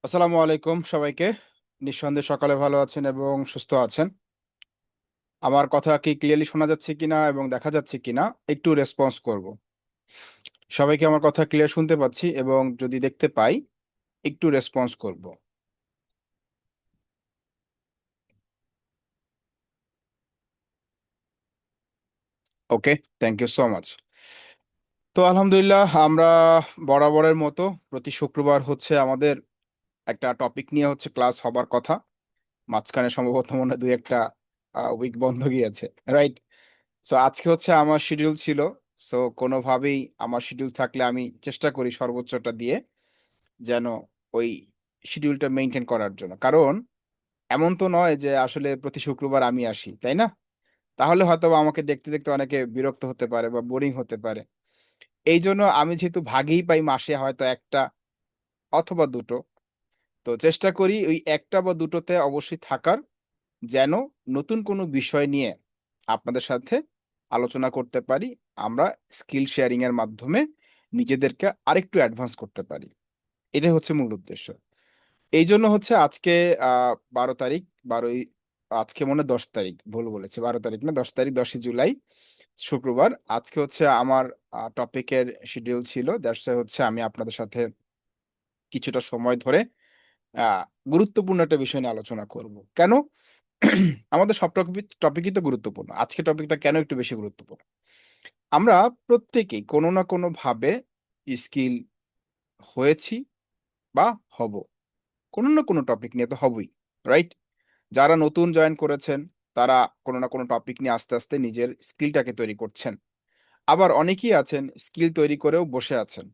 আসসালামু আলাইকুম সবাইকে। নিঃসন্দেহে সকালে ভালো আছেন এবং সুস্থ আছেন। আমার কথা কি ক্লিয়ারলি শোনা যাচ্ছে কিনা এবং দেখা যাচ্ছে কিনা একটু রেসপন্স করব। সবাইকে আমার কথা ক্লিয়ার শুনতে পাচ্ছি এবং যদি দেখতে পাই একটু রেসপন্স করব। ওকে, থ্যাংক ইউ সো মাচ। তো আলহামদুলিল্লাহ আমরা বরাবরের মতো প্রতি শুক্রবার হচ্ছে আমাদের একটা টপিক নিয়ে হচ্ছে ক্লাস হবার কথা। মাঝখানে সম্ভবত মনে হয় ২-১ টা উইক বন্ধ গিয়েছে। রাইট? সো আজকে হচ্ছে আমার শিডিউল ছিল। সো কোনোভাবেই আমার শিডিউল থাকলে আমি চেষ্টা করি সর্বোচ্চটা দিয়ে যেন ওই শিডিউলটা মেইনটেইন করার জন্য। কারণ এমন তো নয় যে আসলে প্রতি শুক্রবার আমি আসি, তাই না? তাহলে হয়তোবা আমাকে দেখতে, দেখতে অনেকে বিরক্ত হতে পারে বা বোরিং হতে পারে। এইজন্য আমি যেহেতু ভাগেই পাই মাসে হয়তো ১ টা অথবা ২ টো। তো চেষ্টা করি ওই ১ টা বা ২ টোতে অবশ্যই থাকার, যেন নতুন কোনো বিষয় নিয়ে আপনাদের সাথে আলোচনা করতে পারি। আমরা স্কিল শেয়ারিং এর মাধ্যমে নিজেদেরকে আরেকটু অ্যাডভান্স করতে পারি। এটাই হচ্ছে মূল উদ্দেশ্য। এইজন্য হচ্ছে আজকে আ ১২ তারিখ, ১২ ই আজকে মনে হয় ১০ তারিখ। ভুল বলেছি। ১২ তারিখ না ১০ তারিখ, ১০ই জুলাই শুক্রবার। আজকে হচ্ছে আমার টপিকের শিডিউল ছিল। দ্যাটস ওয়াই হচ্ছে আমি আপনাদের সাথে কিছুটা সময় ধরে আ গুরুত্বপূর্ণ একটা বিষয় নিয়ে আলোচনা করব। কেন? আমাদের সব টপিকই তো গুরুত্বপূর্ণ। আজকের টপিকটা কেন একটু বেশি গুরুত্বপূর্ণ? আমরা প্রত্যেকেই কোনো না কোনোভাবে স্কিল হয়েছি বা হব। কোনো না কোনো টপিক নিয়ে তো হবই। রাইট? যারা নতুন জয়েন করেছেন, তারা কোনো না কোনো টপিক নিয়ে আস্তে, আস্তে নিজের স্কিলটাকে তৈরি করছেন। আবার অনেকেই আছেন স্কিল তৈরি করেও বসে আছেন।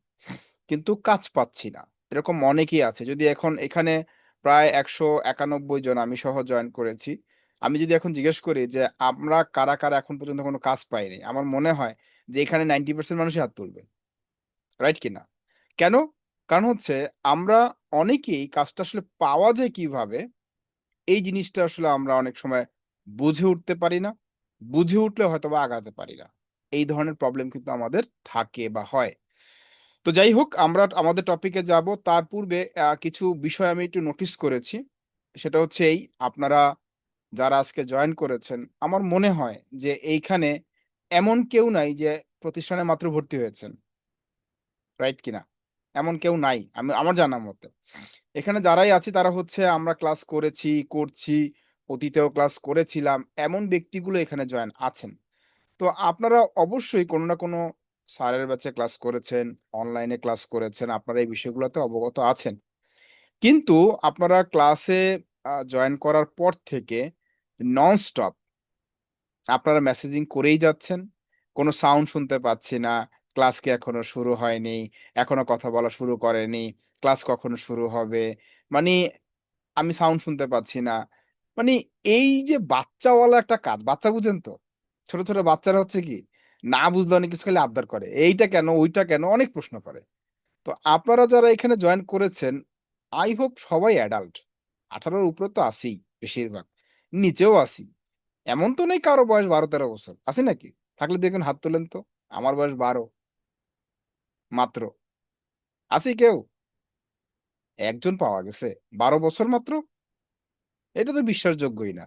কিন্তু কাজ পাচ্ছি না। এরকম অনেকেই আছে। যদি এখন এখানে প্রায় ১৯১ জন আমি সহ জয়েন করেছি। আমি যদি এখন জিজ্ঞেস করি যে আমরা কারা, কারা এখন পর্যন্ত কোনো কাজ পাইনি? আমার মনে হয় যে এখানে 90% মানুষই হাত তুলবে। রাইট কিনা? কেন? কারণ হচ্ছে আমরা অনেকেই কাজটা আসলে পাওয়া যায় কিভাবে, এই জিনিসটা আসলে আমরা অনেক সময় বুঝে উঠতে পারি না। বুঝে উঠলে হয়তোবা আগাতে পারি না। এই ধরনের প্রবলেম কিন্তু আমাদের থাকে বা হয়। তো যাই হোক আমরা আমাদের টপিকে যাব। তার পূর্বে কিছু বিষয় আমি একটু নোটিস করেছি। সেটা হচ্ছে এই, আপনারা যারা আজকে জয়েন করেছেন, আমার মনে হয় যে এইখানে এমন কেউ নাই যে প্রতিষ্ঠানে মাত্র ভর্তি হয়েছেন। রাইট কিনা? এমন কেউ নাই। আমার জানা মতে। এখানে যারাই আছি তারা হচ্ছে আমরা ক্লাস করেছি, করছি, অতীতেও ক্লাস করেছিলাম। এমন ব্যক্তিগুলো এখানে জয়েন আছেন। তো আপনারা অবশ্যই কোনো না কোনো স্যারের ব্যাচে ক্লাস করেছেন, অনলাইনে ক্লাস করেছেন। আপনারা এই বিষয়গুলোতে অবগত আছেন। কিন্তু আপনারা ক্লাসে জয়েন করার পর থেকে ননস্টপ আপনারা মেসেজিং করেই যাচ্ছেন। কোনো সাউন্ড শুনতে পাচ্ছি না। ক্লাস কি এখনো শুরু হয়নি? এখনো কথা বলা শুরু করেনি। ক্লাস কখনো শুরু হবে? মানি আমি সাউন্ড শুনতে পাচ্ছি না। মানি এই যে বাচ্চাওয়ালা একটা কাজ, বাচ্চা বুঝেন তো? ছোট, ছোট বাচ্চারা হচ্ছে কি? না বুঝলে অনেক কিছু খালি আবদার করে। এইটা কেন? ওইটা কেন? অনেক প্রশ্ন করে। তো আপনারা যারা এখানে জয়েন করেছেন, I hope সবাই অ্যাডাল্ট। 18 র উপরে তো আছেই বেশিরভাগ। নিচেও আছি। এমন তো নেই কারো বয়স ১২-১৩ বছর। আছে নাকি? থাকলে দেখবেন হাত তোলেন তো। আমার বয়স ১২ মাত্র। আছে কেউ? একজন পাওয়া গেছে। ১২ বছর মাত্র? এটা তো বিশ্বাসযোগ্যই না।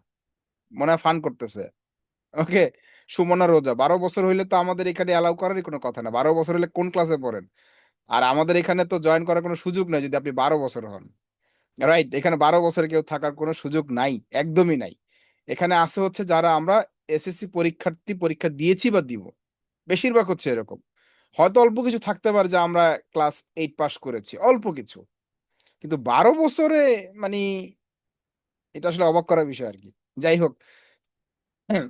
মনে হয় ফান করতেছে। ওকে? সুমনা রোজা ১২ বছর হইলে তো আমাদের এখানে এলাও করারই কোনো কথা না। ১২ বছর হইলে কোন ক্লাসে পড়েন? আর আমাদের এখানে তো জয়েন করার কোনো সুযোগ নাই যদি আপনি ১২ বছর হন। রাইট? এখানে ১২ বছরে কেউ থাকার কোনো সুযোগ নাই। একদমই নাই। এখানে আছে হচ্ছে যারা আমরা এসএসসি পরীক্ষার্থী পরীক্ষা দিয়েছি বা দিব। বেশিরভাগ হচ্ছে এরকম। হয়তো অল্প কিছু থাকতে পারে যে আমরা ক্লাস 8 পাস করেছি। অল্প কিছু। কিন্তু ১২ বছরে মানি এটা আসলে অবাক করার বিষয় আরকি। যাই হোক,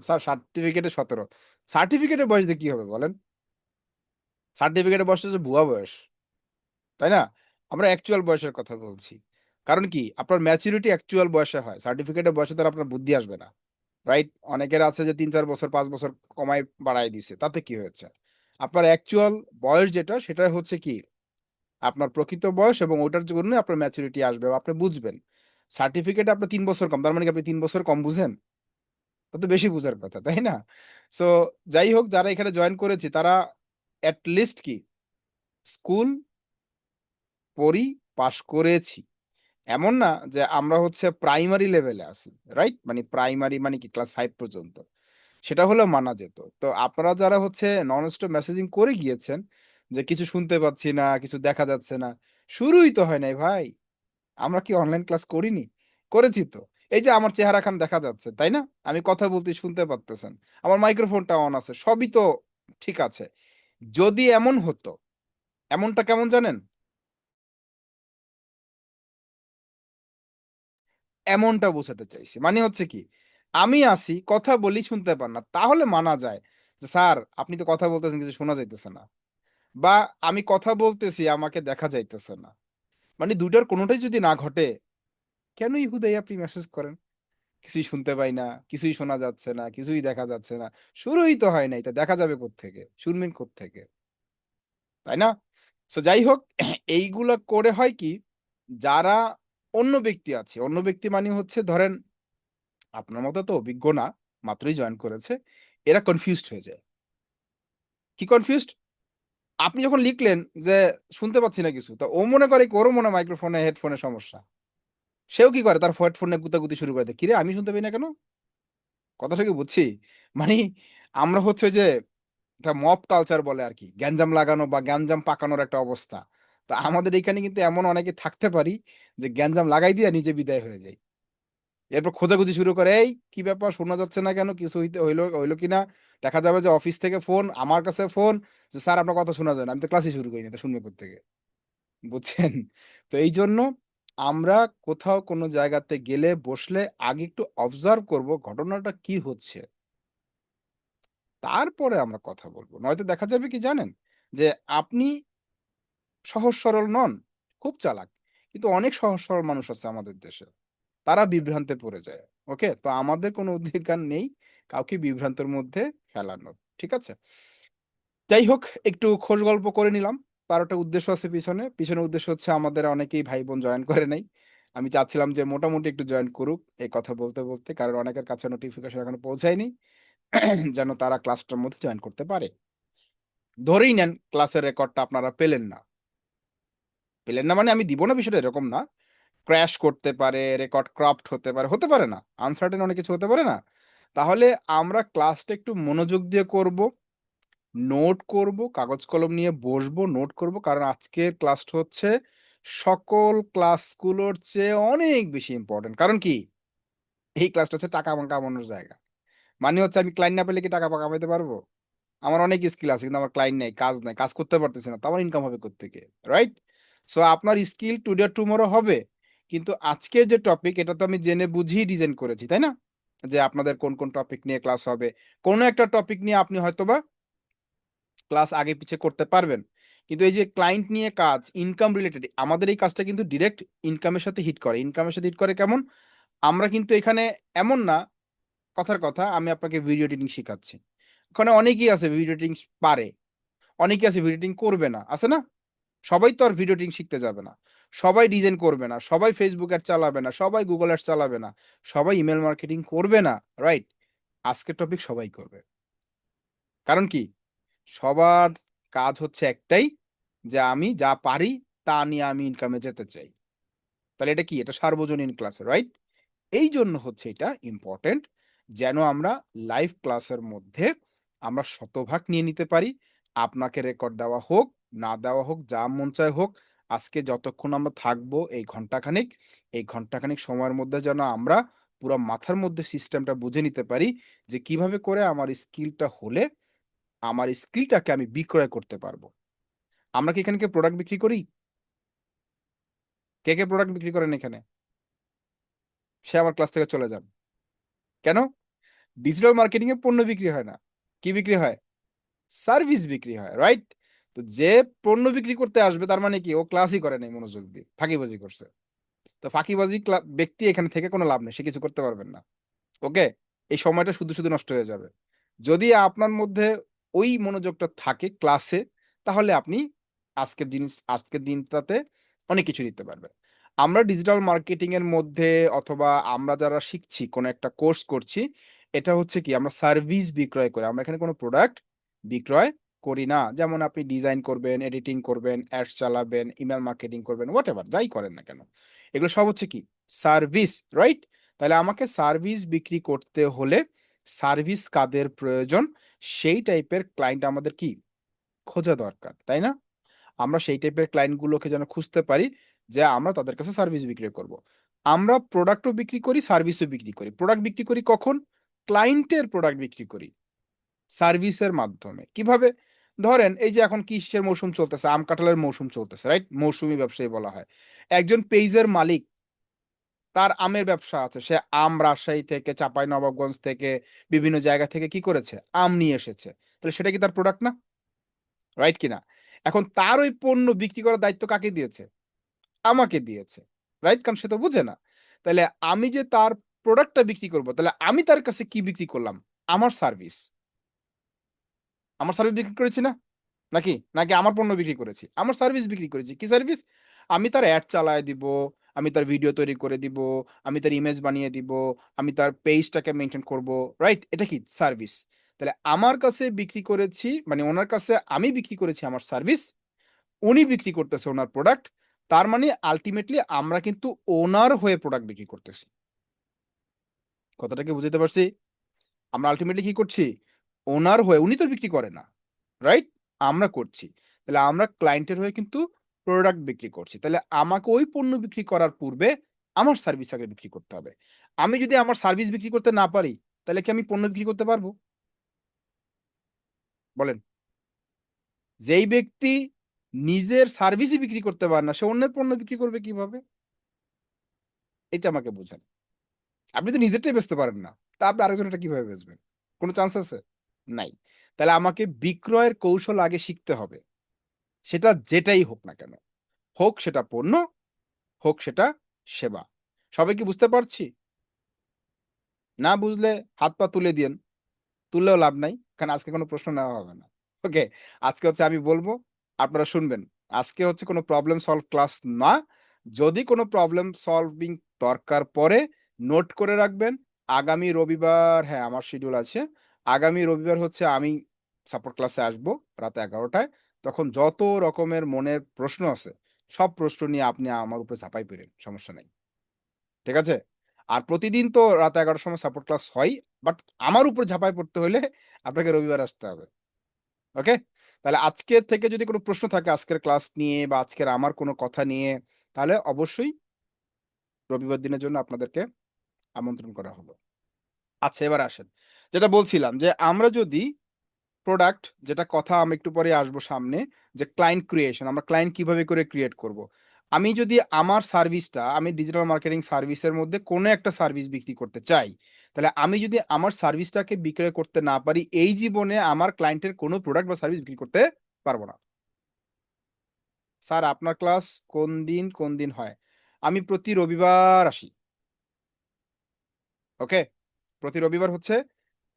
স্যার সার্টিফিকেটে ১৭। সার্টিফিকেটের বয়স দিয়ে কি হবে বলেন? সার্টিফিকেটের বয়সটা হচ্ছে ভুয়া বয়স। তাই না? আমরা অ্যাকচুয়াল বয়সের কথা বলছি। কারণ কি? আপনার ম্যাচুরিটি অ্যাকচুয়াল বয়সে হয়। সার্টিফিকেটের বয়সে তো আর আপনার বুদ্ধি আসবে না। রাইট? অনেকের আছে যে ৩-৪ বছর ৫ বছর কমায় বাড়ায় দিছে। তাতে কি হয়েছে? আপনার অ্যাকচুয়াল বয়স যেটা সেটা হচ্ছে কি? আপনার প্রকৃত বয়স এবং ওটার জন্যই আপনার ম্যাচুরিটি আসবে বা আপনি বুঝবেন। সার্টিফিকেটে আপনার ৩ বছর কম। তার মানে কি আপনি ৩ বছর কম বুঝেন? তা তো বেশি বুঝার কথা, তাই না? সো যাই হোক যারা এখানে জয়েন করেছি তারা এট লিস্ট কি স্কুল পড়ি, পাস করেছি। এমন না যে আমরা হচ্ছে প্রাইমারি লেভেলে আছি, রাইট? মানে প্রাইমারি মানে কি ক্লাস 5 পর্যন্ত। সেটা হলেও মানা যেত। তো আপনারা যারা হচ্ছে নন স্টপ মেসেজিং করে গিয়েছেন যে কিছু শুনতে পাচ্ছি না, কিছু দেখা যাচ্ছে না। শুরুই তো হয় নাই ভাই। আমরা কি অনলাইন ক্লাস করিনি? করেছি তো। এই যে আমার চেহারাখান দেখা যাচ্ছে, তাই না? আমি কথা বলতেছি শুনতে পারতেছেন। আমার মাইক্রোফোনটা অন আছে। সবই তো ঠিক আছে। যদি এমন হতো, এমনটা কেমন জানেন? এমনটা বোঝাতে চাইছি। মানে হচ্ছে কি? আমি আছি, কথা বলি, শুনতে পান না। তাহলে মানা যায় যে, "স্যার আপনি তো কথা বলতেছেন কিছু শোনা যাইতেছে না।" বা আমি কথা বলতেছি আমাকে দেখা যাইতেছে না। মানে ২ টার কোনটাই যদি না ঘটে, কেনই হুদাই আপনি মেসেজ করেন? কিছুই শুনতে পাই না, কিছুই শোনা যাচ্ছে না, কিছুই দেখা যাচ্ছে না। শুরুই তো হয় নাই। তা দেখা যাবে কোত্থেকে? শুনবেন কোত্থেকে? তাই না? সো যাই হোক এইগুলা করে হয় কি? যারা অন্য ব্যক্তি আছে, অন্য ব্যক্তি মানে হচ্ছে ধরেন আপনার মতো তো অভিজ্ঞ না, মাত্রই জয়েন করেছে। এরা কনফিউজড হয়ে যায়। কি কনফিউজড? আপনি যখন লিখলেন যে শুনতে পাচ্ছি না কিছু। তো ও মনে করে কি ওরও মনে হয় মাইক্রোফোনে, হেডফোনে সমস্যা। সেও কি করে? তার হেডফোনে গুতাগুতি শুরু করে দেয়। "কিরে আমি শুনতে পাই না কেন?" কথাটা কি বুঝছি? মানি আমরা হচ্ছে ওই যে একটা মব কালচার বলে আরকি। গ্যাঞ্জাম লাগানো বা গ্যাঞ্জাম পাকানোর একটা অবস্থা। তো আমাদের এইখানে কিন্তু এমন অনেকে থাকতে পারি যে গ্যাঞ্জাম লাগাই দিয়া নিজে বিদায় হয়ে যাই। এরপর খোঁজাখুঁজি শুরু করে, "এই কি ব্যাপার শোনা যাচ্ছে না কেন? কিছু হইলো কিনা?" দেখা যাবে যে অফিস থেকে ফোন, আমার কাছে ফোন যে, "স্যার আপনার কথা শোনা যায় না।" আমি তো ক্লাসই শুরু করিনি। তো শুনবে কোত্থেকে? বুঝছেন? তো এইজন্য আমরা কোথাও কোনো জায়গাতে গেলে বসলে আগে একটু অবজার্ভ করব ঘটনাটা কি হচ্ছে। তারপরে আমরা কথা বলব। নয়তো দেখা যাবে কি জানেন? যে আপনি সহজ সরল নন, খুব চালাক। কিন্তু অনেক সহজ সরল মানুষ আছে আমাদের দেশে। তারা বিভ্রান্তে পড়ে যায়। ওকে? তো আমাদের কোনো অধিকার নেই কাউকে বিভ্রান্তের মধ্যে ফেলানোর। ঠিক আছে? যাই হোক একটু খোশ গল্প করে নিলাম। তার একটা উদ্দেশ্য আছে পিছনে। পিছনের উদ্দেশ্য হচ্ছে আমাদের অনেকেই ভাই-বোন জয়েন করে নাই। আমি চাচ্ছিলাম যে মোটামুটি একটু জয়েন করুক এই কথা বলতে। কারণ অনেকের কাছে নোটিফিকেশন এখনো পৌঁছায়নি। যেন তারা ক্লাসটার মধ্যে জয়েন করতে পারে। ধরেই নেন ক্লাসের রেকর্ডটা আপনারা পেলেন না। পেলেন না মানে আমি দিব না বিষয়টা এরকম না। ক্র্যাশ করতে পারে, রেকর্ড ক্রাপ্ট হতে পারে না? আনসার্টেন অনেক কিছু হতে পারে না? তাহলে আমরা ক্লাসটা একটু মনোযোগ দিয়ে করব, নোট করব, কাগজ কলম নিয়ে বসবো, নোট করব। কারণ আজকের ক্লাসটা হচ্ছে সকল ক্লাসগুলোর চেয়ে অনেক বেশি ইম্পোর্টেন্ট। কারণ কি? এই ক্লাসটা হচ্ছে টাকা কামানোর জায়গা। মানে হচ্ছে আমি ক্লায়েন্ট না পেলে কি টাকা কামাইতে পারবো? আমার অনেক স্কিল আছে কিন্তু আমার ক্লায়েন্ট নাই, কাজ নাই। কাজ করতে পারতেছি না। তো আমার ইনকাম হবে কোত্থেকে? রাইট? সো আপনার স্কিল টুডে টুমরো হবে। কিন্তু আজকের যে টপিক এটা তো আমি জেনে বুঝেই ডিজাইন করেছি, তাই না? যে আপনাদের কোন টপিক নিয়ে ক্লাস হবে। কোন একটা টপিক নিয়ে আপনি হয়তোবা ক্লাস আগে পিছে করতে পারবেন। কিন্তু এই যে ক্লায়েন্ট নিয়ে কাজ, ইনকাম রিলেটেড আমাদের এই কাজটা কিন্তু ডিরেক্ট ইনকামের সাথে হিট করে। ইনকামের সাথে হিট করে কেমন? আমরা কিন্তু এখানে এমন না কথার কথা আমি আপনাকে ভিডিও এডিটিং শিখাচ্ছি। ওখানে অনেকেই আছে ভিডিও এডিটিং পারে। অনেকে আছে ভিডিও এডিটিং করবে না। আছে না? সবাই তো আর ভিডিও এডিটিং শিখতে যাবে না। সবাই ডিজাইন করবে না। সবাই Facebook এড চালাবে না। সবাই Google Ads চালাবে না। সবাই ইমেইল মার্কেটিং করবে না। রাইট? আজকের টপিক সবাই করবে। কারণ কি? সবার কাজ হচ্ছে একটাই যে আমি যা পারি তা নিয়ে আমি ইনকামে যেতে চাই। তাহলে এটা কি? এটা সার্বজনীন ক্লাস, রাইট? এইজন্য হচ্ছে এটা ইম্পোর্টেন্ট যেন আমরা লাইভ ক্লাসের মধ্যে আমরা শতভাগ নিয়ে নিতে পারি। আপনাকে রেকর্ড দেওয়া হোক, না দেওয়া হোক, যা মন চায় হোক। আজকে যতক্ষণ আমরা থাকবো এই ঘন্টাখানিক সময়ের মধ্যে যেন আমরা পুরা মাথার মধ্যে সিস্টেমটা বুঝে নিতে পারি যে কিভাবে করে আমার স্কিলটা হলে আমার স্কিলটাকে আমি বিক্রয় করতে পারবো। আমরা কি এখানে কেউ প্রোডাক্ট বিক্রি করি? কে প্রোডাক্ট বিক্রি করেন এখানে? সে আমার ক্লাস থেকে চলে যান। কেন? ডিজিটাল মার্কেটিং এ পণ্য বিক্রি হয় না। কি বিক্রি হয়? সার্ভিস বিক্রি হয়, রাইট? তো যে পণ্য বিক্রি করতে আসবে তার মানে কি? ও ক্লাসই করে নাই মনোযোগ দিয়ে। ফাঁকিবাজি করছে। তো ফাঁকিবাজি ব্যক্তি এখানে থেকে কোনো লাভ নেই। সে কিছু করতে পারবেন না। ওকে? এই সময়টা শুধু নষ্ট হয়ে যাবে। যদি আপনার মধ্যে ওই মনোযোগটা থাকে ক্লাসে, তাহলে আপনি আজকের দিনটাতে অনেক কিছু নিতে পারবেন। আমরা ডিজিটাল মার্কেটিং এর মধ্যে অথবা আমরা যারা শিখছি, কোনো একটা কোর্স করছি, এটা হচ্ছে কি আমরা সার্ভিস বিক্রয় করি। আমরা এখানে কোনো প্রোডাক্ট বিক্রয় করি না। যেমন আপনি ডিজাইন করবেন, এডিটিং করবেন, অ্যাডস চালাবেন, ইমেইল মার্কেটিং করবেন, হোয়াটএভার যাই করেন না কেন। এগুলো সব হচ্ছে কি? Service, right? তাহলে আমাকে সার্ভিস বিক্রি করতে হলে সার্ভিস কাদের প্রয়োজন সেই টাইপের ক্লায়েন্ট আমাদের কি খোঁজা দরকার, তাই না? আমরা সেই টাইপের ক্লায়েন্ট গুলোকে যেন খুঁজতে পারি যে আমরা তাদের কাছে সার্ভিস বিক্রি করব। আমরা প্রোডাক্টও বিক্রি করি, সার্ভিসও বিক্রি করি। প্রোডাক্ট বিক্রি করি কখন? ক্লায়েন্টের প্রোডাক্ট বিক্রি করি সার্ভিসের মাধ্যমে। কিভাবে? ধরেন এই যে এখন কিসের মৌসুম চলতেছে? আম কাঁঠালের মৌসুম চলতেছে, রাইট? মৌসুমী ব্যবসায়ী বলা হয়। একজন পেজের মালিক, তার আমের ব্যবসা আছে। সে আম রাজশাহী থেকে, চাঁপাইনবাবগঞ্জ থেকে, বিভিন্ন জায়গা থেকে কি করেছে? আম নিয়ে এসেছে। তাহলে সেটা কি তার প্রোডাক্ট না? রাইট কিনা? এখন তার ওই পণ্য বিক্রি করার দায়িত্ব কাকে দিয়েছে? আমাকে দিয়েছে। রাইট? কারণ সে তো বুঝে না। তাইলে আমি যে তার প্রোডাক্টটা বিক্রি করব, তাহলে আমি তার কাছে কি বিক্রি করলাম? আমার সার্ভিস। আমার সার্ভিস বিক্রি করেছি না? নাকি? নাকি আমার পণ্য বিক্রি করেছি? আমার সার্ভিস বিক্রি করেছি। কি সার্ভিস? আমি তার এড চালায় দিব, আমি তার ভিডিও তৈরি করে দিব, আমি তার ইমেজ বানিয়ে দিব, আমি তার পেজটাকে মেইনটেইন করব। রাইট? এটা কি? সার্ভিস। তাহলে আমার কাছে বিক্রি করেছি মানে উনার কাছে আমি বিক্রি করেছি আমার সার্ভিস। উনি বিক্রি করতেছে উনার প্রোডাক্ট। তার মানে আল্টিমেটলি আমরা কিন্তু ওনার হয়ে প্রোডাক্ট বিক্রি করতেছি। কথাটা কি বুঝাইতে পারছি? আমরা আল্টিমেটলি কি করছি? ওনার হয়ে উনি তো বিক্রি করে না। রাইট? আমরা করছি। তাহলে আমরা ক্লায়েন্টের হয়ে কিন্তু প্রোডাক্ট বিক্রি করছি। তাহলে আমাকে ওই পণ্য বিক্রি করার পূর্বে আমার সার্ভিস আগে বিক্রি করতে হবে। আমি যদি আমার সার্ভিস বিক্রি করতে না পারি, তাহলে কি আমি পণ্য বিক্রি করতে পারবো? বলেন। যেই ব্যক্তি নিজের সার্ভিসই বিক্রি করতে পারে না, সে অন্যের পণ্য বিক্রি করবে কিভাবে? এটা আমাকে বোঝান। আপনি তো নিজেরটাই বেচতে পারেন না। তা আপনি আরেকজনেরটা কিভাবে বেচবেন? কোন চান্স আছে? নাই। তাহলে আমাকে বিক্রয়ের কৌশল আগে শিখতে হবে। সেটা যেটাই হোক না কেন। হোক সেটা পণ্য, হোক সেটা সেবা। সবাই কি বুঝতে পারছি? না বুঝলে হাত পা তুলে দিয়েন। তুললেও লাভ নাই। কারণ আজকে কোন প্রশ্ন নেওয়া হবে না। ওকে? আজকে হচ্ছে আমি বলব, আপনারা শুনবেন। আজকে হচ্ছে কোন প্রবলেম সলভ ক্লাস না। যদি কোন প্রবলেম সলভিং দরকার পড়ে, নোট করে রাখবেন। আগামী রবিবার হ্যাঁ, আমার শিডিউল আছে। আগামী রবিবার হচ্ছে আমি সাপোর্ট ক্লাসে আসবো রাত ১১ টায়। তখন যত রকমের মনের প্রশ্ন আছে, সব প্রশ্ন নিয়ে আপনি আমার উপরে ঝাঁপাই পইরেন। সমস্যা নাই। ঠিক আছে? আর প্রতিদিন তো রাত ১১ টার সময় সাপোর্ট ক্লাস হয়। বাট আমার উপর ঝাঁপায় পড়তে হইলে আপনাকে রবিবার আসতে হবে। ওকে? তাহলে আজকের থেকে যদি কোন প্রশ্ন থাকে আজকের ক্লাস নিয়ে বা আজকের আমার কোন কথা নিয়ে, তাহলে অবশ্যই রবিবার দিনের জন্য আপনাদেরকে আমন্ত্রণ করা হলো। আচ্ছা এবার আসেন। যেটা বলছিলাম যে আমরা যদি প্রোডাক্ট যেটা কথা আমি একটু পরে আসবো সামনে যে ক্লায়েন্ট ক্রিয়েশন আমরা ক্লায়েন্ট কিভাবে করে ক্রিয়েট করব। আমি যদি আমার সার্ভিসটা আমি ডিজিটাল মার্কেটিং সার্ভিসের মধ্যে কোনো একটা সার্ভিস বিক্রি করতে চাই, তাহলে আমি যদি আমার সার্ভিসটাকে বিক্রয় করতে না পারি, এই জীবনে আমার ক্লায়েন্টের কোনো প্রোডাক্ট বা সার্ভিস বিক্রি করতে পারবো না। স্যার আপনার ক্লাস কোন দিন হয়? আমি প্রতি রবিবার আসি। ওকে? প্রতি রবিবার হচ্ছে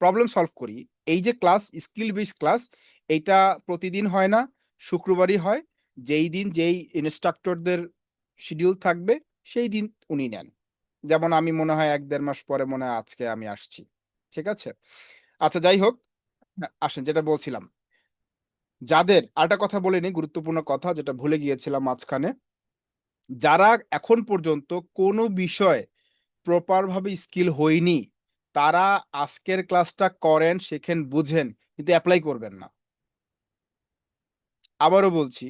প্রবলেম সলভ করি। এই যে ক্লাস স্কিল বেস ক্লাস এইটা প্রতিদিন হয় না, শুক্রবারই হয়। যেই দিন যেই ইন্সট্রাক্টরদের শিডিউল থাকবে সেই দিন উনি নেন। যেমন আমি মনে হয় ১-১.৫ মাস পরে মনে হয় আজকে আমি আসছি। ঠিক আছে? আচ্ছা যাই হোক, আসেন যেটা বলছিলাম। যাদের আরেকটা কথা বলে নিই গুরুত্বপূর্ণ কথা যেটা ভুলে গিয়েছিলাম মাঝখানে। যারা এখন পর্যন্ত কোনো বিষয়ে প্রপার ভাবে স্কিল হইনি, তারা আজকের ক্লাসটা করেন, শেখেন, বুঝেন কিন্তু এপ্লাই করবেন না। আবারও বলছি,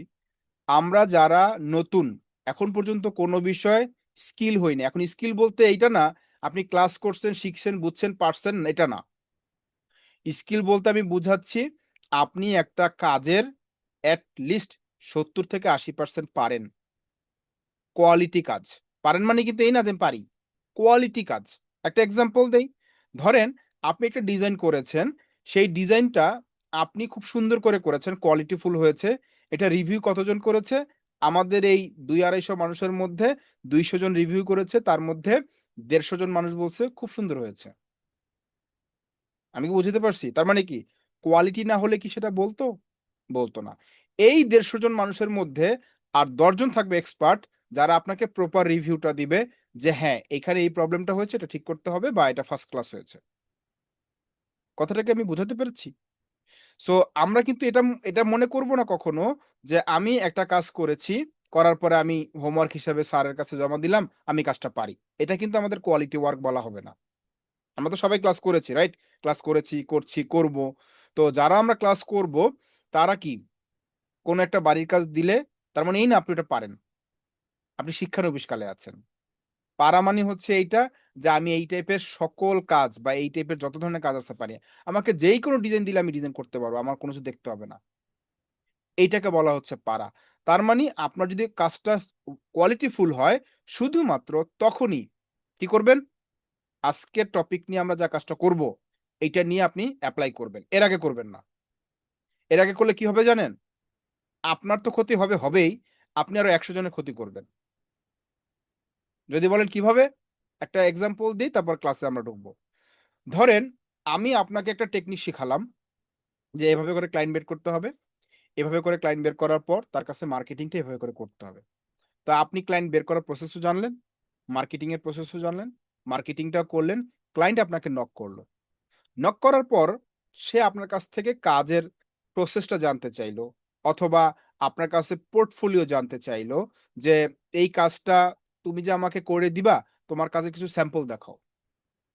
আমরা যারা নতুন, এখন পর্যন্ত কোনো বিষয়ে স্কিল হইনি। এখন স্কিল বলতে এইটা না, আপনি ক্লাস করছেন, শিখছেন, বুঝছেন, পারছেন এটা না। স্কিল বলতে আমি বুঝাচ্ছি, আপনি একটা কাজের এট লিস্ট ৭০-৮০% পারেন। কোয়ালিটি কাজ। পারেন মানে কিন্তু এই না যে আমি পারি। কোয়ালিটি কাজ। একটা এক্সাম্পল দেই। ধরেন আপনি একটা ডিজাইন করেছেন। সেই ডিজাইনটা আপনি খুব সুন্দর করে করেছেন, কোয়ালিটিফুল হয়েছে। এটা রিভিউ কতজন করেছে? আমাদের এই ২-২৫০ মানুষের মধ্যে ২০০ জন রিভিউ করেছে। তার মধ্যে ১৫০ জন মানুষ বলছে খুব সুন্দর হয়েছে। আমি কি বুঝাতে পারছি? তার মানে কি? কোয়ালিটি না হলে কি সেটা বলতো? বলত না। এই ১৫০ জন মানুষের মধ্যে আর ১০ জন থাকবে এক্সপার্ট যারা আপনাকে প্রপার রিভিউটা দিবে যে হ্যাঁ, এখানে এই প্রবলেমটা হয়েছে এটা ঠিক করতে হবে বা এটা ফার্স্ট ক্লাস হয়েছে। কথাটা কি আমি বুঝাতে পেরেছি? সো আমরা কিন্তু এটা মনে করব না কখনো যে আমি একটা কাজ করেছি, করার পরে আমি হোমওয়ার্ক হিসেবে স্যারের কাছে জমা দিলাম, আমি কাজটা পারি। এটা কিন্তু আমাদের কোয়ালিটি ওয়ার্ক বলা হবে না। আমরা তো সবাই ক্লাস করেছি, রাইট? ক্লাস করেছি, করছি, করব। তো যারা আমরা ক্লাস করব, তারা কি কোন একটা বাড়ির কাজ দিলে তার মানে এই না আপনি ওটা পারেন। আপনি শিক্ষানবিশ কালে আছেন। পারা মানে হচ্ছে এইটা যে আমি এই টাইপের সকল কাজ বা এই টাইপের যত ধরনের কাজ আছে পারি। আমাকে যেই কোন ডিজাইন দিলে আমি ডিজাইন করতে পারবো। আমার কোন কিছু দেখতে হবে না। এইটাকে বলা হচ্ছে পারা। তার মানে আপনার যদি কাজটা কোয়ালিটিফুল হয় শুধুমাত্র তখনই কি করবেন? আজকের টপিক নিয়ে আমরা যা কাজটা করব, এইটা নিয়ে আপনি এপ্লাই করবেন। এর আগে করবেন না। এর আগে করলে কি হবে জানেন? আপনার তো ক্ষতি হবেই। আপনি আরো ১০০ জনের ক্ষতি করবেন। যদি বলেন কিভাবে? একটা এক্সাম্পল দেই তারপর ক্লাসে আমরা ঢুকবো। ধরেন আমি আপনাকে একটা টেকনিক শিখালাম যে এভাবে করে ক্লায়েন্ট বের করতে হবে। এভাবে করে ক্লায়েন্ট বের করার পর তার কাছে মার্কেটিংটা এভাবে করে করতে হবে। তো আপনি ক্লায়েন্ট বের করার প্রসেসও জানলেন, মার্কেটিং এর প্রসেসও জানলেন, মার্কেটিংটাও করলেন, ক্লায়েন্ট আপনাকে নক করল। নক করার পর সে আপনার কাছ থেকে কাজের প্রসেসটা জানতে চাইলো অথবা আপনার কাছে পোর্টফোলিও জানতে চাইলো যে, "এই কাজটা তুমি যে আমাকে করে দিবা, তোমার কাছে কিছু স্যাম্পল দেখাও।"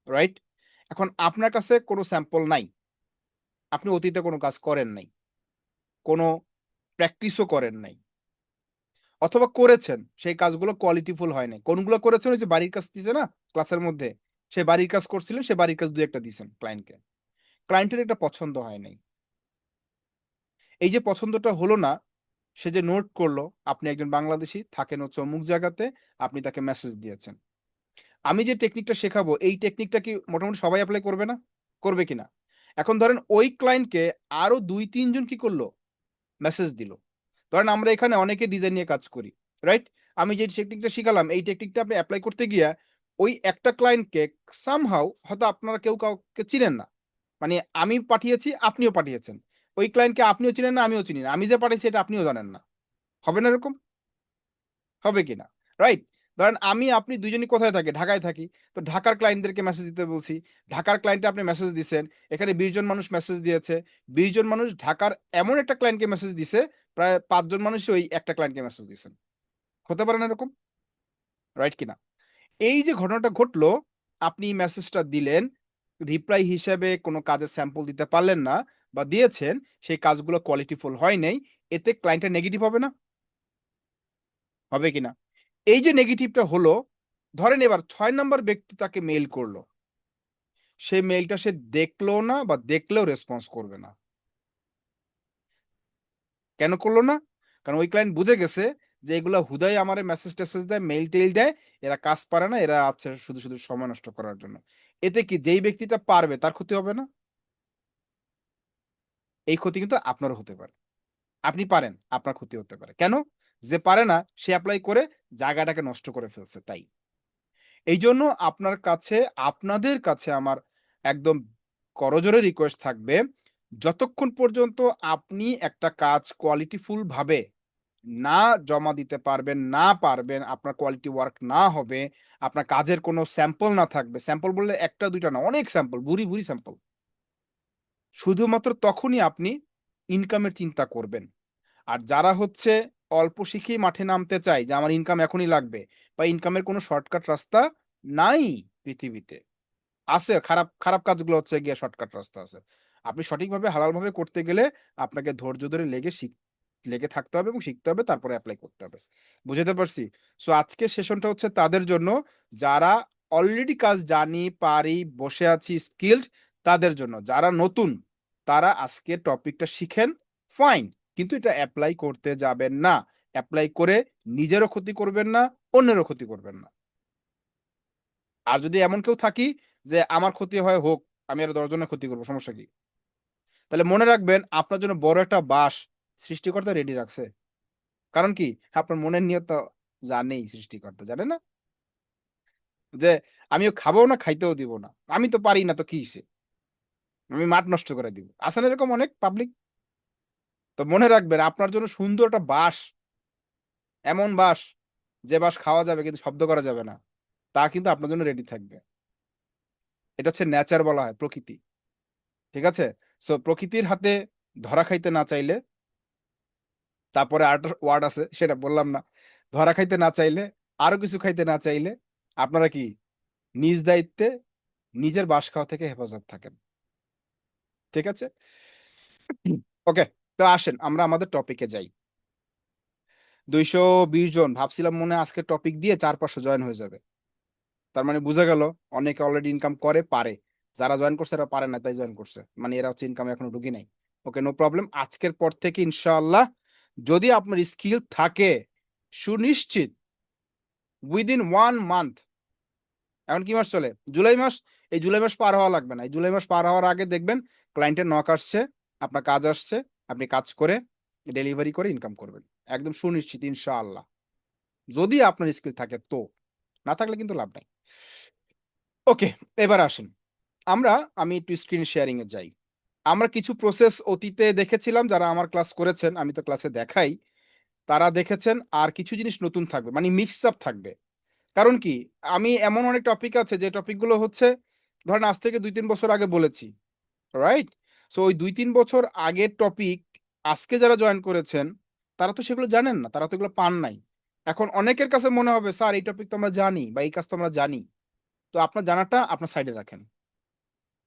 রাইট? এখন আপনার কাছে কোনো স্যাম্পল নাই। আপনি অতীতে কোনো কাজ করেন নাই। কোনো প্র্যাকটিসও করেন নাই। অথবা করেছেন, সেই কাজগুলো কোয়ালিটিফুল হয় নাই। কোনগুলো করেছেন? ওই যে বাড়ির কাজ দিছে না ক্লাসের মধ্যে? সে বাড়ির কাজ করছিলেন, সে বাড়ির কাজ ২-১ টা দিছেন ক্লায়েন্টকে। ক্লায়েন্টের এটা পছন্দ হয় নাই। এই যে পছন্দটা হলো না, সে যে নোট করলো, আপনি একজন বাংলাদেশী, থাকেন হচ্ছে অমুক জায়গাতে, আপনি তাকে মেসেজ দিয়েছেন। আমি যে টেকনিকটা শেখাবো, এই টেকনিকটা কি মোটামুটি সবাই এপ্লাই করবে না? করবে কিনা? এখন ধরেন ওই ক্লায়েন্টকে আরো ২-৩ জন কি করলো? মেসেজ দিল। ধরেন আমরা এখানে অনেকে ডিজাইন নিয়ে কাজ করি। রাইট? আমি যে টেকনিকটা শিখালাম, এই টেকনিকটা আপনি এপ্লাই করতে গিয়া ওই একটা ক্লায়েন্টকে সামহাউ হয়তো আপনারা কেউ কাউকে চিনেন না। মানে আমি পাঠিয়েছি, আপনিও পাঠিয়েছেন। ওই ক্লায়েন্টকে আপনিও চিনেন না, আমিও চিনি না। আমি যে পাঠাইছি এটা আপনিও জানেন না। হবে না এরকম? হবে কিনা? রাইট? ধরেন আমি আপনি ২ জনই কোথায় থাকি? ঢাকায় থাকি। তো ঢাকার ক্লায়েন্টদেরকে মেসেজ দিতে বলছি। ঢাকার ক্লায়েন্টে আপনি মেসেজ দিছেন। এখানে ২০ জন মানুষ মেসেজ দিয়েছে। ২০ জন মানুষ ঢাকার এমন একটা ক্লায়েন্টকে মেসেজ দিছে, প্রায় ৫ জন মানুষই ওই একটা ক্লায়েন্টকে মেসেজ দিছেন। হতে পারে না এরকম? রাইট কিনা? এই যে ঘটনাটা ঘটলো, আপনি মেসেজটা দিলেন, রিপ্লাই হিসেবে কোনো কাজের স্যাম্পল দিতে পারলেন না বা দিয়েছেন, সেই কাজগুলো কোয়ালিটিফুল হয় নাই। এতে ক্লায়েন্টের নেগেটিভ হবে না? হবে কিনা? এই যে নেগেটিভটা হলো, ধরেন এবার ৬ নাম্বার ব্যক্তি তাকে মেইল করল। সেই মেইলটা সে দেখলো না বা দেখলেও রেসপন্স করবে না। কেন করল না? কারণ ওই ক্লায়েন্ট বুঝে গেছে যে এগুলা হুদাই আমারে মেসেজ-টেসেজ দেয়, মেইল-টেইল দেয়। এরা কাজ পারে না। এরা আছে শুধু সময় নষ্ট করার জন্য। এতে কি যেই ব্যক্তিটা পারবে তার ক্ষতি হবে না? এই ক্ষতি কিন্তু আপনারও হতে পারে। আপনি পারেন, আপনার ক্ষতি হতে পারে। কেন? যে পারে না সে এপ্লাই করে জায়গাটাকে নষ্ট করে ফেলছে তাই। এইজন্য আপনাদের কাছে আমার একদম করজোড়ে রিকোয়েস্ট থাকবে, যতক্ষণ পর্যন্ত আপনি একটা কাজ কোয়ালিটিফুল ভাবে না জমা দিতে পারবেন, আপনার কোয়ালিটি ওয়ার্ক না হবে, আপনার কাজের কোনো স্যাম্পল না থাকবে। স্যাম্পল বললে ১ টা ২ টা না, অনেক স্যাম্পল, ভুরি স্যাম্পল। শুধুমাত্র তখনই আপনি ইনকামের চিন্তা করবেন। আর যারা হচ্ছে অল্প শিখেই মাঠে নামতে চায় যে আমার ইনকাম এখনই লাগবে বা ইনকামের কোনো শর্টকাট রাস্তা নাই পৃথিবীতে। আছে খারাপ কাজগুলো হচ্ছে গিয়ে শর্টকাট রাস্তা আছে। আপনি সঠিকভাবে হালালভাবে করতে গেলে আপনাকে ধৈর্য ধরে লেগে থাকতে হবে এবং শিখতে হবে তারপরে এপ্লাই করতে হবে। বুঝাতে পারছি? সো আজকের সেশনটা হচ্ছে তাদের জন্য যারা অলরেডি কাজ জানি, পারি, বসে আছি স্কিলড তাদের জন্য। যারা নতুন তারা আজকের টপিকটা শিখেন, ফাইন। কিন্তু এটা এপ্লাই করতে যাবেন না। এপ্লাই করে নিজেরও ক্ষতি করবেন না, অন্যেরও ক্ষতি করবেন না। আর যদি এমন কেউ থাকি যে আমার ক্ষতি হয় হোক, আমি আরো ১০ জনের ক্ষতি করব, সমস্যা কি? তাহলে মনে রাখবেন আপনার জন্য বড় একটা বাঁশ সৃষ্টিকর্তা রেডি রাখছে। কারণ কি? আপনার মনের নিয়ত তো জানেই সৃষ্টিকর্তা, জানে না? যে আমিও খাবও না, খাইতেও দিব না। আমি তো পারি না তো কি হইছে? আমি মাঠ নষ্ট করে দিব। আছে না এরকম অনেক পাবলিক? তো মনে রাখবেন আপনার জন্য সুন্দর একটা বাঁশ, এমন বাঁশ যে বাঁশ খাওয়া যাবে কিন্তু শব্দ করা যাবে না। তা কিন্তু আপনার জন্য রেডি থাকবে। এটা হচ্ছে নেচার বলা হয়, প্রকৃতি। ঠিক আছে? সো প্রকৃতির হাতে ধরা খাইতে না চাইলে, তারপরে আর ওয়ার্ড আছে সেটা বললাম না, ধরা খাইতে না চাইলে, আরো কিছু খাইতে না চাইলে আপনারা কি নিজ দায়িত্বে নিজের বাস খাওয়া থেকে হেফাজত থাকেন। ঠিক আছে? ওকে, তো আসেন আমরা আমাদের টপিকে যাই। 220 জন ভাবছিলাম মনে হয় আজকে টপিক দিয়ে 400-500 জয়েন হয়ে যাবে। তার মানে বুঝা গেল অনেকে অলরেডি ইনকাম করে পারে। যারা জয়েন করছে এরা পারে না তাই জয়েন করছে। মানে এরা হচ্ছে ইনকামে এখনো ঢুকি নাই। ওকে, নো প্রবলেম। আজকের পর থেকে ইনশাআল্লাহ যদি আপনার স্কিল থাকে সুনিশ্চিত উইদিন 1 মান্থ, এখন কি মাস চলে? জুলাই মাস। এই জুলাই মাস পার হওয়া লাগবে না। এই জুলাই মাস পার হওয়ার আগে দেখবেন ক্লায়েন্টের নক আসছে, আপনার কাজ আসছে, আপনি কাজ করে ডেলিভারি করে ইনকাম করবেন। একদম সুনিশ্চিত ইনশাআল্লাহ। যদি আপনার স্কিল থাকে তো। না থাকলে কিন্তু লাভ নাই। ওকে, এবার আসেন। আমি একটু স্ক্রিন শেয়ারিং এ যাই। আমরা কিছু প্রসেস অতীতে দেখেছিলাম যারা আমার ক্লাস করেছেন, আমি তো ক্লাসে দেখাই। তারা দেখেছেন আর কিছু জিনিস নতুন থাকবে। মানে মিক্স আপ থাকবে। কারণ কি? আমি এমন অনেক টপিক আছে যে টপিক গুলো হচ্ছে ধরেন আজ থেকে ২-৩ বছর আগে বলেছি। রাইট? সো ওই ২-৩ বছর আগের টপিক আজকে যারা জয়েন করেছেন, তারা তো সেগুলো জানেন না। তারা তো এগুলো পান নাই। এখন অনেকের কাছে মনে হবে, "স্যার এই টপিক তো আমরা জানি বা এই কাজ তো আমরা জানি।" তো আপনার জানাটা আপনার সাইডে রাখেন।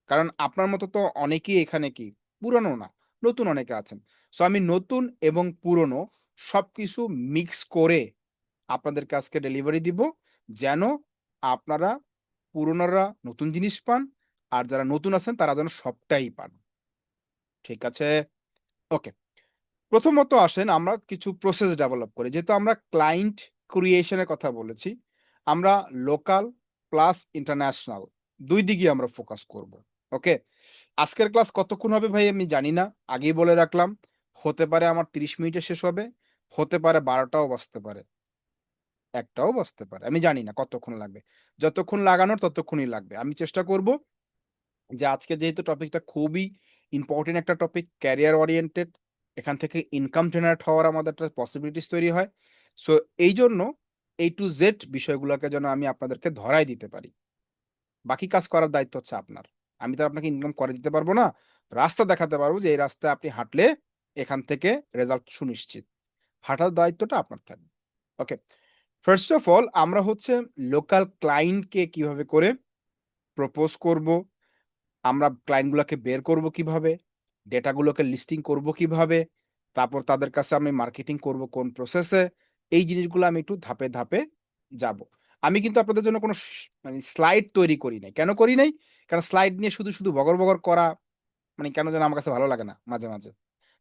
কারণ আপনার মতো তো অনেকেই এখানে কি পুরানো না, নতুন অনেকে আছেন। সো আমি নতুন এবং পুরনো সবকিছু মিক্স করে আপনাদেরকে আজকে ডেলিভারি দিব। যেন আপনারা পুরনোরা নতুন জিনিস পান, আর যারা নতুন আছেন তারা যেন সবটাই পান। ঠিক আছে? ওকে। প্রথমত আসেন আমরা কিছু প্রসেস ডেভেলপ করি। যেহেতু আমরা ক্লায়েন্ট ক্রিয়েশন এর কথা বলেছি, আমরা লোকাল প্লাস ইন্টারন্যাশনাল ২ দিকেই আমরা ফোকাস করব। ওকে? আজকের ক্লাস কতক্ষণ হবে ভাই আমি জানি না। আগেই বলে রাখলাম। হতে পারে আমার ৩০ মিনিটে শেষ হবে, হতে পারে ১২ টাও বাজতে পারে, ১ টাও বাজতে পারে। আমি জানি না কতক্ষণ লাগবে। যতক্ষণ লাগানোর ততক্ষণই লাগবে। আমি চেষ্টা করব যে আজকে যেহেতু টপিকটা খুবই ইম্পোর্টেন্ট একটা টপিক, ক্যারিয়ার ওরিয়েন্টেড, এখান থেকে ইনকাম জেনারেট হওয়ার আমাদের একটা পসিবিলিটিস তৈরি হয়। সো এইজন্য A to Z বিষয়গুলোকে যেন আমি আপনাদেরকে ধরায় দিতে পারি। বাকি কাজ করার দায়িত্ব হচ্ছে আপনার। আমি তো আর আপনাকে ইনকাম করে দিতে পারব না। রাস্তা দেখাতে পারব যে এই রাস্তায় আপনি হাঁটলে এখান থেকে রেজাল্ট সুনিশ্চিত। হাঁটার দায়িত্বটা আপনার থাকবে। ওকে। ফার্স্ট অফ অল আমরা হচ্ছে লোকাল ক্লায়েন্টকে কিভাবে করে প্রপোজ করব, আমরা ক্লায়েন্ট গুলাকে বের করব কিভাবে, ডেটাগুলোকে লিস্টিং করব কিভাবে, তারপর তাদের কাছে আমি মার্কেটিং করব কোন প্রসেসে, এই জিনিসগুলো আমি একটু ধাপে, ধাপে যাব। আমি কিন্তু আপনাদের জন্য কোনো মানে স্লাইড তৈরি করি নাই। কেন করি নাই? কারণ স্লাইড নিয়ে শুধু, শুধু বগর, বগর করা মানে কেন যেন আমার কাছে ভালো লাগে না মাঝে, মাঝে।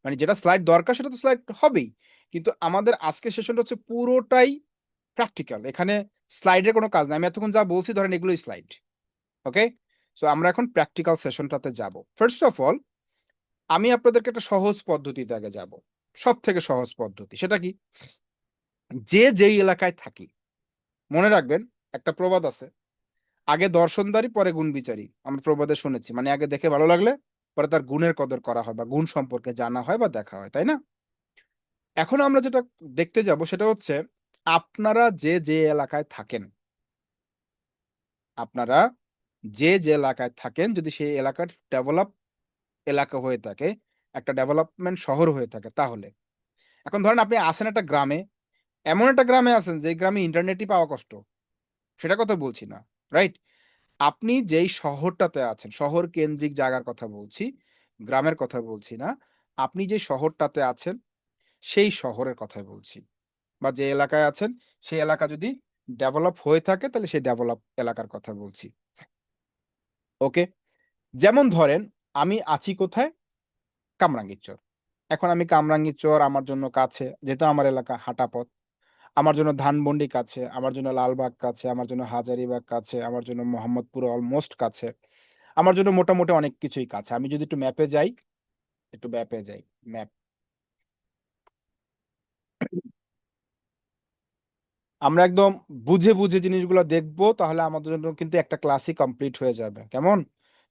মানে যেটা স্লাইড দরকার সেটা তো স্লাইড হবেই। কিন্তু আমাদের আজকের সেশনটা হচ্ছে পুরোটাই প্র্যাকটিক্যাল। এখানে স্লাইডের কোনো কাজ নাই। আমি এতক্ষণ যা বলছি ধরেন এগুলোই স্লাইড। ওকে? সো আমরা এখন প্র্যাকটিক্যাল সেশনটাতে যাব। ফার্স্ট অফ অল আমি আপনাদেরকে একটা সহজ পদ্ধতিতে আগে যাব। সবথেকে সহজ পদ্ধতি। সেটা কি? যে যেই এলাকায় থাকি। মনে রাখবেন একটা প্রবাদ আছে। আগে দর্শনদারি পরে গুণবিচারী। আমরা প্রবাদে শুনেছি। মানে আগে দেখে ভালো লাগলে পরে তার গুণের কদর করা হয় বা গুণ সম্পর্কে জানা হয় বা দেখা হয়। তাই না? এখন আমরা যেটা দেখতে যাব সেটা হচ্ছে আপনারা যে এলাকায় থাকেন, আপনারা যে এলাকায় থাকেন যদি সেই এলাকার ডেভেলপ এলাকা হয়ে থাকে, একটা ডেভেলপমেন্ট শহর হয়ে থাকে তাহলে। এখন ধরেন আপনি আছেন একটা গ্রামে, এমন একটা গ্রামে আছেন যে গ্রামে ইন্টারনেটই পাওয়া কষ্ট। সেটার কথা বলছি না। রাইট? আপনি যেই শহরটাতে আছেন, শহর কেন্দ্রিক জায়গার কথা বলছি, গ্রামের কথা বলছি না। আপনি যে শহরটাতে আছেন, সেই শহরের কথাই বলছি। বা যে এলাকায় আছেন, সেই এলাকা যদি ডেভেলপ হয়ে থাকে তাহলে সেই ডেভেলপ এলাকার কথা বলছি। ওকে? যেমন ধরেন আমি আছি কোথায়? কামরাঙ্গীর চর। এখন আমি কামরাঙ্গীর চর আমার জন্য কাছে, যেহেতু আমার এলাকা হাঁটা পথ। আমার জন্য ধানমন্ডি কাছে, আমার জন্য লালবাগ কাছে, আমার জন্য হাজারীবাগ কাছে, আমার জন্য মোহাম্মদপুর অলমোস্ট কাছে। আমার জন্য মোটামুটি অনেক কিছুই কাছে। আমি যদি একটু ম্যাপে যাই, একটু ম্যাপে যাই। ম্যাপ। আমরা একদম বুঝে, বুঝে জিনিসগুলো দেখব তাহলে আমাদের জন্য কিন্তু একটা ক্লাসই কমপ্লিট হয়ে যাবে। কেমন?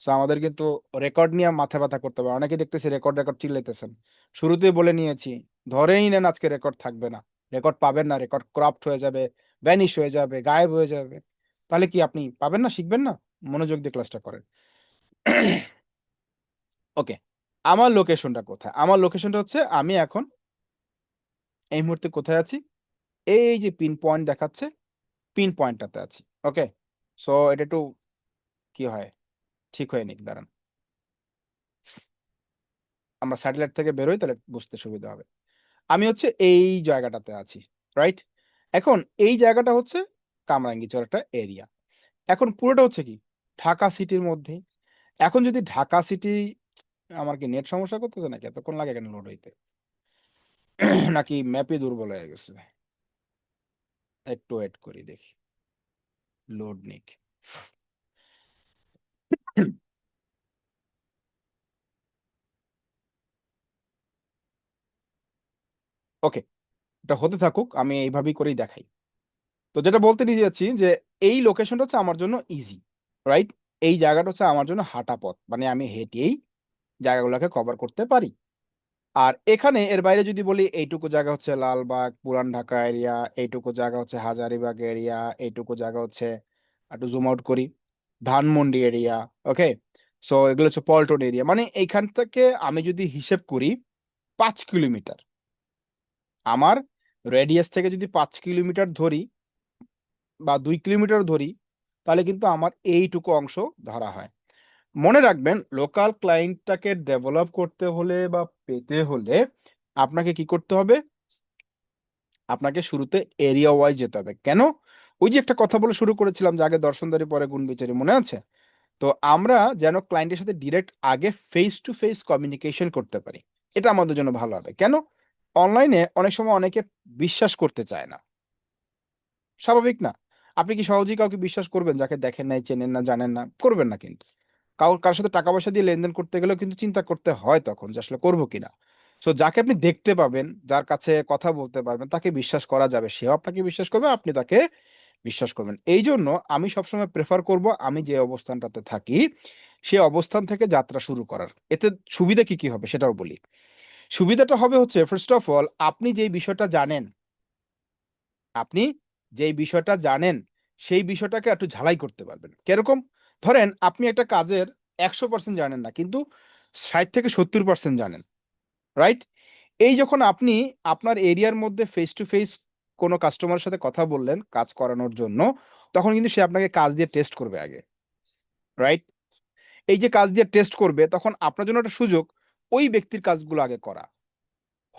সো আমাদের কিন্তু রেকর্ড নিয়ে মাথা ব্যাথা করতে হবে। অনেকে দেখতেছি রেকর্ড, রেকর্ড চিল্লাইতেছেন। শুরুতেই বলে নিয়েছি, ধরেই নেন আজকে রেকর্ড থাকবে না। রেকর্ড পাবেন না। রেকর্ড ক্রপ্ট হয়ে যাবে, ভ্যানিশ হয়ে যাবে, গায়েব হয়ে যাবে। তাহলে কি আপনি পাবেন না, শিখবেন না? মনোযোগ দিয়ে ক্লাসটা করেন। ওকে। আমার লোকেশনটা কোথায়? আমার লোকেশনটা হচ্ছে আমি এখন এই মুহূর্তে কোথায় আছি? এই যে পিন পয়েন্ট দেখাচ্ছে, পিন পয়েন্টটাতে আছি। ওকে? সো এটা একটু কি হয়? ঠিক হয়ে নিক দাঁড়ান। আমরা স্যাটেলাইট থেকে বেরোই তাহলে বুঝতে সুবিধা হবে। আমি হচ্ছে এই জায়গাটাতে আছি। রাইট? এখন এই জায়গাটা হচ্ছে কামরাঙ্গীরচর একটা এরিয়া। এখন পুরোটা হচ্ছে কি? ঢাকা সিটির মধ্যেই। এখন যদি ঢাকা সিটি আমার কি নেট সমস্যা করতেছে নাকি? এতক্ষণ লাগে কেন লোড হইতে? নাকি ম্যাপই দুর্বল হয়ে গেছে? একটু ওয়েট করি দেখি। লোড নিক। ওকে, এটা হতে থাকুক। আমি এইভাবেই করেই দেখাই। তো যেটা বলতে নিয়ে যাচ্ছি যে এই লোকেশনটা হচ্ছে আমার জন্য ইজি। রাইট? এই জায়গাটা হচ্ছে আমার জন্য হাঁটা পথ। মানে আমি হেঁটেই জায়গাগুলোকে কভার করতে পারি। আর এখানে এর বাইরে যদি বলি এইটুকু জায়গা হচ্ছে লালবাগ, পুরান ঢাকা এরিয়া, এইটুকু জায়গা হচ্ছে হাজারীবাগ এরিয়া, এইটুকু জায়গা হচ্ছে একটু জুম আউট করি, ধানমন্ডি এরিয়া, ওকে? সো এগুলো হচ্ছে পল্টন এরিয়া। মানে এইখান থেকে আমি যদি হিসেব করি ৫ কিলোমিটার। আমার রেডিয়াস থেকে যদি ৫ কিলোমিটার ধরি বা ২ কিলোমিটার ধরি, তাহলে কিন্তু আমার এইটুকু অংশ ধরা হয়। মনে রাখবেন লোকাল ক্লায়েন্টটাকে ডেভেলপ করতে হলে বা পেতে হলে আপনাকে কি করতে হবে? আপনাকে শুরুতে এরিয়া ওয়াইজ যেতে হবে। কেন? ওই যে একটা কথা বলে শুরু করেছিলাম যে আগে দর্শনদারি পরে গুণ বিচারি, মনে আছে? তো আমরা যেন ক্লায়েন্টের সাথে ডিরেক্ট আগে ফেস টু ফেস কমিউনিকেশন করতে পারি। এটা আমাদের জন্য ভালো হবে। কেন? অনলাইনে অনেক সময় অনেকে বিশ্বাস করতে চায় না। স্বাভাবিক না? আপনি কি সহজেই কাউকে বিশ্বাস করবেন যাকে দেখেন নাই, চেনেন না, জানেন না? করবেন না কিন্তু। কারো সাথে টাকা পয়সা দিয়ে লেনদেন করতে গেলেও কিন্তু চিন্তা করতে হয় তখন যে আসলে করব কিনা। সো যাকে আপনি দেখতে পাবেন, যার কাছে কথা বলতে পারবেন, তাকে বিশ্বাস করা যাবে। সেও আপনাকে বিশ্বাস করবে, আপনি তাকে বিশ্বাস করবেন। এইজন্য আমি সবসময় প্রেফার করব আমি যে অবস্থানটাতে থাকি, সে অবস্থান থেকে যাত্রা শুরু করার। এতে সুবিধা কি হবে সেটাও বলি। সুবিধাটা হবে হচ্ছে ফার্স্ট অফ অল আপনি যেই বিষয়টা জানেন, আপনি যেই বিষয়টা জানেন, সেই বিষয়টাকে একটু ঝালাই করতে পারবেন। কিরকম? ধরেন আপনি একটা কাজের ১০০% জানেন না, কিন্তু ৬০ থেকে ৭০% জানেন। রাইট? এই যখন আপনি আপনার এরিয়ার মধ্যে ফেস টু ফেস কোনো কাস্টমারের সাথে কথা বললেন কাজ করানোর জন্য, তখন কিন্তু সে আপনাকে কাজ দিয়ে টেস্ট করবে আগে। রাইট? এই যে কাজ দিয়ে টেস্ট করবে, তখন আপনার জন্য একটা সুযোগ ওই ব্যক্তির কাজগুলো আগে করা।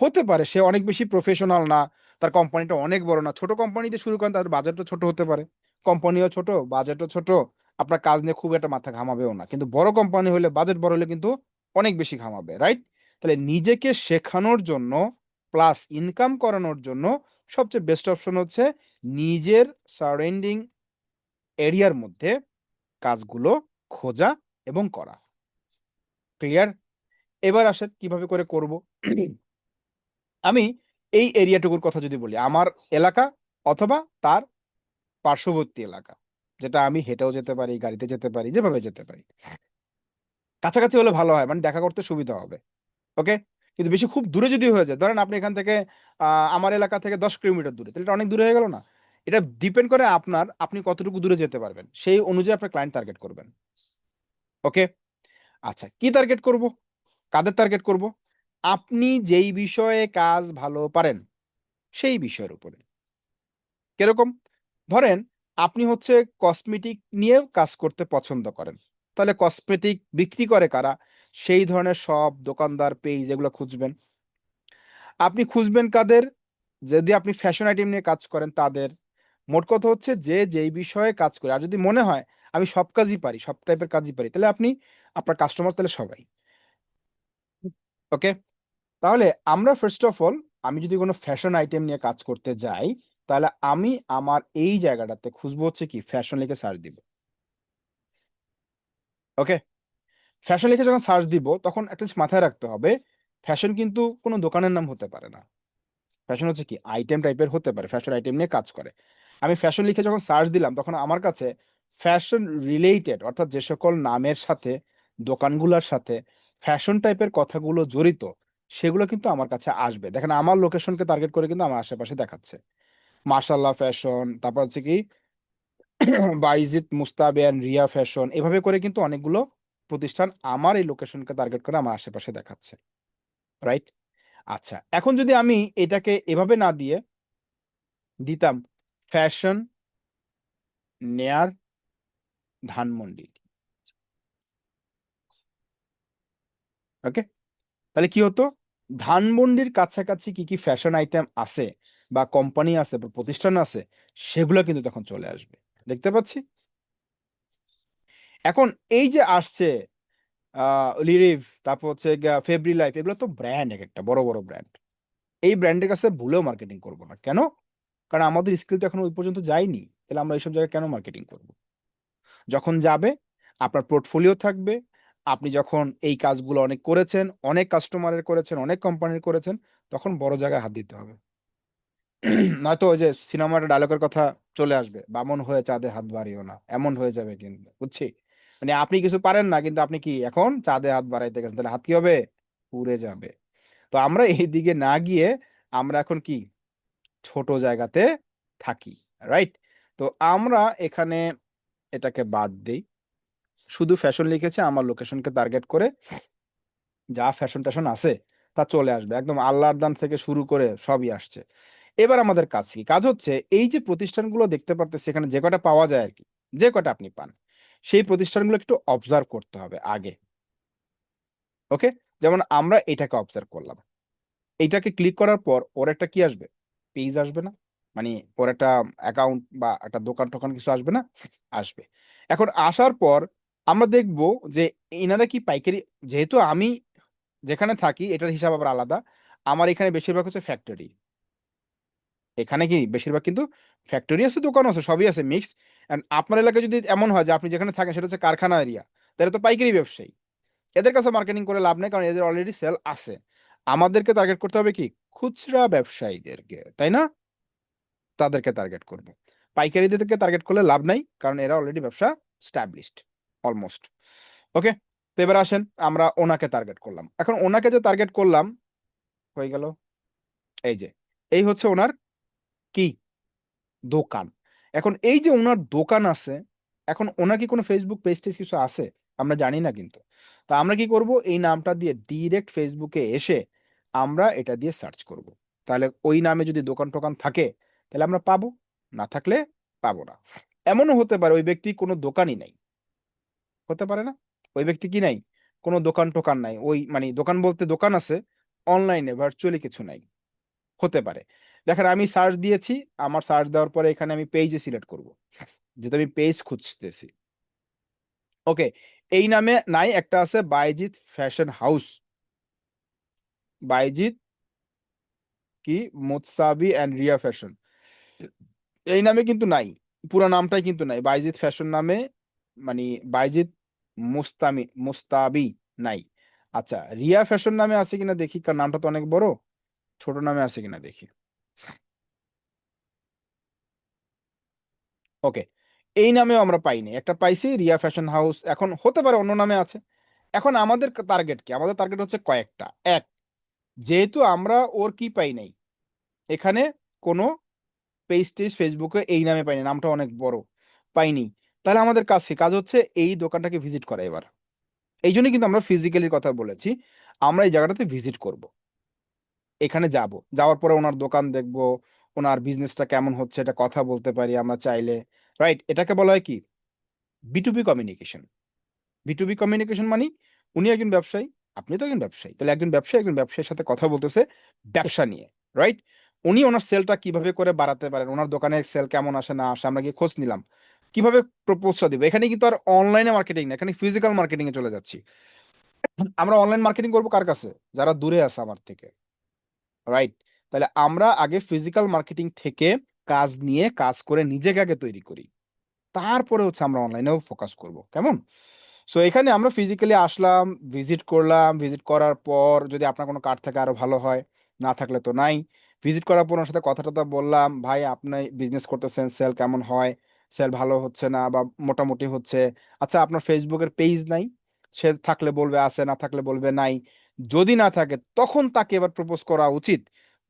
হতে পারে সে অনেক বেশি প্রফেশনাল না, তার কোম্পানিটা অনেক বড় না। ছোট কোম্পানি দিয়ে শুরু করেন, তাদের বাজেটও ছোট হতে পারে। কোম্পানিও ছোট, বাজেটও ছোট। আপনার কাজ নিয়ে খুব একটা মাথা ঘামাবেও না। কিন্তু বড় কোম্পানি হলে বাজেট বড় হলে কিন্তু অনেক বেশি ঘামাবে, রাইট? তাহলে নিজেকে শেখানোর জন্য প্লাস ইনকাম করানোর জন্য সবচেয়ে বেস্ট অপশন হচ্ছে নিজের সারাউন্ডিং এরিয়ার মধ্যে কাজগুলো খোঁজা এবং করা। ক্লিয়ার? এবার আসেন কিভাবে করে করব? আমি এই এরিয়াটুকুর কথা যদি বলি, আমার এলাকা অথবা তার পার্শ্ববর্তী এলাকা। যেটা আমি হেঁটেও যেতে পারি, গাড়িতে যেতে পারি, যেভাবে যেতে পারি। কাছাকাছি হলে ভালো হয়, মানে দেখা করতে সুবিধা হবে। ওকে? কিন্তু বেশি খুব দূরে যদি হয়ে যায়, ধরেন আপনি এখান থেকে আ আমার এলাকা থেকে ১০ কিলোমিটার দূরে, তাহলে এটা অনেক দূরে হয়ে গেল না? এটা ডিপেন্ড করে আপনি কতটুকু দূরে যেতে পারবেন। সেই অনুযায়ী আপনার ক্লায়েন্ট টার্গেট করবেন। ওকে? আচ্ছা, কি টার্গেট করব? কাদের টার্গেট করব? আপনি যেই বিষয়ে কাজ ভালো পারেন, সেই বিষয়ের উপরে। কিরকম? ধরেন আপনি হচ্ছে কসমেটিক নিয়ে কাজ করতে পছন্দ করেন। তাহলে কসমেটিক বিক্রি করে কারা? সেই ধরনের সব দোকানদার, পেজ এগুলো খুঁজবেন। আপনি খুঁজবেন কাদের? যদি আপনি ফ্যাশন আইটেম নিয়ে কাজ করেন তাদের। মোট কথা হচ্ছে যে যেই বিষয়ে কাজ করে। আর যদি মনে হয় আমি সব কাজই পারি, সব টাইপের কাজই পারি, তাহলে আপনি আপনার কাস্টমার তাহলে সবাই। ওকে? তাহলে আমরা ফার্স্ট অফ অল আমি যদি কোনো ফ্যাশন আইটেম নিয়ে কাজ করতে যাই, তাহলে আমি আমার এই জায়গাটাতে খুঁজবো হচ্ছে কি ফ্যাশন লিখে সার্চ দিব। ওকে? ফ্যাশন লিখে যখন সার্চ দিব তখন একটা জিনিস মাথায় রাখতে হবে, ফ্যাশন কিন্তু কোনো দোকানের নাম হতে পারে না। ফ্যাশন হচ্ছে কি আইটেম টাইপের হতে পারে, ফ্যাশন আইটেম নিয়ে কাজ করে। আমি ফ্যাশন লিখে যখন সার্চ দিলাম তখন আমার কাছে ফ্যাশন রিলেটেড অর্থাৎ যে সকল নামের সাথে, দোকানগুলার সাথে ফ্যাশন টাইপের কথাগুলো জড়িত, সেগুলো কিন্তু আমার কাছে আসবে। দেখেন আমার লোকেশনকে টার্গেট করে কিন্তু আমার আশেপাশে দেখাচ্ছে। মার্শাল্লাহ ফ্যাশন, তারপর হচ্ছে কি বাইজিৎ মুস্তাবিয়ান, রিয়া ফ্যাশন, এভাবে করে কিন্তু অনেকগুলো প্রতিষ্ঠান আমার এই লোকেশনকে টার্গেট করে আমার আশেপাশে দেখাচ্ছে, রাইট? আচ্ছা, এখন যদি আমি এটাকে এভাবে না দিয়ে দিতাম ফ্যাশন নেয়ার ধানমন্ডি, ওকে? তাহলে কি হতো? ধানমন্ডির কাছাকাছি কি কি ফ্যাশন আইটেম আছে বা কোম্পানি আছে বা প্রতিষ্ঠান আছে, সেগুলো কিন্তু তখন চলে আসবে। দেখতে পাচ্ছি? এখন এই যে আসছে লিরিভ, তারপর হচ্ছে গিয়া ফেব্রি লাইফ, এগুলো তো ব্র্যান্ড, একেকটা বড়, বড় ব্র্যান্ড। এই ব্র্যান্ডের কাছে ভুলেও মার্কেটিং করব না। কেন? কারণ আমাদের স্কিল তো এখনো ওই পর্যন্ত যায়নি। তাহলে আমরা এইসব জায়গায় কেন মার্কেটিং করব? যখন যাবে, আপনার পোর্টফোলিও থাকবে। আপনি যখন এই কাজগুলো অনেক করেছেন, অনেক কাস্টমারের করেছেন, অনেক কোম্পানির করেছেন, তখন বড় জায়গায় হাত দিতে হবে। নয়তো ওই যে সিনেমার ডায়লগের কথা চলে আসবে, "বামন হয়ে চাঁদে হাত বাড়িও না।" এমন হয়ে যাবে কিন্তু, বুঝছি? মানে আপনি কিছু পারেন না, কিন্তু আপনি কি এখন চাঁদে হাত বাড়াইতে গেছেন। তাহলে হাত কি হবে? পুড়ে যাবে। তো আমরা এই দিকে না গিয়ে আমরা এখন কি? ছোট জায়গাতে থাকি, রাইট? তো আমরা এখানে এটাকে বাদ দেই। শুধু ফ্যাশন লিখেছি, আমার লোকেশনকে টার্গেট করে যা ফ্যাশন-ট্যাশন আছে তা চলে আসবে। একদম আল্লাহর দান থেকে শুরু করে সবই আসছে। এবার আমাদের কাজ কি? কাজ হচ্ছে এই যে প্রতিষ্ঠানগুলো দেখতে পারতেছি এখানে, যে কয়টা পাওয়া যায় আরকি, যে কয়টা আপনি পান, সেই প্রতিষ্ঠানগুলো একটু অবজার্ভ করতে হবে আগে। ওকে? যেমন আমরা এটাকে অবজার্ভ করলাম। এইটাকে ক্লিক করার পর ওর একটা কি আসবে? পেজ আসবে না? মানে ওর একটা অ্যাকাউন্ট বা একটা দোকান-টোকান কিছু আসবে না? আসবে। এখন আসার পর আমরা দেখব যে এনারা কি পাইকারি, যেহেতু আমি যেখানে থাকি এটার হিসাব আবার আলাদা। আমার এখানে বেশিরভাগ হচ্ছে ফ্যাক্টরি। এখানে কি বেশিরভাগ কিন্তু ফ্যাক্টরি আছে, দোকানও আছে, সবই আছে মিক্সড। অ্যান্ড আপনার এলাকায় যদি এমন হয় যে আপনি যেখানে থাকেন সেটা হচ্ছে কারখানা এরিয়া, তাহলে তো পাইকারি ব্যবসায়ী। এদের কাছে মার্কেটিং করে লাভ নেই, কারণ এদের অলরেডি সেল আছে। আমাদেরকে টার্গেট করতে হবে কি? খুচরা ব্যবসায়ীদেরকে, তাই না? তাদেরকে টার্গেট করব। পাইকারিদেরকে টার্গেট করলে লাভ নাই, কারণ এরা অলরেডি ব্যবসা established অলমোস্ট। ওকে? তো এবার আসেন আমরা ওনাকে টার্গেট করলাম। এখন ওনাকে যে টার্গেট করলাম, হয়ে গেল এই যে, এই হচ্ছে ওনার কি? দোকান। এখন এই যে উনার দোকান আছে, এখন উনার কি কোনো Facebook পেজ-টেজ কিছু আছে? আমরা জানি না কিন্তু। তো আমরা কি করব? এই নামটা দিয়ে ডিরেক্ট Facebook এ এসে আমরা এটা দিয়ে সার্চ করব। তাহলে ওই নামে যদি দোকান-টোকান থাকে, তাহলে আমরা পাবো। না থাকলে পাবো না। এমনও হতে পারে ওই ব্যক্তির কোনো দোকানই নাই। হতে পারে না? ওই ব্যক্তি কি নাই? কোনো দোকান-টোকান নাই। ওই মানে দোকান বলতে দোকান আছে, অনলাইনে ভার্চুয়ালি কিছু নাই। হতে পারে। দেখেন আমি সার্চ দিয়েছি, আমার সার্চ দেওয়ার পরে এখানে আমি পেইজে সিলেক্ট করব। যেহেতু আমি পেজ খুঁজতেছি। ওকে, এই নামে নাই, একটা আছে বাইজিৎ ফ্যাশন হাউস। বাইজিৎ কি? মুতসাবি অ্যান্ড রিয়া ফ্যাশন। এই নামে কিন্তু নাই। পুরা নামটাই কিন্তু নাই। বাইজিৎ ফ্যাশন নামে মানি বাইজিৎ মুস্তাবি নাই। আচ্ছা, রিয়া ফ্যাশন নামে আছে কিনা দেখি, কারণ নামটা তো অনেক বড়। ছোট নামে আছে কিনা দেখি। ওকে। এই নামেও আমরা পাইনি। একটা পাইছি রিয়া ফ্যাশন হাউস। এখন হতে পারে অন্য নামে আছে। এখন আমাদের টার্গেট কি? আমাদের টার্গেট হচ্ছে কয়েকটা। ১, যেহেতু আমরা ওর কি পাই নাই, এখানে কোনো পেজ-টেজ Facebook এ এই নামে পাইনি। নামটা অনেক বড়। পাইনি। তাহলে আমাদের কাজ কি? কাজ হচ্ছে এই দোকানটাকে ভিজিট করা এবার। এইজন্যই কিন্তু আমরা ফিজিক্যালির কথা বলেছি। আমরা এই জায়গাটাতে ভিজিট করব। এখানে যাব। যাওয়ার পরে উনার দোকান দেখব, উনার বিজনেসটা কেমন হচ্ছে এটা কথা বলতে পারি আমরা চাইলে। রাইট? এটাকে বলা হয় কি? B2B communication. B2B কমিউনিকেশন মানি উনি একজন ব্যবসায়ী, আপনিও তো একজন ব্যবসায়ী। তাহলে একজন ব্যবসায়ীর সাথে কথা বলতেছে ব্যবসা নিয়ে, রাইট? উনি উনার সেলটা কিভাবে করে বাড়াতে পারেন, উনার দোকানের সেল কেমন আসে না আসে আমরা গিয়ে খোঁজ নিলাম। কিভাবে প্রপোজটা দিব? এখানে কিন্তু আর অনলাইনে মার্কেটিং না, এখানে ফিজিক্যাল মার্কেটিং এ চলে যাচ্ছি। আমরা অনলাইন মার্কেটিং করব কার কাছে? যারা দূরে আছে আমার থেকে, রাইট? তাহলে আমরা আগে ফিজিক্যাল মার্কেটিং থেকে কাজ নিয়ে কাজ করে নিজেকে আগে তৈরি করি। তারপরে হচ্ছে আমরা অনলাইনেও ফোকাস করব। কেমন? সো এখানে আমরা ফিজিক্যালি আসলাম, ভিজিট করলাম। ভিজিট করার পর যদি আপনার কোনো কার্ড থাকে আরো ভালো হয়। না থাকলে তো নাই। ভিজিট করার পর ওনার সাথে কথা-টথা বললাম। "ভাই আপনি বিজনেস করতেছেন, সেল কেমন হয়? সেল ভালো হচ্ছে না বা মোটামুটি হচ্ছে। আচ্ছা আপনার Facebook এর পেইজ নাই?" সে থাকলে বলবে আছে, না থাকলে বলবে নাই। যদি না থাকে তখন তাকে এবার প্রপোজ করা উচিত।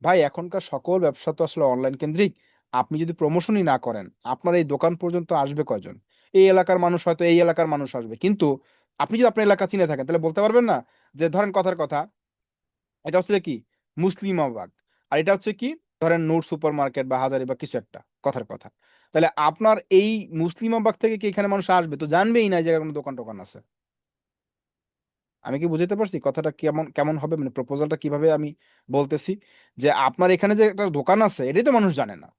"ভাই এখনকার সকল ব্যবসা তো আসলে অনলাইন কেন্দ্রিক। আপনি যদি প্রমোশনই না করেন, আপনার এই দোকান পর্যন্ত আসবে কয়জন? এই এলাকার মানুষ হয়তো এই এলাকার মানুষ আসবে। কিন্তু আপনি যদি আপনার এলাকা চিনে থাকেন তাহলে বলতে পারবেন না যে ধরেন কথার কথা এটা হচ্ছে কি মুসলিমাবাগ, আর এটা হচ্ছে কি ধরেন নূর সুপার মার্কেট বা হাজারি বা কিছু একটা, কথার কথা। তাহলে আপনার এই মুসলিমাবাগ থেকে কি এখানে মানুষ আসবে? তো জানবেই না এই জায়গায় কোনো দোকান টোকান আছে। আমি কি বুঝতে পারছি কথাটা কেমন কেমন হবে, মানে প্রপোজালটা কিভাবে আমি বলতেছি? যে আপনার এখানে যে একটা দোকান আছে এটাই তো মানুষ জানে না,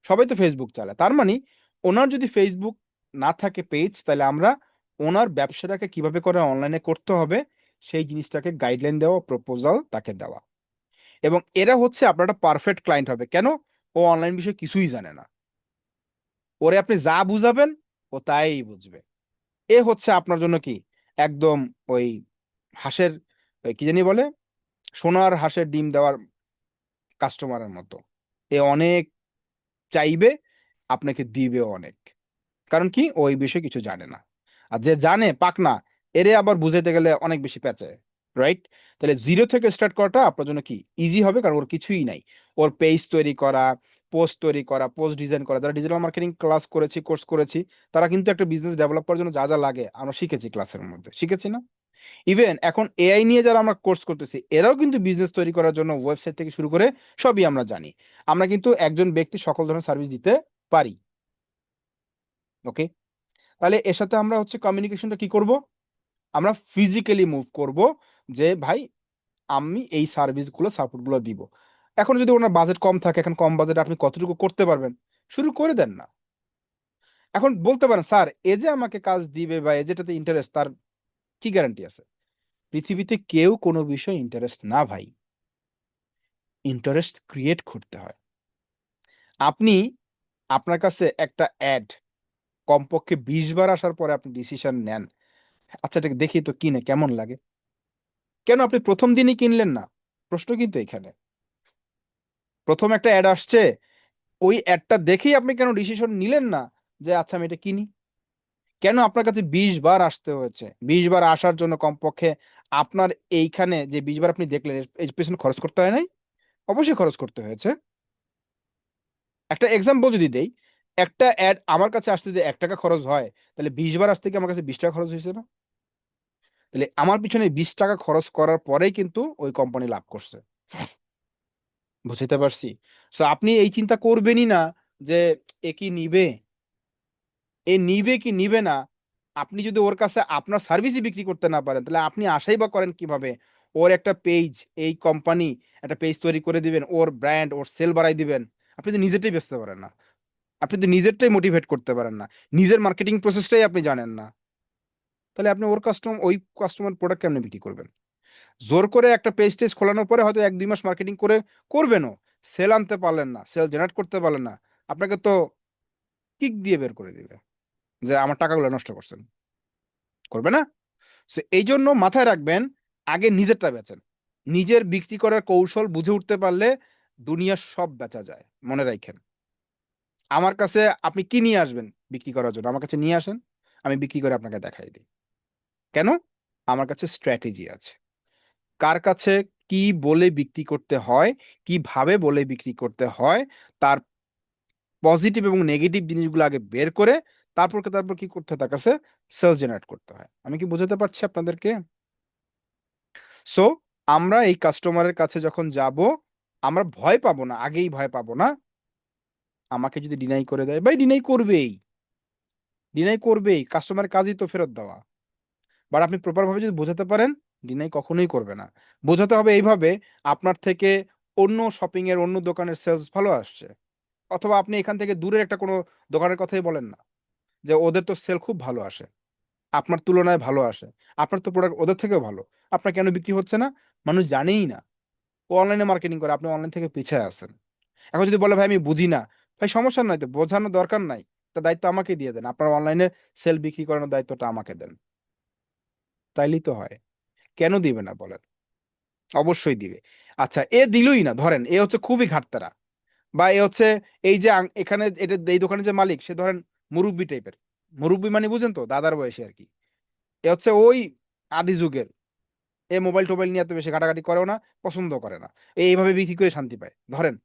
সবাই তো ফেসবুক চালায়। তার মানে ওনার যদি ফেসবুক না থাকে পেজ, তাহলে আমরা ওনার ব্যবসাটাকে কিভাবে করে অনলাইনে করতে হবে সেই জিনিসটাকে গাইডলাইন দেওয়া, প্রপোজাল তাকে দেওয়া। এবং এরা হচ্ছে আপনার একটা পারফেক্ট ক্লায়েন্ট হবে। কেন? ও অনলাইন বিষয়ে কিছুই জানে না, ওরে আপনি যা বুঝাবেন ও তাই বুঝবে। এ হচ্ছে আপনার জন্য কি একদম ওই হাঁসের, ওই কি জানি বলে, সোনার হাঁসের ডিম দেওয়ার কাস্টমারের মতো। এ অনেক চাইবে, আপনাকে দিবে অনেক। কারণ কি ওই বিষয়ে কিছু জানে না। আর যে জানে পাকনা, এরে আবার বুঝাইতে গেলে অনেক বেশি প্যাঁচে, রাইট? তাহলে জিরো থেকে স্টার্ট করাটা আপনার জন্য কি ইজি হবে, কারণ ওর কিছুই নাই। ওর পেজ তৈরি করা, পোস্ট তৈরি করা, পোস্ট ডিজাইন করা, যারা ডিজিটাল মার্কেটিং ক্লাস করেছি, কোর্স করেছি, তারা কিন্তু একটা বিজনেস ডেভেলপ করার জন্য যা যা লাগে আমরা শিখেছি, ক্লাসের মধ্যে শিখেছি না? ইভেন এখন এআই নিয়ে যারা আমরা কোর্স করতেছি, এরাও কিন্তু বিজনেস তৈরি করার জন্য ওয়েবসাইট থেকে শুরু করে সবই আমরা জানি। আমরা কিন্তু একজন ব্যক্তি সকল ধরনের সার্ভিস দিতে পারি। ওকে, তাহলে এর সাথে আমরা হচ্ছে কমিউনিকেশনটা কি করব? আমরা ফিজিক্যালি মুভ করব, যে ভাই আমি এই সার্ভিসগুলো সাপোর্টগুলো দিব। এখন যদি ওনার বাজেট কম থাকে, এখন কম বাজেটে আপনি কতটুকু করতে পারবেন, শুরু করে দেন না। এখন বলতে পারেন স্যার এ যে আমাকে কাজ দিবে বা এ যেটাতে ইন্টারেস্ট, তার কি গ্যারান্টি আছে? পৃথিবীতে কেউ কোনো বিষয়ে ইন্টারেস্ট না ভাই, ইন্টারেস্ট ক্রিয়েট করতে হয়। আপনি আপনার কাছে একটা অ্যাড কমপক্ষে 20 বার আসার পরে আপনি ডিসিশন নেন, আচ্ছা এটাকে দেখি তো কিনে কেমন লাগে। কেন আপনি প্রথম দিনই কিনলেন না? প্রশ্ন কিন্তু এখানে। প্রথম একটা অ্যাড আসছে, ওই অ্যাডটা দেখেই আপনি কেন ডিসিশন নিলেন না যে আচ্ছা আমি এটা কিনি? কেন আপনার কাছে 20 বার আসতে হয়েছে? 20 বার আসার জন্য কমপক্ষে আপনার এইখানে যে 20 বার আপনি দেখলেন এর পেছনে খরচ করতে হয় নাই? অবশ্যই খরচ করতে হয়েছে। একটা এক্সাম্পল যদি দেই, একটা অ্যাড আমার কাছে আসতে যদি ৳1 খরচ হয়, তাহলে 20 বার আসতে কি আমার কাছে ৳20 খরচ হয়েছে না? তাহলে আমার পিছনে ৳20 খরচ করার পরেই কিন্তু ওই কোম্পানি লাভ করছে। বুঝাইতে পারছি? সো আপনি এই চিন্তা করবেনই না যে এ কি নিবে? এ নিবে কি নিবে না? আপনি যদি ওর কাছে আপনার সার্ভিসই বিক্রি করতে না পারেন, তাহলে আপনি আশাই বা করেন কিভাবে? ওর একটা পেজ, এই কোম্পানি একটা পেজ তৈরি করে দিবেন, ওর ব্র্যান্ড, ওর সেল বাড়ায় দিবেন। আপনি তো নিজেরটাই বেচতে পারেন না। আপনি তো নিজেরটাই মোটিভেট করতে পারেন না। নিজের মার্কেটিং প্রসেসটাই আপনি জানেন না। তাহলে আপনি ওই কাস্টমার প্রোডাক্ট কেমনে বিক্রি করবেন? জোর করে একটা পেজ-টেজ খোলানোর পরে হয়তো ১-২ মাস মার্কেটিং করে করবেনও। সেল আনতে পারলেন না, সেল জেনারেট করতে পারলেন না। আপনাকে তো কিক দিয়ে বের করে দিবে। যে আমার টাকাগুলো নষ্ট করছেন। করবে না? সো এইজন্য মাথায় রাখবেন, আগে নিজেরটা বেচেন। নিজের বিক্রি করার কৌশল বুঝে উঠতে পারলে দুনিয়ার সব বেচা যায়। মনে রাইখেন। আমার কাছে আপনি কি নিয়ে আসবেন বিক্রি করার জন্য? আমার কাছে নিয়ে আসেন। আমি বিক্রি করে আপনাকে দেখাই দেই। কেন? আমার কাছে স্ট্র্যাটেজি আছে। কার কাছে কি বলে বিক্রি করতে হয়, কিভাবে বলে বিক্রি করতে হয়, তার পজিটিভ এবং নেগেটিভ জিনিসগুলো আগে বের করে তারপর কি করতে হয়, তার কাছে সেলস জেনারেট করতে হয়। আমি কি বোঝাতে পারছি আপনাদেরকে? সো আমরা এই কাস্টমারের কাছে যখন যাব, আমরা ভয় পাবো না, আগেই ভয় পাবো না। আমাকে যদি ডিনাই করে দেয়, ভাই ডিনাই করবেই। ডিনাই করবেই। কাস্টমারের কাজই তো ফেরত দেওয়া। বাট আপনি প্রপার ভাবে যদি বোঝাতে পারেন, ডিনাই কখনোই করবে না। বোঝাতে হবে এইভাবে, আপনার থেকে অন্য শপিং এর অন্য দোকানের সেলস ভালো আসছে। অথবা আপনি এখান থেকে দূরের একটা কোনো দোকানের কথাই বলেন না। যে ওদের তো সেল খুব ভালো আসে। আপনার তুলনায় ভালো আসে। আপনার তো প্রোডাক্ট ওদের থেকেও ভালো। আপনার কেন বিক্রি হচ্ছে না? মানুষ জানেই না। ও অনলাইনে মার্কেটিং করে, আপনি অনলাইন থেকে পিছায় আছেন। এখন যদি বলে, "ভাই আমি বুঝি না।" ভাই সমস্যা নাই তো, বোঝানোর দরকার নাই। তার দায়িত্ব আমাকেই দিয়ে দেন। আপনার অনলাইনে সেল বিক্রি করানোর দায়িত্বটা আমাকে দেন। তাইলেই তো হয়। কেন দিবে না বলেন? অবশ্যই দিবে। আচ্ছা এ দিলই না, ধরেন এ হচ্ছে খুবই ঘাটতেরা। বা এ হচ্ছে এই যে এখানে এই দোকানের যে মালিক সে ধরেন মুরুব্বি টাইপের। মুরুব্বি মানে বুঝেন তো? দাদার বয়সী আরকি। এ হচ্ছে ওই আদি যুগের। এ মোবাইল-টোবাইল নিয়ে এত বেশি ঘাটাঘাটি করেও না, পছন্দ করে না। এইভাবে বিক্রি করে শান্তি পায়। ধরেন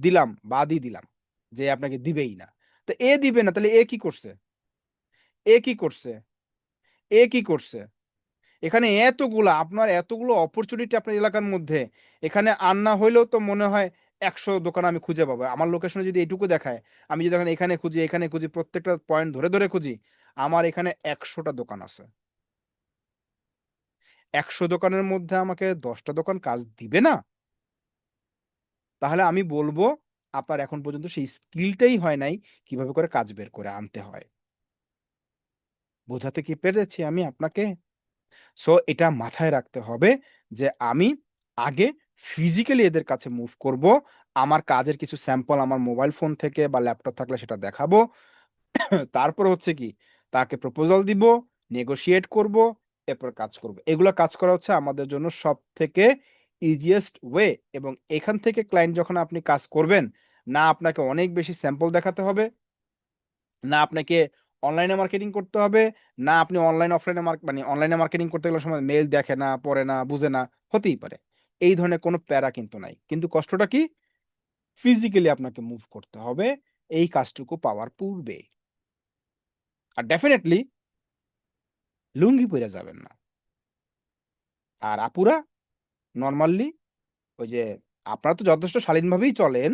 দিলাম, বাদই দিলাম যে আপনাকে দিবেই না। তো এ দিবে না, তাহলে এ কি করছে? এ কি করছে? এ কি করছে? এখানে আপনার এতগুলো অপরচুনিটি আপনার এলাকার মধ্যে। এখানে আর না হইলেও তো মনে হয় ১০০ দোকান আমি খুঁজে পাবো। আমার লোকেশনে যদি এইটুকু দেখায়, আমি যদি এখন এখানে খুঁজি, প্রত্যেকটা পয়েন্ট ধরে খুঁজি, আমার এখানে ১০০ টা দোকান আছে। ১০০ দোকানের মধ্যে আমাকে ১০ টা দোকান কাজ দিবে না? তাহলে আমি বলব, আপনার এখন পর্যন্ত সেই স্কিলটাই হয় নাই কিভাবে করে কাজ বের করে আনতে হয়। বোঝাতে কি পেরেছি আমি আপনাকে? সো এটা মাথায় রাখতে হবে যে আমি আগে ফিজিক্যালি এদের কাছে মুভ করব। আমার কাজের কিছু স্যাম্পল আমার মোবাইল ফোন থেকে বা ল্যাপটপ থাকলে সেটা দেখাবো। তারপর হচ্ছে কি তাকে প্রপোজাল দিব, নেগোশিয়েট করব, এরপর কাজ করব। এগুলা কাজ করা হচ্ছে আমাদের জন্য সবথেকে ইজিয়েস্ট ওয়ে এবং এখান থেকে ক্লায়েন্ট যখন আপনি কাজ করবেন, না আপনাকে অনেক বেশি স্যাম্পল দেখাতে হবে, না আপনাকে অনলাইনে মার্কেটিং করতে হবে, না আপনি অনলাইন অফলাইনে মানে অনলাইনে মার্কেটিং করতে গেলে সময় মেইল দেখে না, পড়ে না, বুঝে না, হতেই পারে। এই ধরনের কোনো প্যারা কিন্তু নাই। কিন্তু কষ্টটা কি? ফিজিক্যালি আপনাকে মুভ করতে হবে এই কাজটুকু পাওয়ার পূর্বে। আর ডেফিনিটলি লুঙ্গি পইড়া যাবেন না। আর আপুরা নরমালি ওই যে আপনারা তো যথেষ্ট শালীনভাবেই চলেন।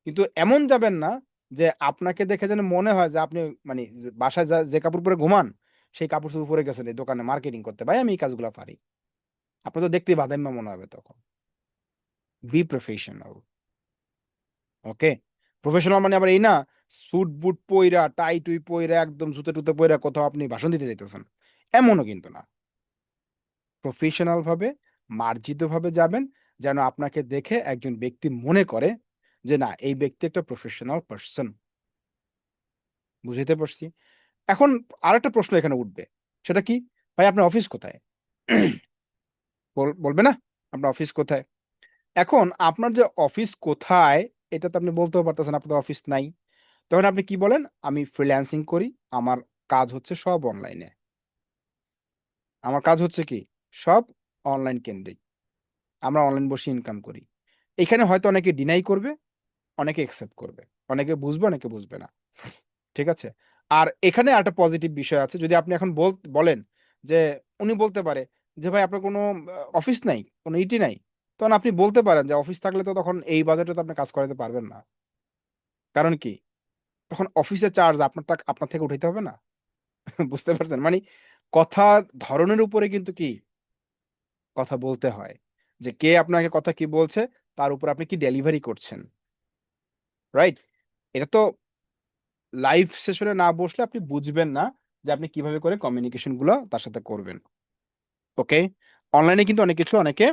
কিন্তু এমন যাবেন না যে আপনাকে দেখে যেন মনে হয় যে আপনি মানে যে বাসায় যে কাপড় পরে ঘুমান, সেই কাপড়-চোপড় পরে গেছেন এই দোকানে মার্কেটিং করতে। ভাই আমি এই কাজগুলা পারি। আপনার তো দেখতেই বাদাইম্মা মনে হবে তখন। Be professional. ওকে? প্রফেশনাল মানে আবার এই না স্যুট-বুট পইরা, টাই-টুই পইরা একদম জুতা-টুতা পইরা কোথাও আপনি ভাষণ দিতে যাইতেছেন। এমনও কিন্তু না। প্রফেশনাল ভাবে, মার্জিতভাবে যাবেন, যেন আপনাকে দেখে একজন ব্যক্তি মনে করে যে, না এই ব্যক্তি একটা প্রফেশনাল পারসন। বুঝাইতে পারছি? এখন আরেকটা প্রশ্ন এখানে উঠবে। সেটা কি? ভাই আপনার অফিস কোথায়? বলবে না? আপনার অফিস কোথায়? এখন আপনার যে অফিস কোথায়, এটা তো আপনি বলতেও পারতেছেন আপনার তো অফিস নাই। তখন আপনি কি বলেন? আমি ফ্রিল্যান্সিং করি। আমার কাজ হচ্ছে সব অনলাইনে। আমার কাজ হচ্ছে কি? সব অনলাইন কেন্দ্রিক। আমরা অনলাইন বসে ইনকাম করি। এখানে হয়তো অনেকে ডিনাই করবে, অনেকে অ্যাকসেপ্ট করবে। অনেকে বুঝবে, অনেকে বুঝবে না। ঠিক আছে? আর এখানে আরেকটা পজিটিভ বিষয় আছে। যদি আপনি এখন বলেন যে উনি বলতে পারে যে, "ভাই আপনার কোনো অফিস নাই, কোনো ইটি নাই।" তখন আপনি বলতে পারেন যে, "অফিস থাকলে তো তখন এই বাজেটে তো আপনি কাজ করাইতে পারবেন না।" কারণ কি? তখন অফিসের চার্জ আপনার থেকে উঠাইতে হবে না? বুঝতে পারছেন? মানি কথার ধরনের উপরে কিন্তু কি কথা বলতে হয়। যে কে আপনাকে কথা কি বলছে, তার উপর আপনি কি ডেলিভারি করছেন। রাইট? এটা তো লাইভ সেশনে না বসলে আপনি বুঝবেন না যে আপনি কিভাবে করে কমিউনিকেশন গুলা তার সাথে করবেন। ওকে? অনলাইনে কিন্তু অনেক কিছু অনেকে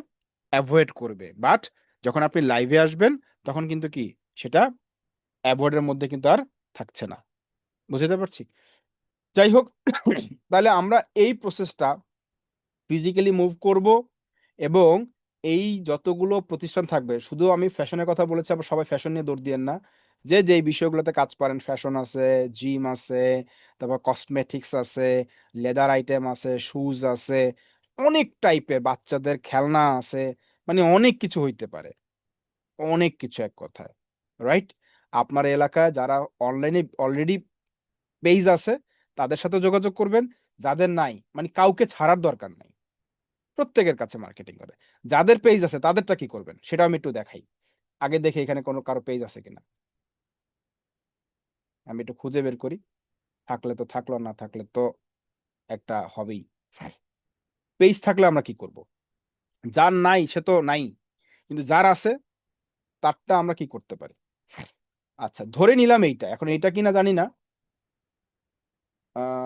এভয়েড করবে। বাট যখন আপনি লাইভে আসবেন তখন কিন্তু কি সেটা এভয়েড এর মধ্যে কিন্তু আর থাকছে না। বুঝাতে পারছি? যাই হোক তাহলে আমরা এই প্রসেসটা ফিজিক্যালি মুভ করব এবং এই যতগুলো প্রতিষ্ঠান থাকবে, শুধু আমি ফ্যাশনের কথা বলেছি, আবার সবাই ফ্যাশন নিয়ে দৌড় দিয়েন না। যেই বিষয়গুলোতে কাজ পারেন, ফ্যাশন আছে, জিম আছে, তারপর কসমেটিক্স আছে, লেদার আইটেম আছে, শুজ আছে, অনেক টাইপের বাচ্চাদের খেলনা আছে। মানে অনেক কিছু হইতে পারে। অনেক কিছু এক কথায়। রাইট? আপনার এলাকায় যারা অনলাইনে অলরেডি পেইজ আছে, তাদের সাথেও যোগাযোগ করবেন। যাদের নাই, মানে কাউকে ছাড়ার দরকার নাই। প্রত্যেকের কাছে মার্কেটিং করে। যাদের পেইজ আছে তাদেরটা কি করবেন? সেটাও আমি একটু দেখাই। আগে দেখি এখানে কারো পেইজ আছে কিনা। আমি একটু খুঁজে বের করি। থাকলে তো থাকলো, না থাকলে তো একটা হবেই। পেইজ থাকলে আমরা কি করব? যার নাই সে তো নাই। কিন্তু যার আছে তারটা আমরা কি করতে পারি? আচ্ছা ধরে নিলাম এইটা। এখন এইটা কিনা জানি না।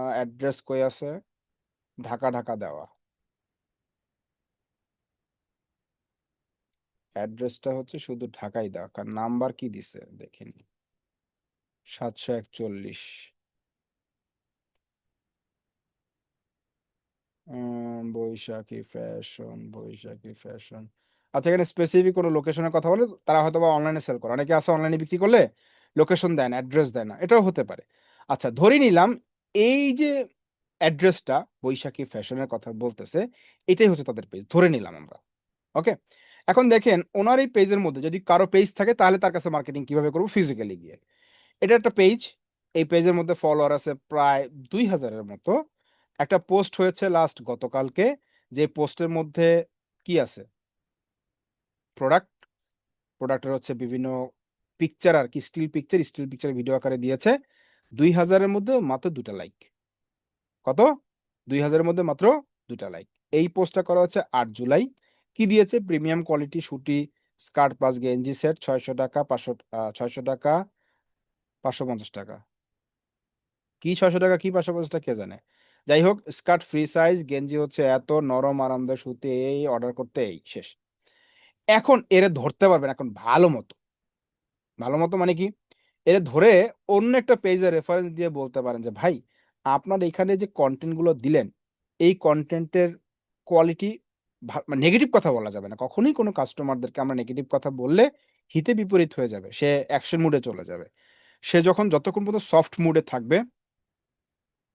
অ্যাড্রেস কই আছে? ঢাকা দেওয়া। অ্যাড্রেসটা হচ্ছে শুধু ঢাকাই দেওয়া। কারণ নাম্বার কি দিছে দেখিনি। ৭৪১। বৈশাখী ফ্যাশন। আচ্ছা এখানে স্পেসিফিক কোনো লোকেশনের কথা বলে তারা হয়তোবা অনলাইনে সেল করে। অনেকে আছে অনলাইনে বিক্রি করলে লোকেশন দেয় না, অ্যাড্রেস দেয় না। এটাও হতে পারে। আচ্ছা ধরে নিলাম এই যে অ্যাড্রেসটা বৈশাখী ফ্যাশনের কথা বলতেছে, এটাই হচ্ছে তাদের পেজ। ধরে নিলাম আমরা। ওকে? এখন দেখেন উনার এই পেজের মধ্যে যদি কারো পেজ থাকে তাহলে তার কাছে মার্কেটিং কিভাবে করব? ফিজিক্যালি গিয়ে। এটা একটা পেজ। এই পেজের মধ্যে ফলোয়ার আছে প্রায় ২,০০০ এর মতো। একটা পোস্ট হয়েছে লাস্ট গতকালকে, যে পোস্টের মধ্যে কি আছে? প্রোডাক্টের হচ্ছে বিভিন্ন পিকচার আর কি, স্টিল পিকচার ভিডিও আকারে দিয়েছে। ২,০০০ এর মধ্যে মাত্র ২ টা লাইক। কত? ২,০০০ এর মধ্যে মাত্র ২ টা লাইক। এই পোস্টটা করা হচ্ছে ৮ জুলাই। কি দিয়েছে? প্রিমিয়াম কোয়ালিটি সুতি স্কার্ট প্লাস গেঞ্জি সেট ৳৬০০, ৫০০ ৳৬০০, ৳৫৫০। কি ৳৬০০ কি ৳৫৫০ কে জানে? যাই হোক, স্কার্ট ফ্রি সাইজ, গেঞ্জি হচ্ছে এত নরম আরামদায়ক সুতি, এই অর্ডার করতে এই শেষ। এখন এরে ধরতে পারবেন এখন ভালো মতো। ভালো মতো মানে কি? এরে ধরে অন্য একটা পেজে রেফারেন্স দিয়ে বলতে পারেন যে, "ভাই, আপনার এখানে যে কনটেন্ট গুলো দিলেন, এই কনটেন্টের কোয়ালিটি মানে নেগেটিভ কথা বলা যাবে না। কখনোই কোনো কাস্টমারদেরকে আমরা নেগেটিভ কথা বললে হিতে বিপরীত হয়ে যাবে। সে অ্যাকশন মুড এ চলে যাবে। সে যতক্ষণ পর্যন্ত সফট মুড এ থাকবে,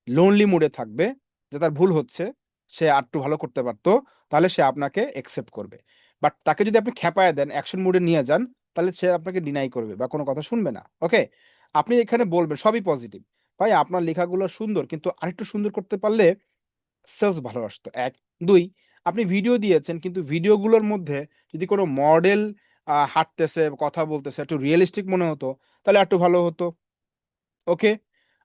লোনলি মুড এ থাকবে, যে তার ভুল হচ্ছে, সে আরেকটু ভালো করতে পারত, তাহলে সে আপনাকে অ্যাকসেপ্ট করবে। বাট তাকে যদি আপনি খেপায়া দেন, অ্যাকশন মুড এ নিয়ে যান, তাহলে সে আপনাকে ডিনাই করবে বা কোনো কথা শুনবে না। ওকে? আপনি এখানে বলবেন সবই পজিটিভ। ভাই, আপনার লেখাগুলো সুন্দর, কিন্তু আরেকটু সুন্দর করতে পারলে সেলস ভালো আসতো। ১, ২, আপনি ভিডিও দিয়েছেন, কিন্তু ভিডিওগুলোর মধ্যে যদি কোনো মডেল হাঁটতেছে, কথা বলতেছে, একটু রিয়ালিস্টিক মনে হতো, তাহলে আরেকটু ভালো হতো। ওকে?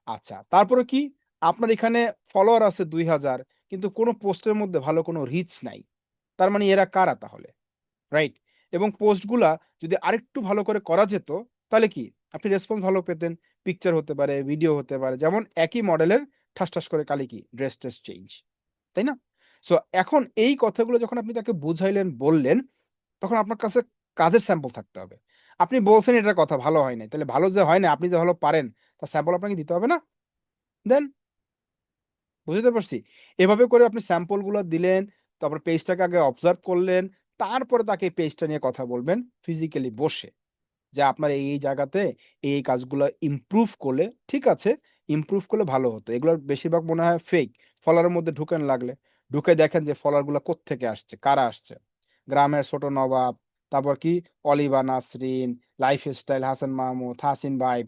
আচ্ছা, তারপরে কি? আপনার এখানে ফলোয়ার আছে ২,০০০, কিন্তু কোনো পোস্টের মধ্যে ভালো কোনো রিচ নাই। তার মানে এরা কারা তাহলে? রাইট? এবং পোস্টগুলা যদি আরেকটু ভালো করে করা যেত, তাহলে কি? আপনি রেসপন্স ভালো পেতেন। পিকচার হতে পারে, ভিডিও হতে পারে। যেমন একই মডেলের ঠাস করে খালি কি ড্রেস-টেস চেঞ্জ। তাই না? সো এখন এই কথাগুলো যখন আপনি তাকে বুঝাইলেন, বললেন, তখন আপনার কাছে কাজের স্যাম্পল থাকতে হবে। আপনি বলছেন এটার কথা ভালো হয় নাই। তাহলে ভালো যে হয় নাই, আপনি যে ভালো পারেন, তার স্যাম্পল আপনাকে দিতে হবে না? দেন। বুঝতে পারছি? এভাবে করে আপনি স্যাম্পল গুলা দিলেন, তারপর পেজটাকে আগে অবজার্ভ করলেন, তারপরে তাকে পেজটা নিয়ে কথা বলবেন ফিজিক্যালি বসে। যে আপনার এই জায়গাতে এই কাজগুলা ইমপ্রুভ করলে ঠিক আছে, ইমপ্রুভ করলে ভালো হতো। এগুলোর বেশিরভাগ মনে হয় ফেক। ফলোয়ারের মধ্যে ঢুকেন লাগলে। ঢুকে দেখেন যে ফলোয়ার গুলা কোত্থেকে আসছে, কারা আসছে। গ্রামের ছোট নবাব, তারপর কি Oliva Nasrin, lifestyle Hasan Mahmud, Hasin vibe,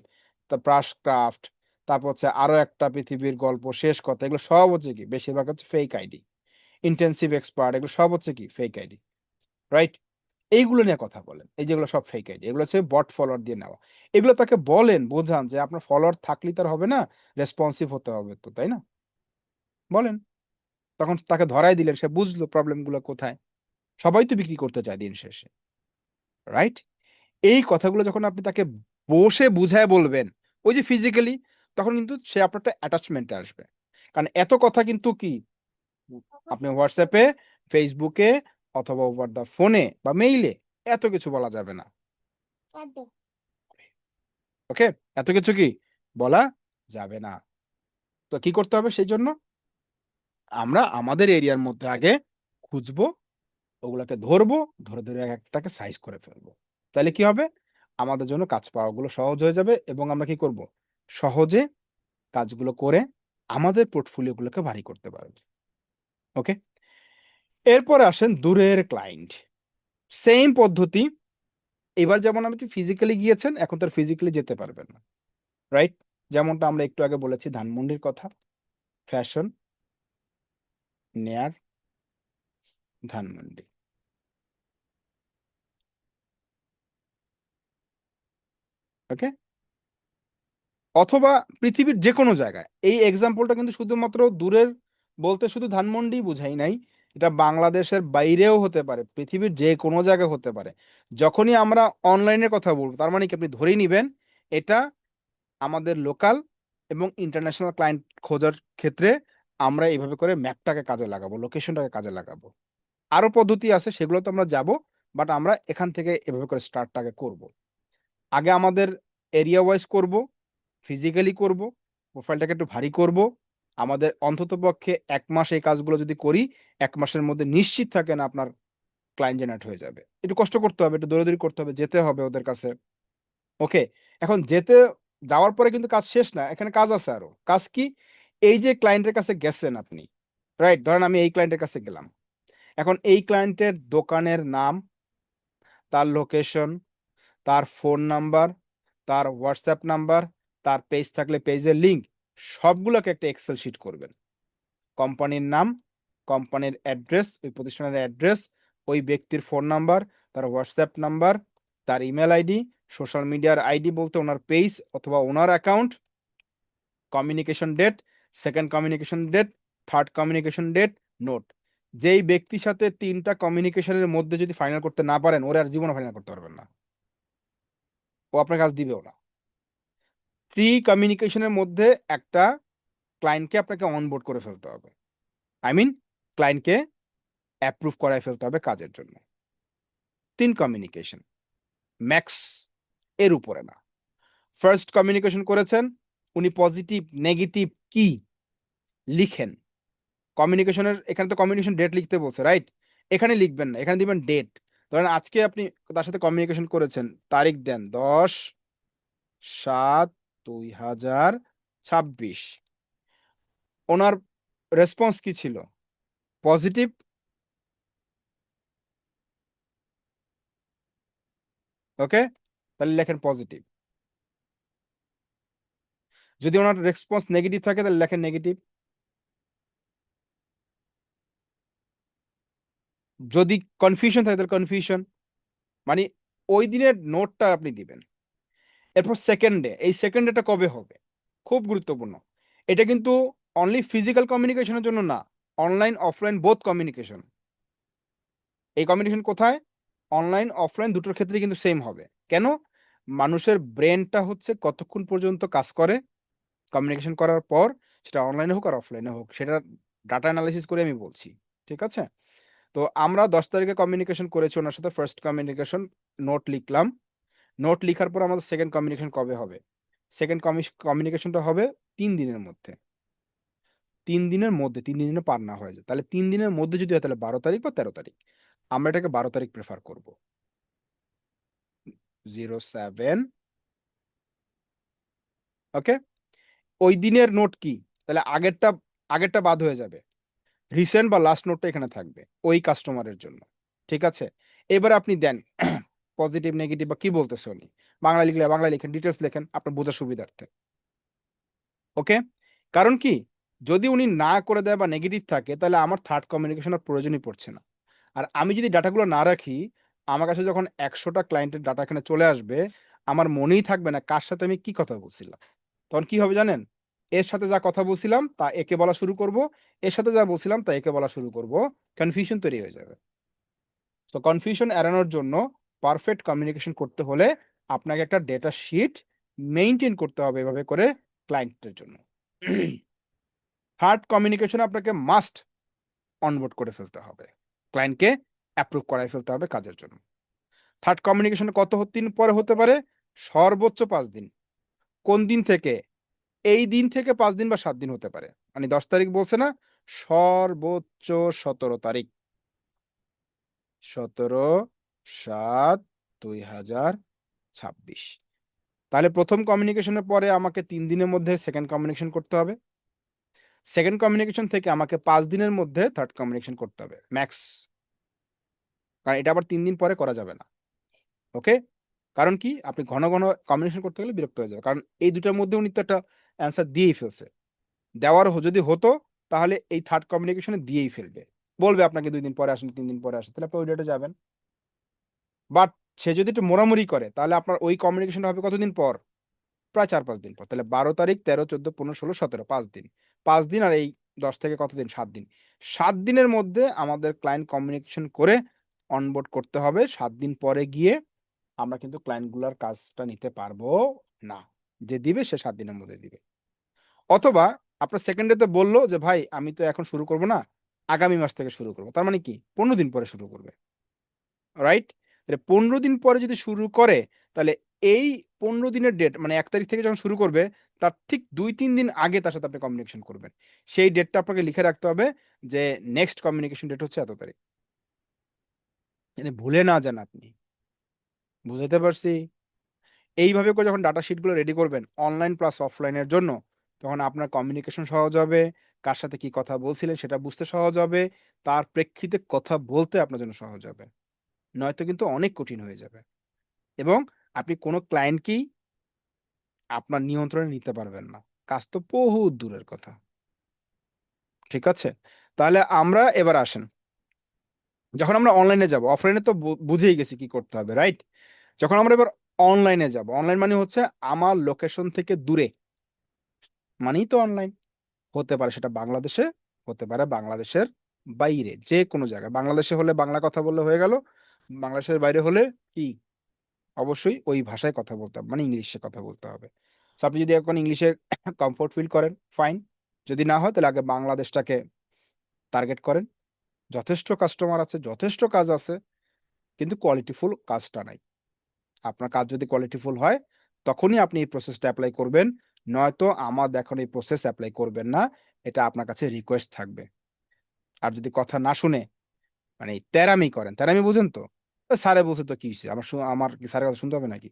Prash craft, তারপর হচ্ছে আরো একটা পৃথিবীর গল্প, শেষ কথা, এগুলো সব হচ্ছে কি বেশিরভাগ হচ্ছে ফেক আইডি। ইনটেনসিভ এক্সপার্ট, এগুলো সব হচ্ছে কি ফেক আইডি। রাইট? এইগুলো নিয়ে কথা বলেন। এই যেগুলো সব ফেক আইডি। এগুলো হচ্ছে বট ফলোয়ার দিয়ে নেওয়া। এগুলো তাকে বলেন, বোঝান যে আপনার ফলোয়ার থাকলেই তো আর হবে না, রেসপন্সিভ হতে হবে তো, তাই না? বলেন। তখন তাকে ধরায় দিলেন, সে বুঝলো প্রবলেম গুলো কোথায়। সবাই তো বিক্রি করতে চায় দিন শেষে। রাইট? এই কথাগুলো যখন আপনি তাকে বসে বুঝায় বলবেন, ওই যে ফিজিক্যালি, তখন কিন্তু সে আপনার একটা অ্যাটাচমেন্ট এ আসবে। কারণ এত কথা কিন্তু কি আপনি WhatsApp এ, Facebook এ অথবা ওভার দ্যা ফোনে বা মেইলে এত কিছু বলা যাবে না। ওকে? এত কিছু কি বলা যাবে না। তো কি করতে হবে সেইজন্য? আমরা আমাদের এরিয়ার মধ্যে আগে খুঁজবো, ওগুলাকে ধরবো, ধরে একেকটাকে সাইজ করে ফেলবো। তাইলে কি হবে? আমাদের জন্য কাজ পাওয়াগুলো সহজ হয়ে যাবে এবং আমরা কি করব? সহজে কাজগুলো করে আমাদের পোর্টফোলিও গুলোকে ভারী করতে পারব। ওকে? এরপরে আসেন দূরের ক্লায়েন্ট। সেইম পদ্ধতি। এবার যেমন আপনি ফিজিক্যালি গিয়েছেন, এখন তো আর ফিজিক্যালি যেতে পারবেন না। রাইট? যেমনটা আমরা একটু আগে বলেছি ধানমন্ডির কথা। ফ্যাশন নেয়ার ধানমন্ডি। ওকে? অথবা পৃথিবীর যেকোনো জায়গায়। এই এক্সাম্পলটা কিন্তু শুধুমাত্র দূরের বলতে শুধু ধানমন্ডিই বুঝাই নাই। এটা বাংলাদেশের বাইরেও হতে পারে। পৃথিবীর যেকোনো জায়গায় হতে পারে। যখনই আমরা অনলাইনের কথা বলব, তার মানে কি আপনি ধরেই নিবেন এটা আমাদের লোকাল এবং ইন্টারন্যাশনাল ক্লায়েন্ট খোঁজার ক্ষেত্রে আমরা এভাবে করে ম্যাপটাকে কাজে লাগাবো, লোকেশনটাকে কাজে লাগাবো। আরো পদ্ধতি আছে, সেগুলোতে আমরা যাবো। বাট আমরা এখান থেকে এভাবে করে স্টার্টটাকে করব। আগে আমাদের এরিয়া ওয়াইজ করব, ফিজিক্যালি করব, প্রোফাইলটাকে একটু ভারী করব। আমাদের অন্ততপক্ষে ১ মাস এই কাজগুলো যদি করি, ১ মাসের মধ্যে নিশ্চিত থাকেন আপনার ক্লায়েন্ট জেনারেট হয়ে যাবে। একটু কষ্ট করতে হবে, একটু দৌড়াদৌড়ি করতে হবে, যেতে হবে ওদের কাছে। ওকে? এখন যাওয়ার পরে কিন্তু কাজ শেষ না। এখানে কাজ আছে আরো। কাজ কি? এই যে ক্লায়েন্টের কাছে গেছেন আপনি, রাইট? ধরেন আমি এই ক্লায়েন্টের কাছে গেলাম। এখন এই ক্লায়েন্টের দোকানের নাম, তার লোকেশন, তার ফোন নাম্বার, তার WhatsApp নাম্বার, তার পেজ থাকলে পেজের লিঙ্ক, সবগুলোকে একটা এক্সেল শিট করবেন। কোম্পানির নাম, কোম্পানির অ্যাড্রেস, ওই প্রতিষ্ঠানের অ্যাড্রেস, ওই ব্যক্তির ফোন নাম্বার, তার হোয়াটসঅ্যাপ নাম্বার, তার ইমেল আইডি, সোশ্যাল মিডিয়ার আইডি বলতে ওনার পেজ অথবা ওনার account, communication date, second communication date, third communication date, note. যেই ব্যক্তির সাথে 3টা কমিউনিকেশনের মধ্যে যদি ফাইনাল করতে না পারেন, ওরা আর জীবনে ফাইনাল করতে পারবেন না। ও আপনার কাজ দিবেও না। 3 কমিউনিকেশনের মধ্যে একটা ক্লায়েন্টকে আপনাকে অনবোর্ড করে ফেলতে হবে। আই মিন ক্লায়েন্টকে অ্যাপ্রুভ করায় ফেলতে হবে কাজের জন্য। 3 কমিউনিকেশন ম্যাক্স, এর উপরে না। ফার্স্ট কমিউনিকেশন করেছেন, উনি পজিটিভ নেগেটিভ কি লিখেন। কমিউনিকেশনের এখানে তো কমিউনিকেশন ডেট লিখতে বলছে, রাইট? এখানে লিখবেন না, এখানে দিবেন ডেট। ধরেন আজকে আপনি তার সাথে কমিউনিকেশন করেছেন, তারিখ দেন 10/7/2026। ওনার রেসপন্স কি ছিল? পজিটিভ। ওকে, তাহলে লেখেন পজিটিভ। যদি ওনার রেসপন্স নেগেটিভ থাকে তাহলে লেখেন নেগেটিভ। যদি কনফিউশন থাকে তাহলে কনফিউশন। মানে ওই দিনের নোটটা আপনি দিবেন। এরপর সেকেন্ড ডে, এই সেকেন্ড ডেটা কবে হবে? খুব গুরুত্বপূর্ণ। এটা কিন্তু অনলি ফিজিক্যাল কমিউনিকেশনের জন্য না, অনলাইন অফলাইন বোথ কমিউনিকেশন। এই কমিউনিকেশন কোথায়? অনলাইন অফলাইন দুটোর ক্ষেত্রে কিন্তু সেম হবে। কেন? মানুষের ব্রেনটা হচ্ছে কতক্ষণ পর্যন্ত কাজ করে কমিউনিকেশন করার পর, সেটা অনলাইনে হোক আর অফলাইনে হোক, সেটা ডাটা অ্যানালাইসিস করে আমি বলছি। ঠিক আছে? তো আমরা 10 তারিখে কমিউনিকেশন করেছি ওনার সাথে, ফার্স্ট কমিউনিকেশন নোট লিখলাম। নোট লিখার পর আমাদের সেকেন্ড কমিউনিকেশন কবে হবে? সেকেন্ড কমিউনিকেশনটা হবে 3 দিনের মধ্যে। 3 দিনের মধ্যে, 3 দিন যেন পার না হয়ে যায়। তাহলে 3 দিনের মধ্যে যদি হয় তাহলে 12 তারিখ বা 13 তারিখ। আমরা এটাকে 12 তারিখ প্রেফার করব। 07, ওকে? ওই দিনের নোট কি? তাহলে আগেরটা বাদ হয়ে যাবে। রিসেন্ট বা লাস্ট নোটটা এখানে থাকবে ওই কাস্টমারের জন্য। ঠিক আছে? এবারে আপনি দেন পজিটিভ, নেগেটিভ বা কি বলতেছে উনি। বাংলায় লিখলে বাংলায় লিখেন, ডিটেইলস লেখেন আপনার বোঝার সুবিধার্থে। ওকে? কারণ কি? যদি উনি না করে দেয় বা নেগেটিভ থাকে তাহলে আমার থার্ড কমিউনিকেশন এর প্রয়োজনই পড়ছে না। আর আমি যদি ডাটাগুলো না রাখি, আমার কাছে যখন ১০০ টা ক্লায়েন্টের ডাটা এখানে চলে আসবে, আমার মনেই থাকবে না কার সাথে আমি কি কথা বলছিলাম। তখন কি হবে জানেন? এর সাথে যা কথা বলছিলাম তা একে বলা শুরু করব, এর সাথে যা বলছিলাম তা একে বলা শুরু করব। কনফিউশন তৈরি হয়ে যাবে। তো কনফিউশন এড়ানোর জন্য পারফেক্ট কমিউনিকেশন করতে হলে আপনাকে একটা ডেটা শিট মেইনটেইন করতে হবে এভাবে করে ক্লায়েন্টের জন্য। থার্ড কমিউনিকেশন আপনাকে মাস্ট অনবোর্ড করে ফেলতে হবে। ক্লায়েন্টকে অ্যাপ্রুভ করায় ফেলতে হবে কাজের জন্য। থার্ড কমিউনিকেশন কত দিন পরে হতে পারে? সর্বোচ্চ ৫ দিন। কোন দিন থেকে? এই দিন থেকে ৫ দিন বা ৭ দিন হতে পারে। মানে ১০ তারিখ বলছে না? সর্বোচ্চ ১৭ তারিখ। ১৭/৭/২০২৬। তাহলে ১ম কমিউনিকেশনের পরে আমাকে ৩ দিনের মধ্যে সেকেন্ড কমিউনিকেশন করতে হবে। সেকেন্ড কমিউনিকেশন থেকে আমাকে ৫ দিনের মধ্যে থার্ড কমিউনিকেশন করতে হবে। ম্যাক্স। কারণ এটা আবার ৩ দিন পরে করা যাবে না। ওকে? কারণ কি? আপনি ঘন, ঘন কমিউনিকেশন করতে গেলে বিরক্ত হয়ে যাবে। কারণ এই ২ টার মধ্যে উনি তো একটা অ্যান্সার দিয়েই ফেলছে। দেওয়ার যদি হতো তাহলে এই থার্ড কমিউনিকেশন এ দিয়েই ফেলবে। বলবে আপনাকে ২ দিন পরে আসেন, ৩ দিন পরে আসেন। তাহলে আপনি ওই ডেটে যাবেন। বাট সে যদি একটু মোড়ামুড়ি করে তাহলে আপনার ওই কমিউনিকেশনটা হবে কতদিন পর? প্রায় ৪-৫ দিন পর। তাহলে ১২ তারিখ, ১৩, ১৪, ১৫, ১৬, ১৭ ৫ দিন। ৫ দিন আর এই ১০ থেকে কতদিন? ৭ দিন। ৭ দিনের মধ্যে আমাদের ক্লায়েন্ট কমিউনিকেশন করে অনবোর্ড করতে হবে। ৭ দিন পরে গিয়ে আমরা কিন্তু ক্লায়েন্ট গুলার কাজটা নিতে পারবো না। যে দিবে সে ৭ দিনের মধ্যে দিবে। অথবা আপনার সেকেন্ড ডে তে বলল যে, "ভাই আমি তো এখন শুরু করব না। আগামী মাস থেকে শুরু করব।" তার মানে কি? ১৫ দিন পরে শুরু করবে। রাইট? তাহলে ১৫ দিন পরে যদি শুরু করে, তাহলে এই ১৫ দিনের ডেট মানে ১ তারিখ থেকে যখন শুরু করবে, তার ঠিক ২-৩ দিন আগে তার সাথে আপনি কমিউনিকেশন করবেন। সেই ডেটটা আপনাকে লিখে রাখতে হবে যে, নেক্সট কমিউনিকেশন ডেট হচ্ছে এত তারিখ। যেন ভুলে না যান আপনি। বুঝাতে পারছি? এইভাবে করে যখন ডাটা শিট গুলো রেডি করবেন অনলাইন প্লাস অফলাইন এর জন্য, তখন আপনার কমিউনিকেশন সহজ হবে। কার সাথে কি কথা বলছিলেন সেটা বুঝতে সহজ হবে। তার প্রেক্ষিতে কথা বলতে আপনার জন্য সহজ হবে। নয়তো কিন্তু অনেক কঠিন হয়ে যাবে। এবং আপনি কোন ক্লায়েন্টকেই আপনার নিয়ন্ত্রণে নিতে পারবেন না। কাজ তো বহুত দূরের কথা। ঠিক আছে? তাহলে আমরা এবার আসেন, যখন আমরা অনলাইনে যাব, অফলাইনে তো বুঝেই গেছি কি করতে হবে, রাইট? যখন আমরা এবার অনলাইনে যাব, অনলাইন মানে হচ্ছে আমার লোকেশন থেকে দূরে, মানেই তো অনলাইন। হতে পারে সেটা বাংলাদেশে, হতে পারে বাংলাদেশের বাইরে, যে কোনো জায়গায়। বাংলাদেশে হলে বাংলা কথা বললে হয়ে গেল, বাংলাদেশের বাইরে হলে কি, অবশ্যই ওই ভাষায় কথা বলতে হবে, মানে ইংলিশে কথা বলতে হবে। তো আপনি যদি এখন ইংলিশে কমফোর্ট ফিল করেন, ফাইন। যদি না হয় তাহলে আগে বাংলাদেশটাকে টার্গেট করেন। যথেষ্ট কাস্টমার আছে, যথেষ্ট কাজ আছে, কিন্তু কোয়ালিটিফুল কাজটা নাই। আপনার কাজ যদি কোয়ালিটিফুল হয়, তখনই আপনি এই প্রসেসটা অ্যাপ্লাই করবেন। নয়তো আমার এখন এই প্রসেস অ্যাপ্লাই করবেন না, এটা আপনার কাছে রিকোয়েস্ট থাকবে। আর যদি কথা না শুনে মানে তেরামি করেন, তেরামি বুঝেন তো? স্যারে বলছে তো কি হয়েছে, আমার কি স্যারের কথা শুনতে হবে নাকি?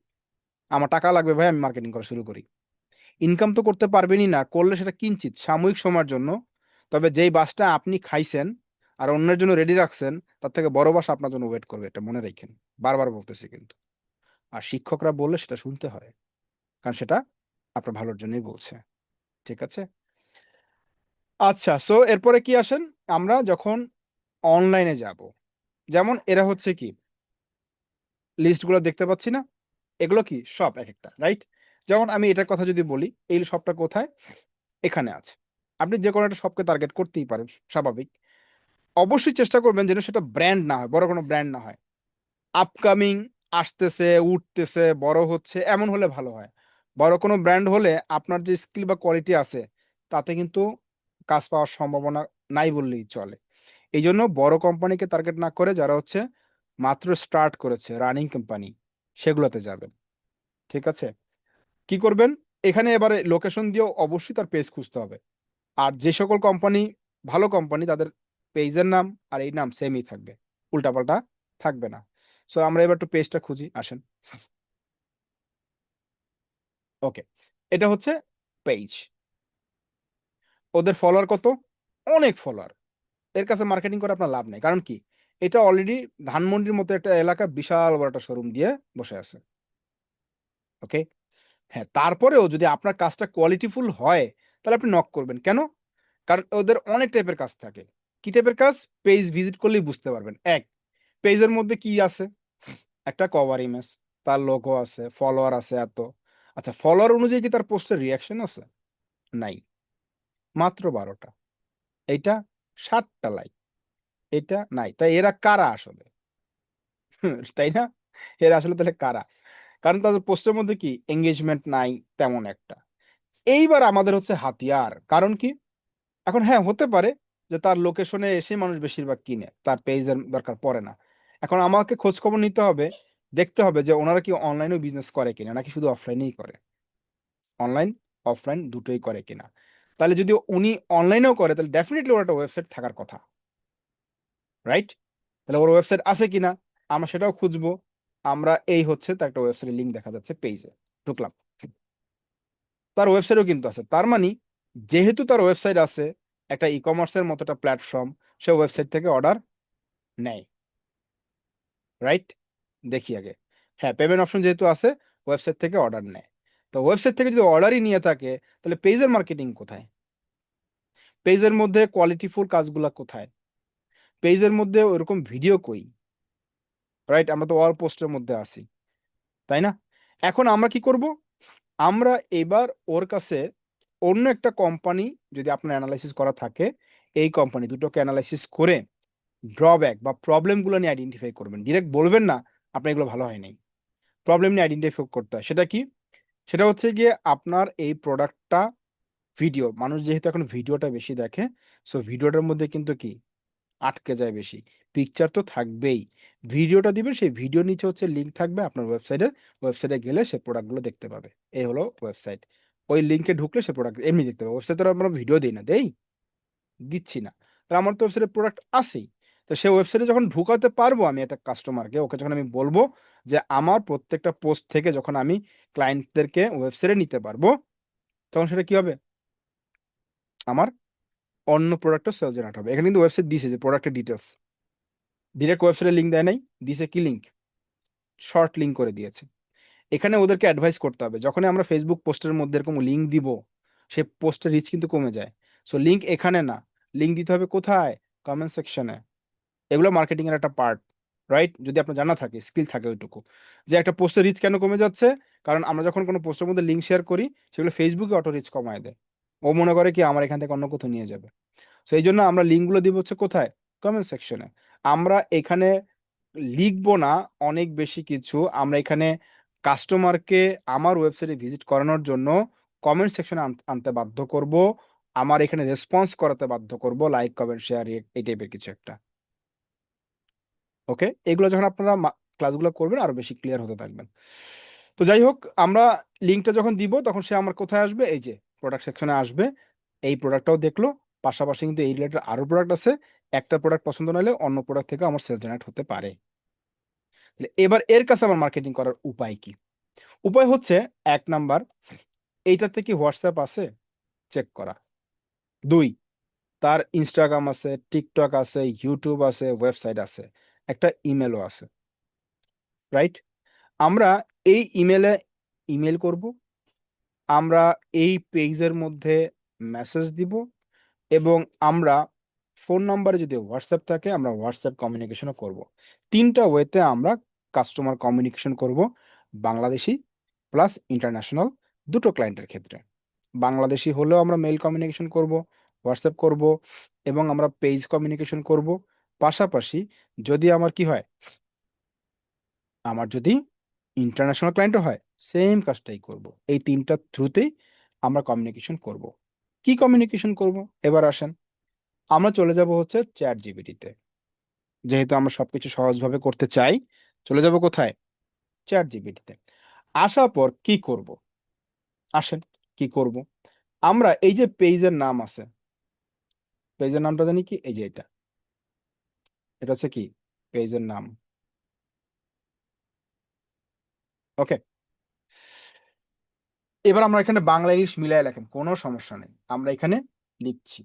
আমার টাকা লাগবে ভাই, আমি মার্কেটিং করা শুরু করি। ইনকাম তো করতে পারবেনই না, করলে সেটা কিঞ্চিত সাময়িক সময়ের জন্য। তবে যেই বাসটা আপনি খাইছেন আর অন্যের জন্য রেডি রাখছেন, তার থেকে বড় বাস আপনার জন্য ওয়েট করবে, এটা মনে রাখেন। বারবার বলতেছি কিন্তু। আর শিক্ষকরা বললে সেটা শুনতে হয়, কারণ সেটা আপনার ভালোর জন্যই বলছে। ঠিক আছে? আচ্ছা, সো এরপরে কি আসেন, আমরা যখন অনলাইনে যাব, যেমন এরা হচ্ছে কি লিস্টগুলো দেখতে পাচ্ছি না, এগুলো কি সব এক একটা, রাইট? যেমন আমি এটার কথা যদি বলি, এই শপটা কোথায়, এখানে আছে। আপনি যে কোনো একটা শপকে টার্গেট করতেই পারেন, স্বাভাবিক। অবশ্যই চেষ্টা করবেন যেন সেটা ব্র্যান্ড না হয়, বড় কোনো ব্র্যান্ড না হয়। আপকামিং, আসতেছে, উঠতেছে, বড় হচ্ছে, এমন হলে ভালো হয়। বড় কোনো ব্র্যান্ড হলে আপনার যে স্কিল বা কোয়ালিটি আছে, তাতে কিন্তু কাজ পাওয়ার সম্ভাবনা নাই বললেই চলে। এইজন্য বড় কোম্পানিকে টার্গেট না করে যারা হচ্ছে মাত্র স্টার্ট করেছে, রানিং কোম্পানি, সেগুলোতে যাবেন। ঠিক আছে? কি করবেন? এখানে এবারে লোকেশন দিয়েও অবশ্যই তার পেজ খুঁজতে হবে। আর যে সকল কোম্পানি ভালো কোম্পানি, তাদের পেজের নাম আর এই নাম সেমই থাকবে, উল্টাপাল্টা থাকবে না। সো আমরা এবার একটু পেজটা খুঁজি, আসেন। ওকে, এটা হচ্ছে পেজ। ওদের ফলোয়ার কত? অনেক ফলোয়ার। এর কাছে মার্কেটিং করে আপনার লাভ নেই, কারণ কি, এটা অলরেডি ধানমন্ডির মতো একটা এলাকা বিশাল বড় একটা শোরুম দিয়ে বসে আছে। ওকে, হ্যাঁ, তারপরেও যদি আপনার কাজটা কোয়ালিটিফুল হয়, তাহলে আপনি নক করবেন কেন? কারণ ওদের অনেক টাইপের কাজ থাকে। কি টাইপের কাজ? পেজ ভিজিট করলেই বুঝতে পারবেন। এক, পেজের মধ্যে কি আছে? একটা কভার ইমেজ, তার লোগো আছে, ফলোয়ার আছে এত। আচ্ছা, ফলোয়ার অনুযায়ী কি তার পোস্টের রিঅ্যাকশন আছে? নাই, মাত্র 12টা। এইটা 7টা লাইক, এটা নাই। তাই এরা কারা আসলে? তাই না? এরা আসলে তাহলে কারা? কারণ তাদের পোস্টের মধ্যে কি এঙ্গেজমেন্ট নাই তেমন একটা। এইবার আমাদের হচ্ছে হাতিয়ার, কারণ কি, এখন হ্যাঁ, হতে পারে যে তার লোকেশনে এসে মানুষ বেশিরভাগ কিনে, তার পেজের দরকার পড়ে না। এখন আমাকে খোঁজ খবর নিতে হবে, দেখতে হবে যে ওনারা কি অনলাইনেও বিজনেস করে কিনা, নাকি শুধু অফলাইনেই করে। অনলাইন, অফলাইন দুটোই করে কিনা। তাহলে যদি উনি অনলাইনেও করে, তাহলে ডেফিনিটলি ওর একটা ওয়েবসাইট থাকার কথা, রাইট? তাহলে ওর ওয়েবসাইট আছে কিনা আমরা সেটাও খুঁজবো। আমরা এই হচ্ছে তার একটা ওয়েবসাইটের লিঙ্ক দেখা যাচ্ছে পেজে, ঢুকলাম, তার ওয়েবসাইটও কিন্তু আছে। তার মানে যেহেতু তার ওয়েবসাইট আছে, একটা ই কমার্সের মতো একটা প্ল্যাটফর্ম, সে ওয়েবসাইট থেকে অর্ডার নেয়, রাইট? দেখি আগে, হ্যাঁ, পেমেন্ট অপশন যেহেতু আছে, ওয়েবসাইট থেকে অর্ডার নেয়। তো ওয়েবসাইট থেকে যদি অর্ডারই নিয়ে থাকে, তাহলে পেজের মার্কেটিং কোথায়? পেজের মধ্যে কোয়ালিটিফুল কাজগুলা কোথায়? পেজের মধ্যে ওরকম ভিডিও কই, রাইট? আমরা তো অল পোস্টের মধ্যে আছি, তাই না? এখন আমরা কি করব? আমরা এবার ওর কাছে অন্য একটা কোম্পানি, যদি আপনার অ্যানালাইসিস করা থাকে, এই কোম্পানি দুটোকে অ্যানালাইসিস করে ড্রব্যাক বা প্রবলেম গুলো নিয়ে আইডেন্টিফাই করবেন। ডিরেক্ট বলবেন না আপনার এগুলো ভালো হয় নাই। প্রবলেম নিয়ে আইডেন্টিফাই করতে হয়। সেটা কি? সেটা হচ্ছে গিয়ে আপনার এই প্রোডাক্টটা, ভিডিও, মানুষ যেহেতু এখন ভিডিওটা বেশি দেখে, সো ভিডিওটার মধ্যে কিন্তু কি আটকে যায় বেশি। পিকচার তো থাকবেই। ভিডিওটা দিবেন, সেই ভিডিওর নিচে হচ্ছে লিঙ্ক থাকবে আপনার ওয়েবসাইটের। ওয়েবসাইটে গেলে সে প্রোডাক্টগুলো দেখতে পাবে। এই হলো ওয়েবসাইট। ওই লিঙ্কে ঢুকলে সে প্রোডাক্ট এমনি দেখতে পাবে। ওয়েবসাইটে তো আমরা ভিডিও দেই না, দেই? দিচ্ছি না। তাহলে আমার তো ওয়েবসাইটে প্রোডাক্ট আছেই। তো সে ওয়েবসাইটে যখন ঢুকাতে পারবো আমি একটা কাস্টমারকে, ওকে যখন আমি বলব যে আমার প্রত্যেকটা পোস্ট থেকে যখন আমি ক্লায়েন্টদেরকে ওয়েবসাইটে নিতে পারবো, তখন সেটা কি হবে? আমার অন্য প্রোডাক্টও সেল জেনারেট হবে। এখানে কিন্তু ওয়েবসাইট দিছে যে প্রোডাক্টের ডিটেইলস। ডিরেক্ট ওয়েবসাইটে লিঙ্ক দেয় নাই, দিছে কি লিঙ্ক? শর্ট লিঙ্ক করে দিয়েছে। এখানে ওদেরকে অ্যাডভাইস করতে হবে, যখনই আমরা ফেসবুক পোস্টের মধ্যে এরকম লিঙ্ক দিব, সে পোস্টের রিচ কিন্তু কমে যায়। সো লিঙ্ক এখানে না, লিঙ্ক দিতে হবে কোথায়? কমেন্ট সেকশনে। এগুলো মার্কেটিং এর একটা পার্ট, রাইট? যদি আপনার জানা থাকে, স্কিল থাকে ওইটুকু, যে একটা পোস্টের রিচ কেন কমে যাচ্ছে, কারণ আমরা যখন কোনো পোস্টের মধ্যে লিঙ্ক শেয়ার করি, সেগুলো ফেসবুকে অটো রিচ কমায় দেয়। ও মনে করে কি আমার এখান থেকে অন্য কোথাও নিয়ে যাবে। সেই জন্য আমরা লিঙ্কগুলো দিব হচ্ছে কোথায়? কমেন্ট সেকশনে। আমরা এখানে লিখবো না অনেক বেশি কিছু, আমরা এখানে কাস্টমারকে আমার ওয়েবসাইটে ভিজিট করানোর জন্য কমেন্ট সেকশনে আনতে বাধ্য করব, আমার এখানে রেসপন্স করাতে বাধ্য করব, লাইক কমেন্ট শেয়ার এই টাইপের কিছু একটা। ওকে, এগুলো যখন আপনারা ক্লাসগুলো করবেন আরো বেশি ক্লিয়ার হতে থাকবেন। তো যাই হোক, আমরা লিঙ্কটা যখন দিব তখন সে আমার কোথায় আসবে? এই যে প্রোডাক্ট সেকশনে আসবে। এই প্রোডাক্টটাও দেখলো, পাশাপাশি কিন্তু এই রিলেটেড আরো প্রোডাক্ট আছে। একটা প্রোডাক্ট পছন্দ না হলে অন্য প্রোডাক্ট থেকে আমার সেল জেনারেট হতে পারে। তাহলে এবার এর কাছে আমার মার্কেটিং করার উপায় কি? উপায় হচ্ছে, 1 নাম্বার, এইটাতে কি হোয়াটসঅ্যাপ আছে চেক করা। 2, তার ইনস্টাগ্রাম আছে, টিকটক আছে, ইউটিউব আছে, ওয়েবসাইট আছে, একটা ইমেলও আছে, রাইট? আমরা এই ইমেল করব, আমরা এই পেজের মধ্যে মেসেজ দিব, এবং আমরা ফোন নাম্বারে যদি হোয়াটসঅ্যাপ থাকে আমরা হোয়াটসঅ্যাপ কমিউনিকেশনও করব। 3টা ওয়েতে আমরা কাস্টমার কমিউনিকেশন করব, বাংলাদেশি প্লাস ইন্টারন্যাশনাল দুটো ক্লায়েন্টের ক্ষেত্রে। বাংলাদেশি হলেও আমরা মেল কমিউনিকেশন করব, হোয়াটসঅ্যাপ করব, এবং আমরা পেজ কমিউনিকেশন করব। পাশাপাশি যদি আমার কি হয়, আমার যদি ইন্টারন্যাশনাল ক্লায়েন্টও হয়, সেম কাজটাই করব। এই 3টা থ্রুতেই আমরা কমিউনিকেশন করব। কি কমিউনিকেশন করব? এবার আসেন, আমরা চলে যাব হচ্ছে চ্যাট জিপিটিতে। যেহেতু আমরা সবকিছু সহজভাবে করতে চাই, চলে যাব কোথায়? চ্যাট জিপিটিতে। আসার পর কি করব? আসেন, কি করব? আমরা এই যে পেজের নাম আছে, পেজের নামটা জানি কি? এই যে এটা, এটা হচ্ছে কি? পেজের নাম। ওকে, এবার আমরা এখানে বাংলা ইংলিশ মিলাই লেখেন, কোনো সমস্যা নেই, আমরা এখানে লিখছি।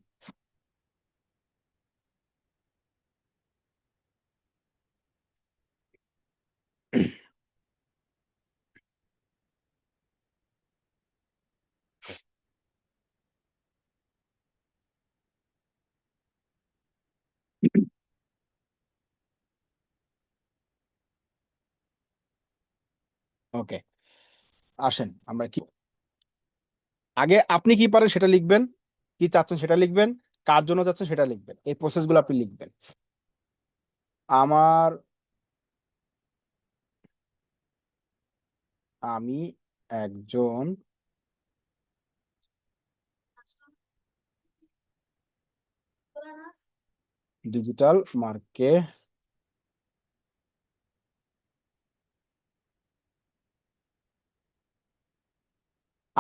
ওকে, আসেন আমরা কি, আগে আপনি কি পারেন সেটা লিখবেন, কি চাচ্ছেন সেটা লিখবেন, কার জন্য চাচ্ছেন সেটা লিখবেন, এই প্রসেসগুলো আপনি লিখবেন। আমার, আমি একজন ডিজিটাল মার্কেটার,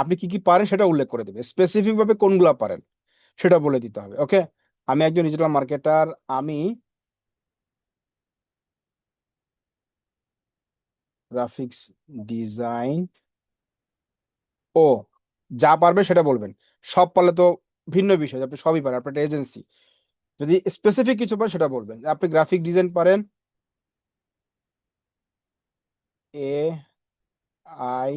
আপনি কি কি পারেন সেটা উল্লেখ করে দেবেন, স্পেসিফিক ভাবে কোনগুলা পারেন সেটা বলে দিতে হবে। ওকে, আমি একজন ডিজিটাল মার্কেটার, আমি গ্রাফিক্স ডিজাইন, ও যা পারবে সেটা বলবেন। সব পারলে তো ভিন্ন বিষয়, আপনি সবই পারেন, আপনার এজেন্সি। যদি স্পেসিফিক কিছু পারেন সেটা বলবেন, যে আপনি গ্রাফিক ডিজাইন পারেন, AI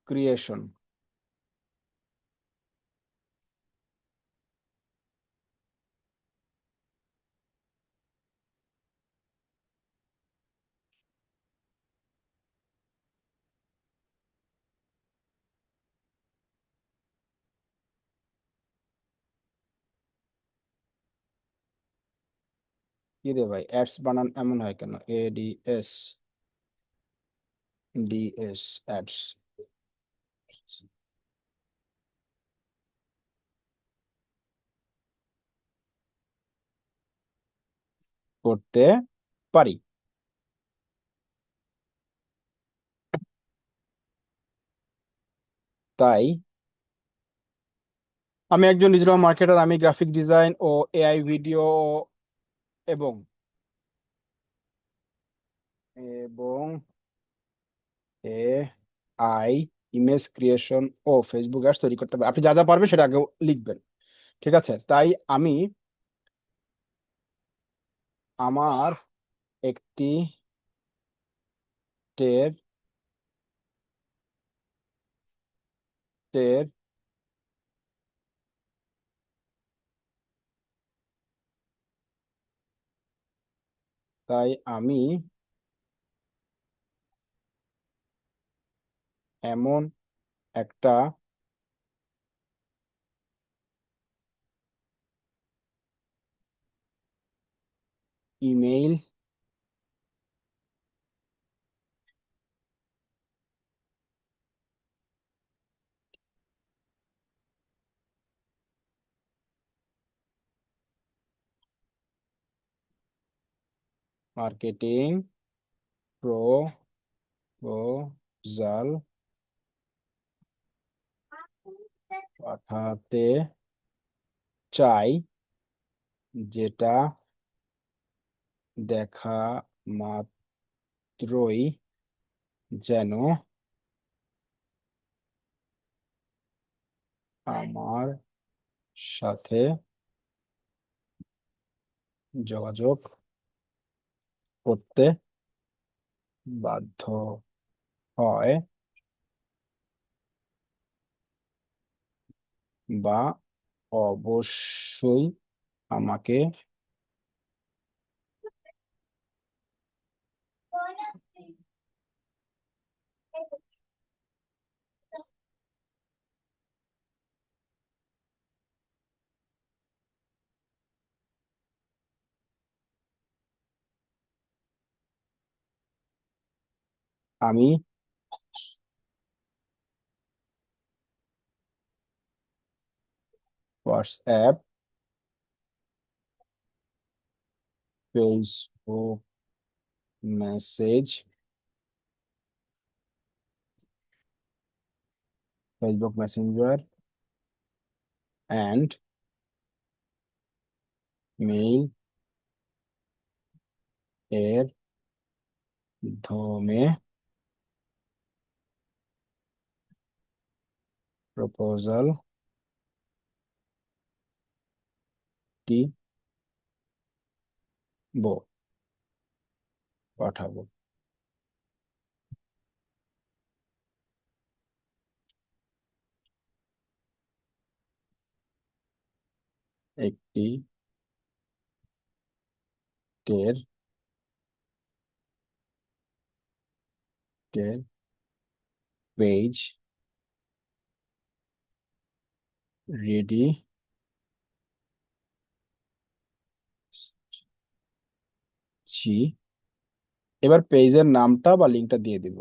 ক্রিয়েশন। কি রে ভাই, অ্যাডস বানান এমন হয় কেন? ADS অ্যাডস করতে পারি। তাই আমি একজন ডিজিটাল মার্কেটার, আমি গ্রাফিক ডিজাইন ও AI ভিডিও এবং এবং AI ইমেজ ক্রিয়েশন ও ফেসবুক অ্যাডস তৈরি করতে পারি। আপনি যা যা পারবেন সেটা আগে লিখবেন, ঠিক আছে? তাই আমি আমার একটি টের টের তাই আমি এমন একটা ইমেইল মার্কেটিং প্রপোজাল পাঠাতে চাই, যেটা দেখা মাত্রই যেন আমার সাথে যোগাযোগ করতে বাধ্য হয়, বা অবশ্যই আমাকে আমি WhatsApp, Facebook message Facebook Messenger and mail এর মাধ্যমে প্রপোজালটি পাঠাবো। একটি টের টের পেজ রেডি ছি। এবার পেজের নামটা বা লিঙ্কটা দিয়ে দিব।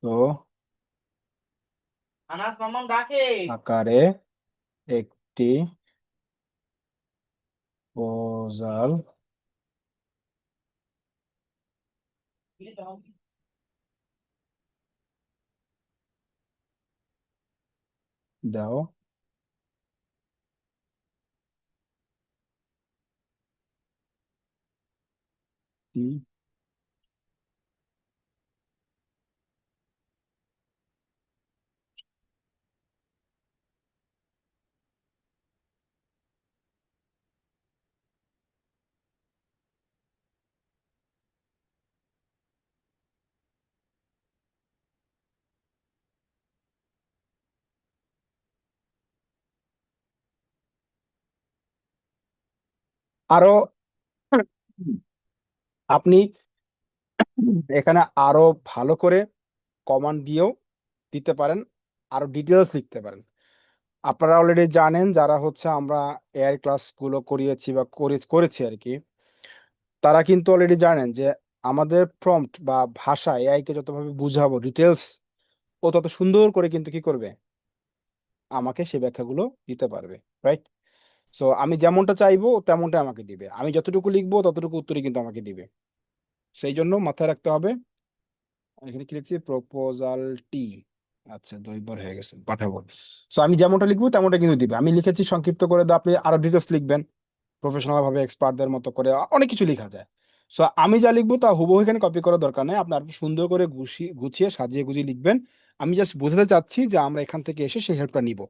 তো আকারে একটি প্রপোজাল দাও, আরো আপনি এখানে আরো ভালো করে কমান্ড দিয়েও দিতে পারেন, আরো ডিটেলস লিখতে পারেন। আপনারা অলরেডি জানেন, যারা হচ্ছে আমরা এআই ক্লাসগুলো করিয়েছি বা করেছি আর কি, তারা কিন্তু অলরেডি জানেন যে আমাদের প্রম্পট বা ভাষা এআই কে যতভাবে বুঝাবো ডিটেলস, ও তত সুন্দর করে কিন্তু কি করবে, আমাকে সে ব্যাখ্যাগুলো দিতে পারবে, রাইট? সো আমি যেমনটা চাইবো ও তেমনটা আমাকে দিবে, আমি যতটুকু লিখবো ততটুকু উত্তরই কিন্তু আমাকে দিবে। সেই জন্য মাথায় রাখতে হবে। এখানে কি লিখছি, প্রপোজালটি। আচ্ছা, 2 বার হয়ে গেছে, পাঠাবো। সো আমি যেমনটা লিখবো তেমনটা কিন্তু দিবে। আমি লিখেছি সংক্ষিপ্ত করে দাও, আপনি আরো ডিটেলস লিখবেন প্রফেশনাল ভাবে, এক্সপার্টদের মতো করে অনেক কিছু লেখা যায়। সো আমি যা লিখবো তা হুবহু এখানে কপি করার দরকার নেই, আপনি আরো সুন্দর করে গুছিয়ে সাজিয়ে গুছিয়ে লিখবেন। আমি জাস্ট বোঝাতে চাচ্ছি যে আমরা এখান থেকে এসে সেই হেল্পটা নিব।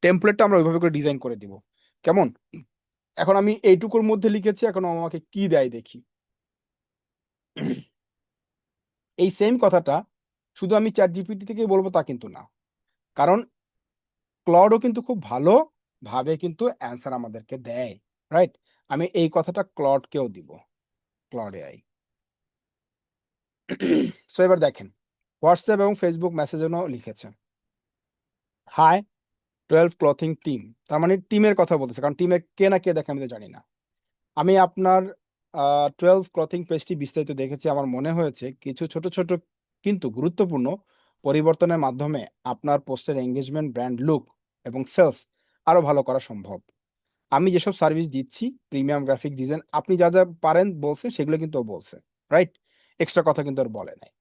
টেমপ্লেটটা আমরা ওইভাবে করে ডিজাইন করে দিব। কেমন? এখন আমি এইটুকুর মধ্যে লিখেছি, এখন ও আমাকে কি দেয় দেখি। এই সেম কথাটা শুধু আমি চ্যাট জিপিটি থেকে বলবো তা কিন্তু না, কারণ ক্লডও কিন্তু খুব ভালো ভাবে কিন্তু অ্যান্সার আমাদেরকে দেয়। রাইট? আমি এই কথাটা ক্লডকেও দিব, ক্লড এআই। সো এবার দেখেন, হোয়াটসঅ্যাপ এবং ফেসবুক মেসেজেও লিখেছে, হাই 12 ক্লথিং টিম। তার মানে টিমের কথা বলতেছে, কারণ টিমের কে না কে দেখে আমি তো জানি না। আমি আপনার 12 ক্লথিং পেজটি বিস্তারিত দেখেছি, আমার মনে হয়েছে কিছু ছোট ছোট কিন্তু গুরুত্বপূর্ণ পরিবর্তনের মাধ্যমে আপনার পোস্টের এঙ্গেজমেন্ট, ব্র্যান্ড লুক এবং সেলস আরো ভালো করা সম্ভব। আমি যেসব সার্ভিস দিচ্ছি, প্রিমিয়াম গ্রাফিক ডিজাইন, আপনি যা যা পারেন বলছে সেগুলো কিন্তু ও বলছে। রাইট? এক্সট্রা কথা কিন্তু আর বলে নাই।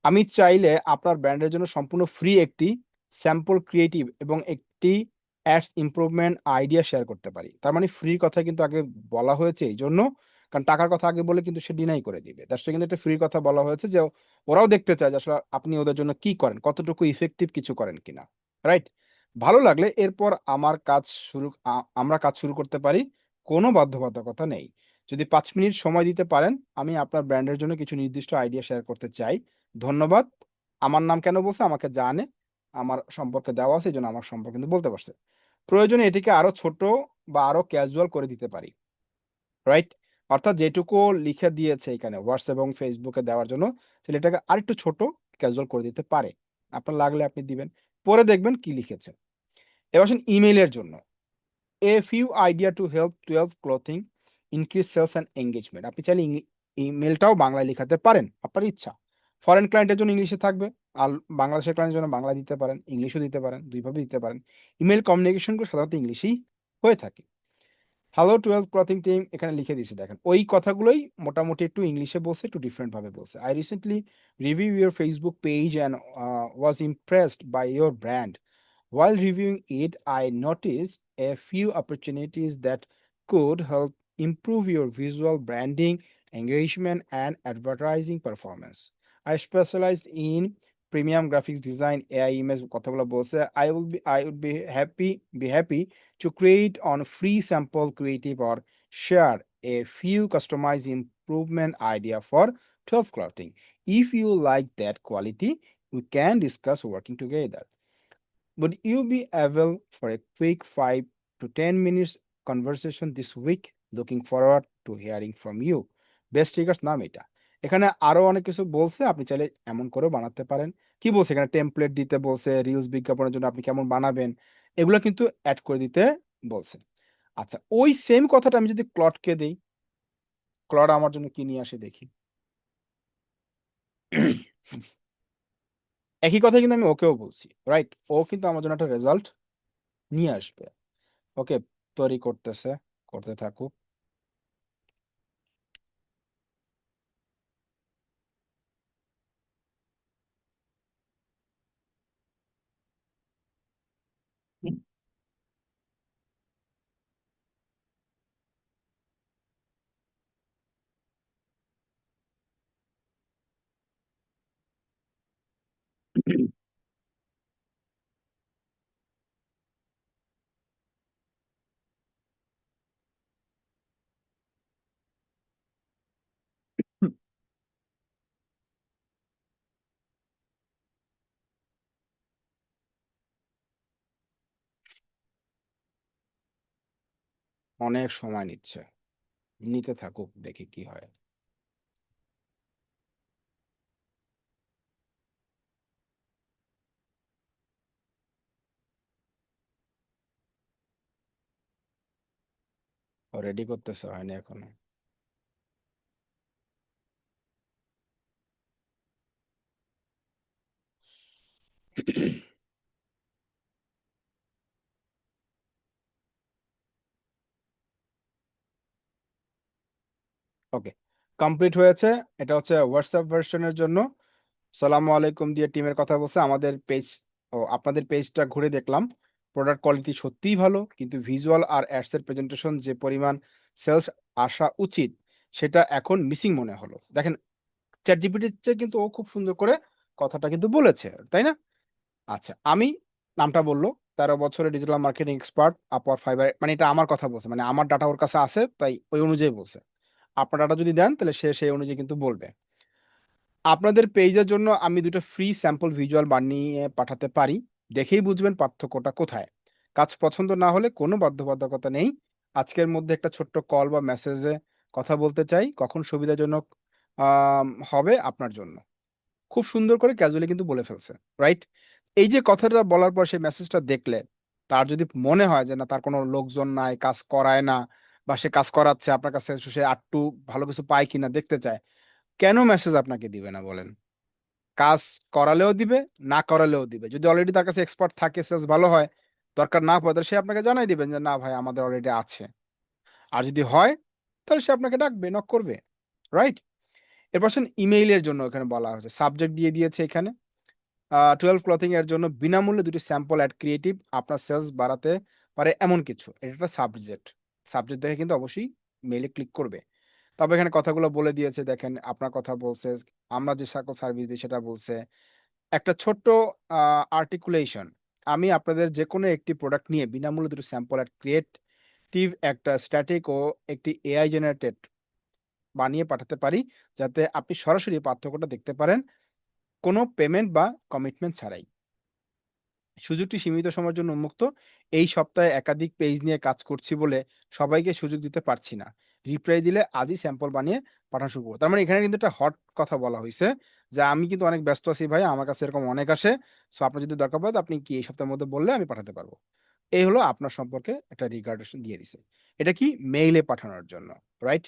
আমি চাইলে আপনার ব্র্যান্ডের জন্য সম্পূর্ণ ফ্রি একটি স্যাম্পল ক্রিয়েটিভ এবং একটি অ্যাডস ইমপ্রুভমেন্ট আইডিয়া শেয়ার করতে পারি। তার মানে ফ্রি কথা কিন্তু আগে বলা হয়েছে এই জন্য, কারণ টাকার কথা আগে বলে কিন্তু সে ডিনাই করে দিবে। তার সাথে কিন্তু একটা ফ্রি কথা বলা হয়েছে যে ওরাও দেখতে চায় যে আসলে আপনি ওদের জন্য কি করেন, কতটুকু ইফেক্টিভ কিছু করেন কিনা। রাইট? ভালো লাগলে এরপর আমরা কাজ শুরু করতে পারি। কোনো বাধ্যবাধকতা নেই। যদি 5 মিনিট সময় দিতে পারেন, আমি আপনার ব্র্যান্ডের জন্য কিছু নির্দিষ্ট আইডিয়া শেয়ার করতে চাই। ধন্যবাদ। আমার নাম কেন বলছে? আমাকে জানে। আমার সম্পর্কে দেওয়া আছে, এজন্য আমার সম্পর্কে কিন্তু বলতে পারছে। প্রয়োজনে এটিকে আরো ছোট বা আরো ক্যাজুয়াল করে দিতে পারি। রাইট? অর্থাৎ যেটুকু লিখে দিয়েছে এখানে WhatsApp এবং Facebook এ দেওয়ার জন্য, তাহলে এটাকে আরেকটু ছোট ক্যাজুয়াল করে দিতে পারে। আপনার লাগলে আপনি দিবেন। পড়ে দেখবেন কি লিখেছে। এবার আসেন ইমেইলের জন্য। A few idea to help 12 clothing increase sales and engagement. আপনি চাইলে ইমেলটাও বাংলায় লিখাতে পারেন, আপনার ইচ্ছা। ফরেন ক্লায়েন্টের জন্য ইংলিশে থাকবে, আর বাংলাদেশের ক্লায়েন্টের জন্য বাংলা দিতে পারেন, ইংলিশও দিতে পারেন, দুইভাবে দিতে পারেন। ইমেল কমিউনিকেশনগুলো সাধারণত ইংলিশেই হয়ে থাকে। হ্যালো 12 ক্লথিং টিম এখানে লিখে দিয়েছি দেখেন। ওই কথাগুলোই মোটামুটি একটু ইংলিশে বলছে, একটু ডিফারেন্ট ভাবে বলছে। I recently review your Facebook page and was impressed by your brand. While reviewing it, I noticed a few opportunities that could help improve your visual branding, engagement, and advertising performance. I specialized in premium graphics design, AI image কথাগুলো বলছে। I would be happy to create on free sample creative or share a few customized improvement idea for 12 clothing. If you like that quality, we can discuss working together. Would you be available for a quick 5 to 10 minutes conversation this week? Looking forward to hearing from you. Best triggers নাম এটা। এখানে আরো অনেক কিছু বলছে, আপনি চাইলে এমন করেও বানাতে পারেন। কি বলছে এখানে? টেমপ্লেট দিতে বলছে, রিলস বিজ্ঞাপনের জন্য আপনি কেমন বানাবেন, এগুলো কিন্তু অ্যাড করে দিতে বলছে। আচ্ছা, ওই সেম কথাটা আমি যদি ক্লডকে দেই, ক্লড আমার জন্য কি নিয়ে আসে দেখি। একই কথা কিন্তু আমি ওকেও বলছি। রাইট? ও কিন্তু আমার জন্য একটা রেজাল্ট নিয়ে আসবে। ওকে, তৈরি করতেছে, করতে থাকুক। অনেক সময় নিচ্ছে, নিতে থাকুক, দেখি কি হয়। ও রেডি করতেছে, হয়নি এখনো। ওকে, কমপ্লিট হয়েছে। এটা হচ্ছে হোয়াটসঅ্যাপ ভার্সনের জন্য। সালামু আলাইকুম দিয়ে টিমের কথা বলছে। আমাদের পেজ ও আপনাদের পেজটা ঘুরে দেখলাম, প্রোডাক্ট কোয়ালিটি সত্যিই ভালো, কিন্তু ভিজুয়াল আর অ্যাডসের প্রেজেন্টেশন যে পরিমাণ সেলস আসা উচিত সেটা এখন মিসিং মনে হলো। দেখেন, চ্যাট জিপিটির চেয়ে কিন্তু ও খুব সুন্দর করে কথাটা কিন্তু বলেছে, তাই না? আচ্ছা, আমি নামটা বললো, 13 বছরের ডিজিটাল মার্কেটিং এক্সপার্ট, আপওয়ার ফাইবার, মানে এটা আমার কথা বলছে, মানে আমার ডাটা ওর কাছে আছে, তাই ওই অনুযায়ী বলছে। আপনার ডাটা যদি দেন তাহলে সে সেই অনুযায়ী কিন্তু বলবে। আপনাদের পেজের জন্য আমি ২ টা ফ্রি স্যাম্পল ভিজুয়াল বানিয়ে পাঠাতে পারি। দেখেই বুঝবেন পার্থক্যটা কোথায়। কাজ পছন্দ না হলে কোনো বাধ্যবাধকতা নেই। আজকের মধ্যে একটা ছোট্ট কল বা মেসেজে কথা বলতে চাই, কখন সুবিধাজনক হবে আপনার জন্য। খুব সুন্দর করে ক্যাজুয়ালি কিন্তু বলে ফেলছে, রাইট? এই যে কথাটা বলার পর সেই মেসেজটা দেখলে তার যদি মনে হয় যে না, তার কোনো লোকজন নাই, কাজ করায় না, বা সে কাজ করাচ্ছে, আপনার কাছে সে আরটু ভালো কিছু পায় কিনা দেখতে চায়, কেন মেসেজ আপনাকে দিবে না বলেন? কাজ করালেও দিবে, না করালেও দিবে। যদি অলরেডি তার কাছে এক্সপার্ট থাকে, সেলস ভালো হয়, দরকার না পড়ে, তাহলে সে আপনাকে জানাই দিবেন যে, "না ভাই, আমাদের অলরেডি আছে।" আর যদি হয়, তাহলে সে আপনাকে ডাকবে, নক করবে। রাইট? এরপর আসেন ইমেইলের জন্য এখানে বলা হয়েছে। সাবজেক্ট দিয়ে দিয়েছে এখানে। 12 ক্লথিং এর জন্য বিনামূল্যে ২ টি স্যাম্পল অ্যাড ক্রিয়েটিভ আপনার সেলস বাড়াতে পারে এমন কিছু। এটা একটা সাবজেক্ট। সাবজেক্ট দেখে কিন্তু অবশ্যই মেইলে ক্লিক করবে। তবে এখানে কথাগুলো বলে দিয়েছে, দেখেন আপনার কথা বলছে, আমরা যে সকল সার্ভিস দিই সেটা বলছে। একটা ছোট্ট আ আর্টিকুলেশন। আমি আপনাদের যেকোনো একটি প্রোডাক্ট নিয়ে বিনামূল্যে দুটো স্যাম্পল অ্যাড ক্রিয়েটিভ একটা স্ট্যাটিক ও একটি এআই জেনারেটেড বানিয়ে পাঠাতে পারি, যাতে আপনি সরাসরি পার্থক্যটা দেখতে পারেন, কোনো পেমেন্ট বা কমিটমেন্ট ছাড়াই। সুযোগটি সীমিত সময়ের জন্য উন্মুক্ত। এই সপ্তাহে একাধিক পেজ নিয়ে কাজ করছি বলে সবাইকে সুযোগ দিতে পারছি না। রিপ্লাই দিলে আজই স্যাম্পল বানিয়ে পাঠানো শুরু করব। তার মানে এখানে কিন্তু একটা হট কথা বলা হইছে যে, "আমি কিন্তু অনেক ব্যস্ত আছি ভাই। আমার কাছে এরকম অনেক আসে। সো আপনার যদি দরকার পড়ে তো আপনি কি এই সপ্তাহের মধ্যে বললে আমি পাঠাতে পারব।" এই হলো আপনার সম্পর্কে একটা রিগার্ডেশন দিয়ে দিছে। এটা কি? মেইলে পাঠানোর জন্য, রাইট?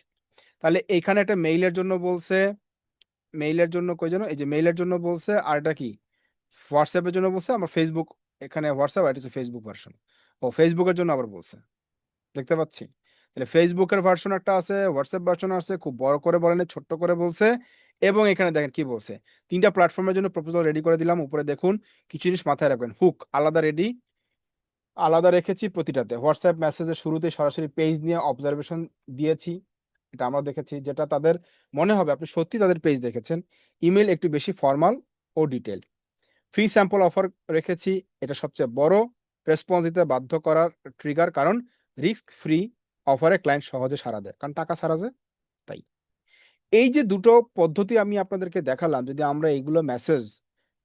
তাহলে এইখানে একটা মেইলের জন্য বলছে, মেইলের জন্য কই যেন? এই যে মেইলের জন্য বলছে, আর এটা কি? WhatsApp এর জন্য বলছে, আমার Facebook, এখানে WhatsApp আর এটা হচ্ছে Facebook ভার্সন। ও Facebook এর জন্য আবার বলছে। দেখতে পাচ্ছি। তাহলে Facebook এর ভার্সন একটা আছে, WhatsApp ভার্সন আছে, খুব বড় করে বলে নাই, ছোট্ট করে বলছে, এবং এখানে দেখেন কি বলছে। ৩ টা প্ল্যাটফর্মের জন্য প্রপোজাল রেডি করে দিলাম। উপরে দেখুন, কিছু জিনিস মাথায় রাখবেন। হুক আলাদা রেডি, আলাদা রেখেছি প্রতিটাতে। WhatsApp মেসেজের শুরুতেই সরাসরি পেজ নিয়ে অবজারভেশন দিয়েছি। এটা আমরা দেখেছি, যেটা তাদের মনে হবে আপনি সত্যিই তাদের পেজ দেখেছেন। ইমেইল একটু বেশি ফরমাল ও ডিটেইলড। ফ্রি স্যাম্পল অফার রেখেছি। এটা সবচেয়ে বড় রেসপন্স দিতে বাধ্য করার ট্রিগার, কারণ রিস্ক ফ্রি অফারে ক্লায়েন্ট সহজে সাড়া দেয়। কারণ টাকা ছাড়া যে, তাই। এই যে দুটো পদ্ধতি আমি আপনাদেরকে দেখালাম, যদি আমরা এইগুলো মেসেজ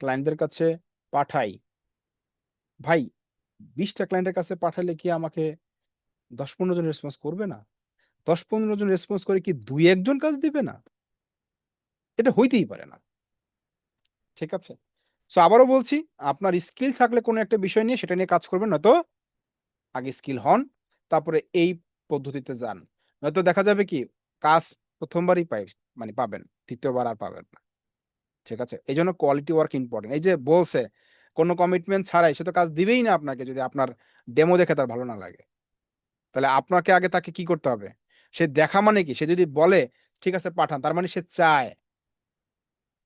ক্লায়েন্টদের কাছে পাঠাই, ভাই ২০ টা ক্লায়েন্টের কাছে পাঠালে কি আমাকে ১০-১৫ জন রেসপন্স করবে না? ১০-১৫ জন রেসপন্স করে কি ২-১ জন কাজ দিবে না? এটা হইতেই পারে না। ঠিক আছে? সো আবারও বলছি, আপনার স্কিল থাকলে কোনো একটা বিষয় নিয়ে সেটা নিয়ে কাজ করবেন, নয়তো আগে স্কিল হন, তারপরে এই পদ্ধতিতে যান। নয়তো দেখা যাবে কি, কাজ ১ম বারই মানে পাবেন, ২য় বার আর পাবেন না। ঠিক আছে? এজন্য কোয়ালিটি ওয়ার্ক ইম্পোর্টেন্ট। এই যে বলছে, কোনো কমিটমেন্ট ছাড়াই সে তো কাজ দিবেই না আপনাকে, যদি আপনার ডেমো দেখে তার ভালো না লাগে। তাহলে আপনাকে আগে তাকে কি করতে হবে? সে দেখা মানে কি? সে যদি বলে, "ঠিক আছে পাঠান", তার মানে সে চায়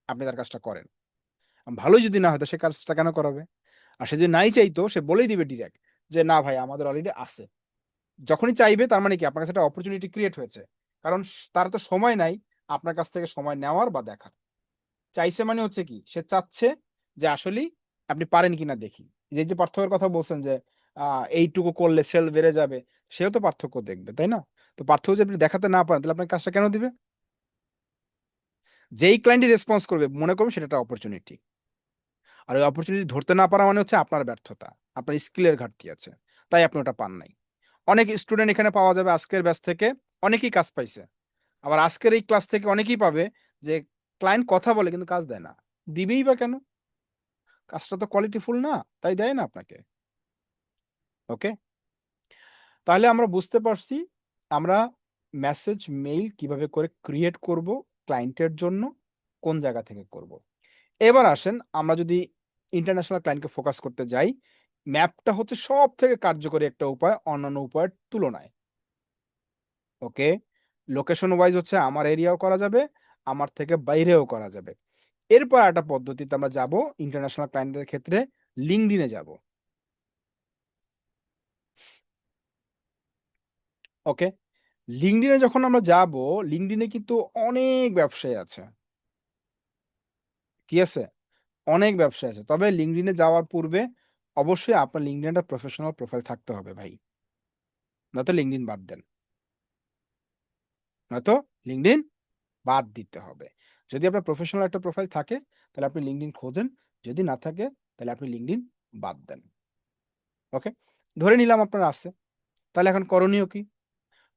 আপনি তার কাজটা করেন। ভালোই যদি না হয় তো সে কাজটা কেন করাবে? আর সে যদি নাই চাইতো, সে বলেই দিবে ডিরেক্ট যে, "না ভাই, আমাদের অলরেডি আছে।" যখনই চাইবে তার মানে কি, আপনার কাছে একটা অপরচুনিটি ক্রিয়েট হয়েছে। কারণ তার তো সময় নাই আপনার কাছ থেকে সময় নেওয়ার বা দেখার। চাইছে মানে হচ্ছে কি? সে চাচ্ছে যে আসলেই আপনি পারেন কিনা দেখি। যে পার্থক্যের কথা বলছেন যে আ এইটুকু করলে সেল বেড়ে যাবে, সেও তো পার্থক্য দেখবে, তাই না? তো পার্থক্য যদি আপনি দেখাতে না পারেন, তাহলে আপনার কাজটা কেন দিবে? যেই ক্লায়েন্টই রেসপন্স করবে মনে করবেন সেটা একটা অপরচুনিটি। আর ওই অপরচুনিটি ধরতে না পারা মানে হচ্ছে আপনার ব্যর্থতা। আপনার স্কিলের ঘাটতি আছে। তাই আপনি ওটা পান নাই। অনেক স্টুডেন্ট এখানে পাওয়া যাবে আজকের ব্যাচ থেকে, অনেকেই কাজ পাইছে। আবার আজকের এই ক্লাস থেকে অনেকেই পাবে যে ক্লায়েন্ট কথা বলে কিন্তু কাজ দেয় না। দিবেই বা কেন? কাজটা তো কোয়ালিটিফুল না, তাই দেয় না আপনাকে। ওকে? তাহলে আমরা বুঝতে পারছি আমরা মেসেজ, মেইল কিভাবে করে ক্রিয়েট করব ক্লায়েন্টের জন্য, কোন জায়গা থেকে করব। এবার আসেন, আমরা যদি ইন্টারন্যাশনাল ক্লায়েন্টকে ফোকাস করতে যাই, ম্যাপটা হচ্ছে সবথেকে কার্যকরী একটা উপায় অন্যান্য উপায়ের তুলনায়। ওকে? লোকেশন ওয়াইজ হচ্ছে আমার এরিয়াও করা যাবে, আমার থেকে বাইরেও করা যাবে। এরপর একটা পদ্ধতিতে আমরা যাব ইন্টারন্যাশনাল ক্লায়েন্টের ক্ষেত্রে লিঙ্কডইনে যাব। ওকে? লিঙ্কডইনে যখন আমরা যাব, লিঙ্কডইনে কিন্তু অনেক ব্যবসায়ী আছে। কি আছে? অনেক ব্যবসায়ী আছে। তবে লিঙ্কডইনে যাওয়ার পূর্বে অবশ্যই আপনার লিঙ্কডইনে একটা প্রফেশনাল প্রোফাইল থাকতে হবে ভাই। নয়তো লিঙ্কডইন বাদ দেন। নয়তো লিঙ্কডইন বাদ দিতে হবে। যদি আপনার প্রফেশনাল একটা প্রোফাইল থাকে, তাহলে আপনি লিঙ্কডইন খোঁজেন। যদি না থাকে, তাহলে আপনি লিঙ্কডইন বাদ দেন। ওকে? ধরে নিলাম আপনার আছে। তাহলে এখন করণীয় কি?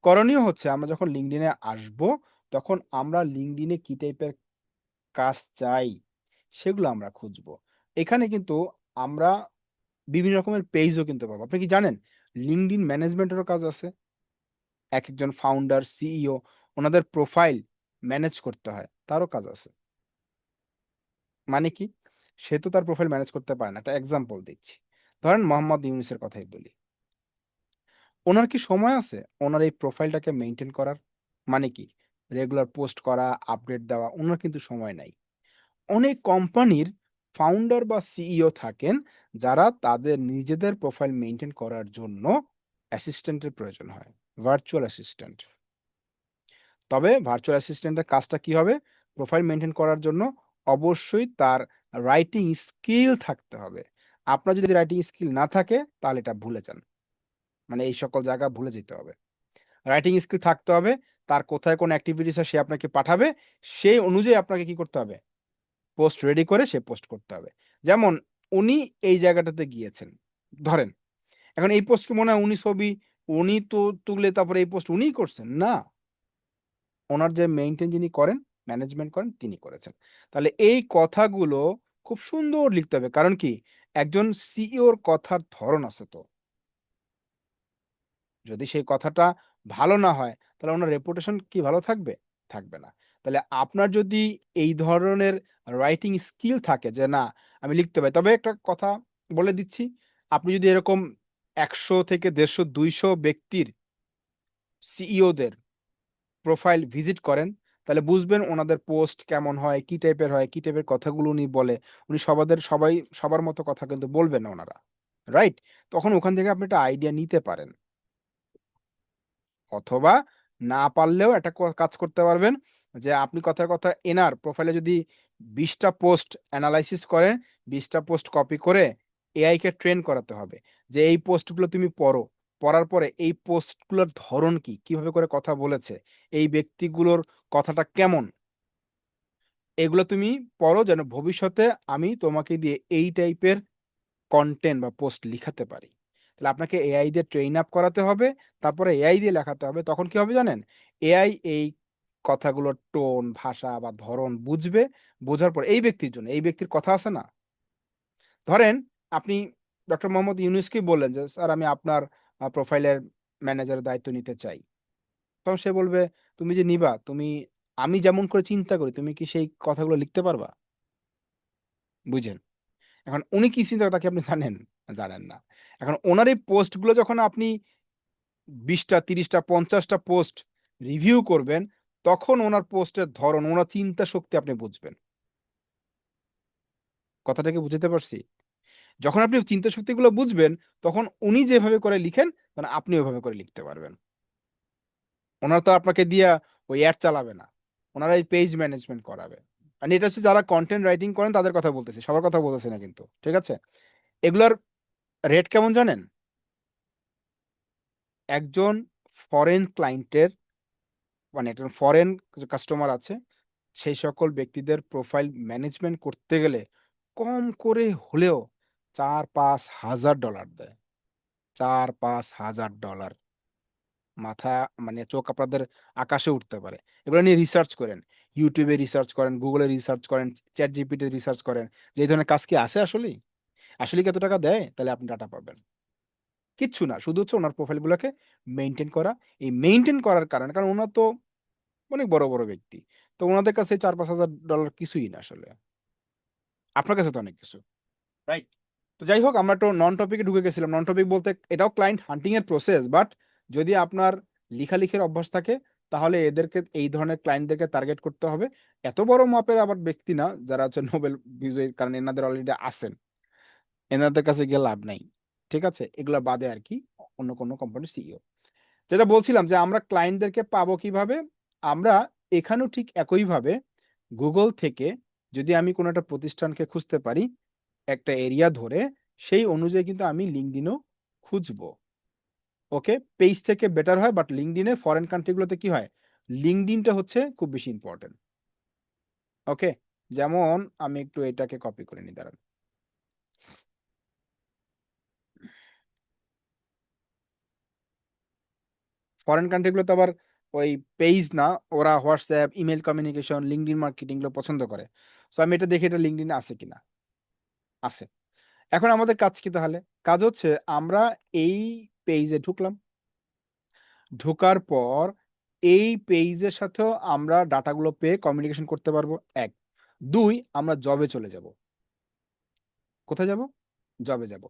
করণীয় হচ্ছে আমরা যখন LinkedIn এ আসবো, তখন আমরা LinkedIn এ কি টাইপের কাজ চাই, সেগুলো আমরা খুঁজবো। এখানে কিন্তু আমরা বিভিন্ন রকমের পেইজও কিনতে পারবো। আপনি কি জানেন? LinkedIn ম্যানেজমেন্টেরও কাজ আছে। একেকজন ফাউন্ডার, সিইও ওনাদের প্রোফাইল ম্যানেজ করতে হয়। তারও কাজ আছে। মানে কি? সে তো তার প্রোফাইল ম্যানেজ করতে পারে না। একটা এক্সাম্পল দিচ্ছি। ধরেন মোহাম্মদ ইউনূসের কথাই বলি। উনার কি সময় আছে উনার এই প্রোফাইলটাকে মেইনটেইন করার? মানে কি? রেগুলার পোস্ট করা, আপডেট দেওয়া, উনার কিন্তু সময় নাই। অনেক কোম্পানির ফাউন্ডার বা সিইও থাকেন, যারা তাদের নিজেদের প্রোফাইল মেইনটেইন করার জন্য অ্যাসিস্ট্যান্টের প্রয়োজন হয়। Virtual assistant. তবে ভার্চুয়াল অ্যাসিস্ট্যান্টের কাজটা কি হবে? প্রোফাইল মেইনটেইন করার জন্য অবশ্যই তার রাইটিং স্কিল থাকতে হবে। আপনার যদি রাইটিং স্কিল না থাকে, তাহলে এটা ভুলে যান। মানে এই সকল জায়গা ভুলে যেতে হবে। রাইটিং স্কিল থাকতে হবে। তার কোথায় কোন এক্টিভিটিস সে আপনাকে পাঠাবে, সেই অনুযায়ী আপনাকে কি করতে হবে? পোস্ট রেডি করে সে পোস্ট করতে হবে। যেমন উনি এই জায়গাটাতে গিয়েছেন। ধরেন, এখন এই পোস্ট কি মনে হয় উনি ছবি উনি তো তুলে তারপরে এই পোস্ট উনিই করছেন? না। উনার যে মেইনটেইন যিনি করেন, ম্যানেজমেন্ট করেন তিনি করেছেন। তাহলে এই কথাগুলো খুব সুন্দর লিখতে হবে। কারণ কি? একজন সিইওর কথার ধরন আছে তো। যদি সেই কথাটা ভালো না হয়, তাহলে উনার রেপুটেশন কি ভালো থাকবে? থাকবে না। তাহলে আপনার যদি এই ধরনের রাইটিং স্কিল থাকে যে, না আমি লিখতে পারি। তবে একটা কথা বলে দিচ্ছি, আপনি যদি এরকম ১০০ থেকে ১৫০, ২০০ ব্যক্তির সিইওদের প্রোফাইল ভিজিট করেন, তাহলে বুঝবেন ওনাদের পোস্ট কেমন হয়, কি টাইপের হয়, কি টাইপের কথাগুলো উনি বলে। উনি সবার মতো কথা কিন্তু বলবেন না ওনারা। রাইট? তখন ওখান থেকে আপনি একটা আইডিয়া নিতে পারেন। অথবা না পারলেও একটা কাজ করতে পারবেন যে আপনি কথার কথা এনার প্রোফাইলে যদি ২০ টা পোস্ট এনালাইসিস করেন, ২০ টা পোস্ট কপি করে এআই কে ট্রেন করাতে হবে। যে এই পোস্টগুলো তুমি পড়ো। পড়ার পরে এই পোস্টগুলোর ধরন কি? কিভাবে করে কথা বলেছে? এই ব্যক্তিগুলোর কথাটা কেমন? এগুলো তুমি পড়ো যেন ভবিষ্যতে আমি তোমাকে দিয়ে এই টাইপের কনটেন্ট বা পোস্ট লিখাতে পারি। তাহলে আপনাকে এআই দিয়ে ট্রেইন আপ করাতে হবে। তারপরে এআই দিয়ে লেখাতে হবে। তখন কি হবে জানেন? এআই এই কথাগুলোর টোন, ভাষা বা ধরন বুঝবে। বোঝার পর এই ব্যক্তির জন্য, এই ব্যক্তির কথা আছে না? ধরেন আপনি ডক্টর মোহাম্মদ ইউনূসকেই বললেন যে, "স্যার আমি আপনার প্রোফাইলের ম্যানেজারের দায়িত্ব নিতে চাই।" তখন সে বলবে, "তুমি যে নিবা, আমি যেমন করে চিন্তা করি, তুমি কি সেই কথাগুলো লিখতে পারবা?" বুঝেন? এখন উনি কি চিন্তা করে তা কি আপনি জানেন? জানেন না। এখন উনার এই পোস্টগুলো যখন আপনি ২০ টা, ৩০ টা, ৫০ টা পোস্ট রিভিউ করবেন, তখন উনার পোস্টের ধরন, উনার চিন্তা শক্তি আপনি বুঝবেন। কথাটা কি বুঝাতে পারছি? যখন আপনি চিন্তা শক্তিগুলো বুঝবেন, তখন উনি যেভাবে করে লিখেন, মানে আপনি ওইভাবে করে লিখতে পারবেন। উনারা তো আপনাকে দিয়া ওই এড চালাবে না। উনারা এই পেজ ম্যানেজমেন্ট করাবে। মানে এটা হচ্ছে যারা কনটেন্ট রাইটিং করেন তাদের কথা বলতেছি। সবার কথা বলতেছি না কিন্তু। ঠিক আছে? এগুলার রেট কেমন জানেন? একজন ফরেন ক্লায়েন্টের মানে একটা ফরেন যে কাস্টমার আছে, সেই সকল ব্যক্তিদের প্রোফাইল ম্যানেজমেন্ট করতে গেলে কম করে হলেও $৪,০০০-৫,০০০ দেয়। $৪,০০০-৫,০০০ মাথা মানে চোখ আপনাদের আকাশে উঠতে পারে। এগুলো নিয়ে রিসার্চ করেন। YouTube এ রিসার্চ করেন, Google এ রিসার্চ করেন, ChatGPT তে রিসার্চ করেন যে এই ধরনের কাজ কি আছে আসলেই? আসলেই কি এত টাকা দেয়? তাহলে আপনি ডাটা পাবেন। কিচ্ছু না। শুধু হচ্ছে উনার প্রোফাইল গুলাকে মেইনটেইন করা। এই মেইনটেইন করার কারণে কারণ উনার তো অনেক বড় ব্যক্তি। তো উনাদের কাছে $৪,০০০-৫,০০০ কিছুই না আসলে। আপনার কাছে তো অনেক কিছু। রাইট? তো যাই হোক আমরা একটু নন টপিক এ ঢুকে গেছিলাম। নন টপিক বলতে এটাও ক্লায়েন্ট হান্টিং এর প্রসেস। বাট যদি আপনার লিখালিখির অভ্যাস থাকে তাহলে এদেরকে এই ধরনের ক্লায়েন্টদেরকে টার্গেট করতে হবে। এত বড় মাপের আবার ব্যক্তি না যারা হচ্ছে নোবেল বিজয়ী, কারণ এনাদের অলরেডি আছেন, এনাদের কাছে গিয়ে লাভ নাই। ঠিক আছে, এগুলা বাদে আর কি অন্য কোনো কোম্পানির সিইও। যেটা বলছিলাম যে আমরা ক্লায়েন্টদেরকে পাবো কিভাবে, আমরা এখানেও ঠিক একইভাবে গুগল থেকে যদি আমি কোনো একটা প্রতিষ্ঠানকে খুঁজতে পারি একটা এরিয়া ধরে, সেই অনুযায়ী কিন্তু আমি লিঙ্কডইনও খুঁজবো। ওকে, পেজ থেকে বেটার হয়, বাট লিঙ্কডইনে ফরেন কান্ট্রিগুলোতে কি হয়, লিঙ্কডইনটা হচ্ছে খুব বেশি ইম্পর্টেন্ট। ওকে, যেমন আমি একটু এটাকে কপি করে নিই, দাঁড়ান। ফরেন কান্ট্রিগুলোতে আবার ওই পেজ না, ওরা WhatsApp, email communication, LinkedIn marketing গুলো পছন্দ করে। সো আমি এটা দেখি এটা লিঙ্কডইনে আছে কিনা। আছে। এখন আমাদের কাজ কি তাহলে? কাজ হচ্ছে আমরা এই পেজে ঢুকলাম, ঢোকার পর এই পেজের সাথেও আমরা ডাটাগুলো পেয়ে কমিউনিকেশন করতে পারবো, ১। ২, আমরা জবে চলে যাব। কোথায় যাব? জবে যাব।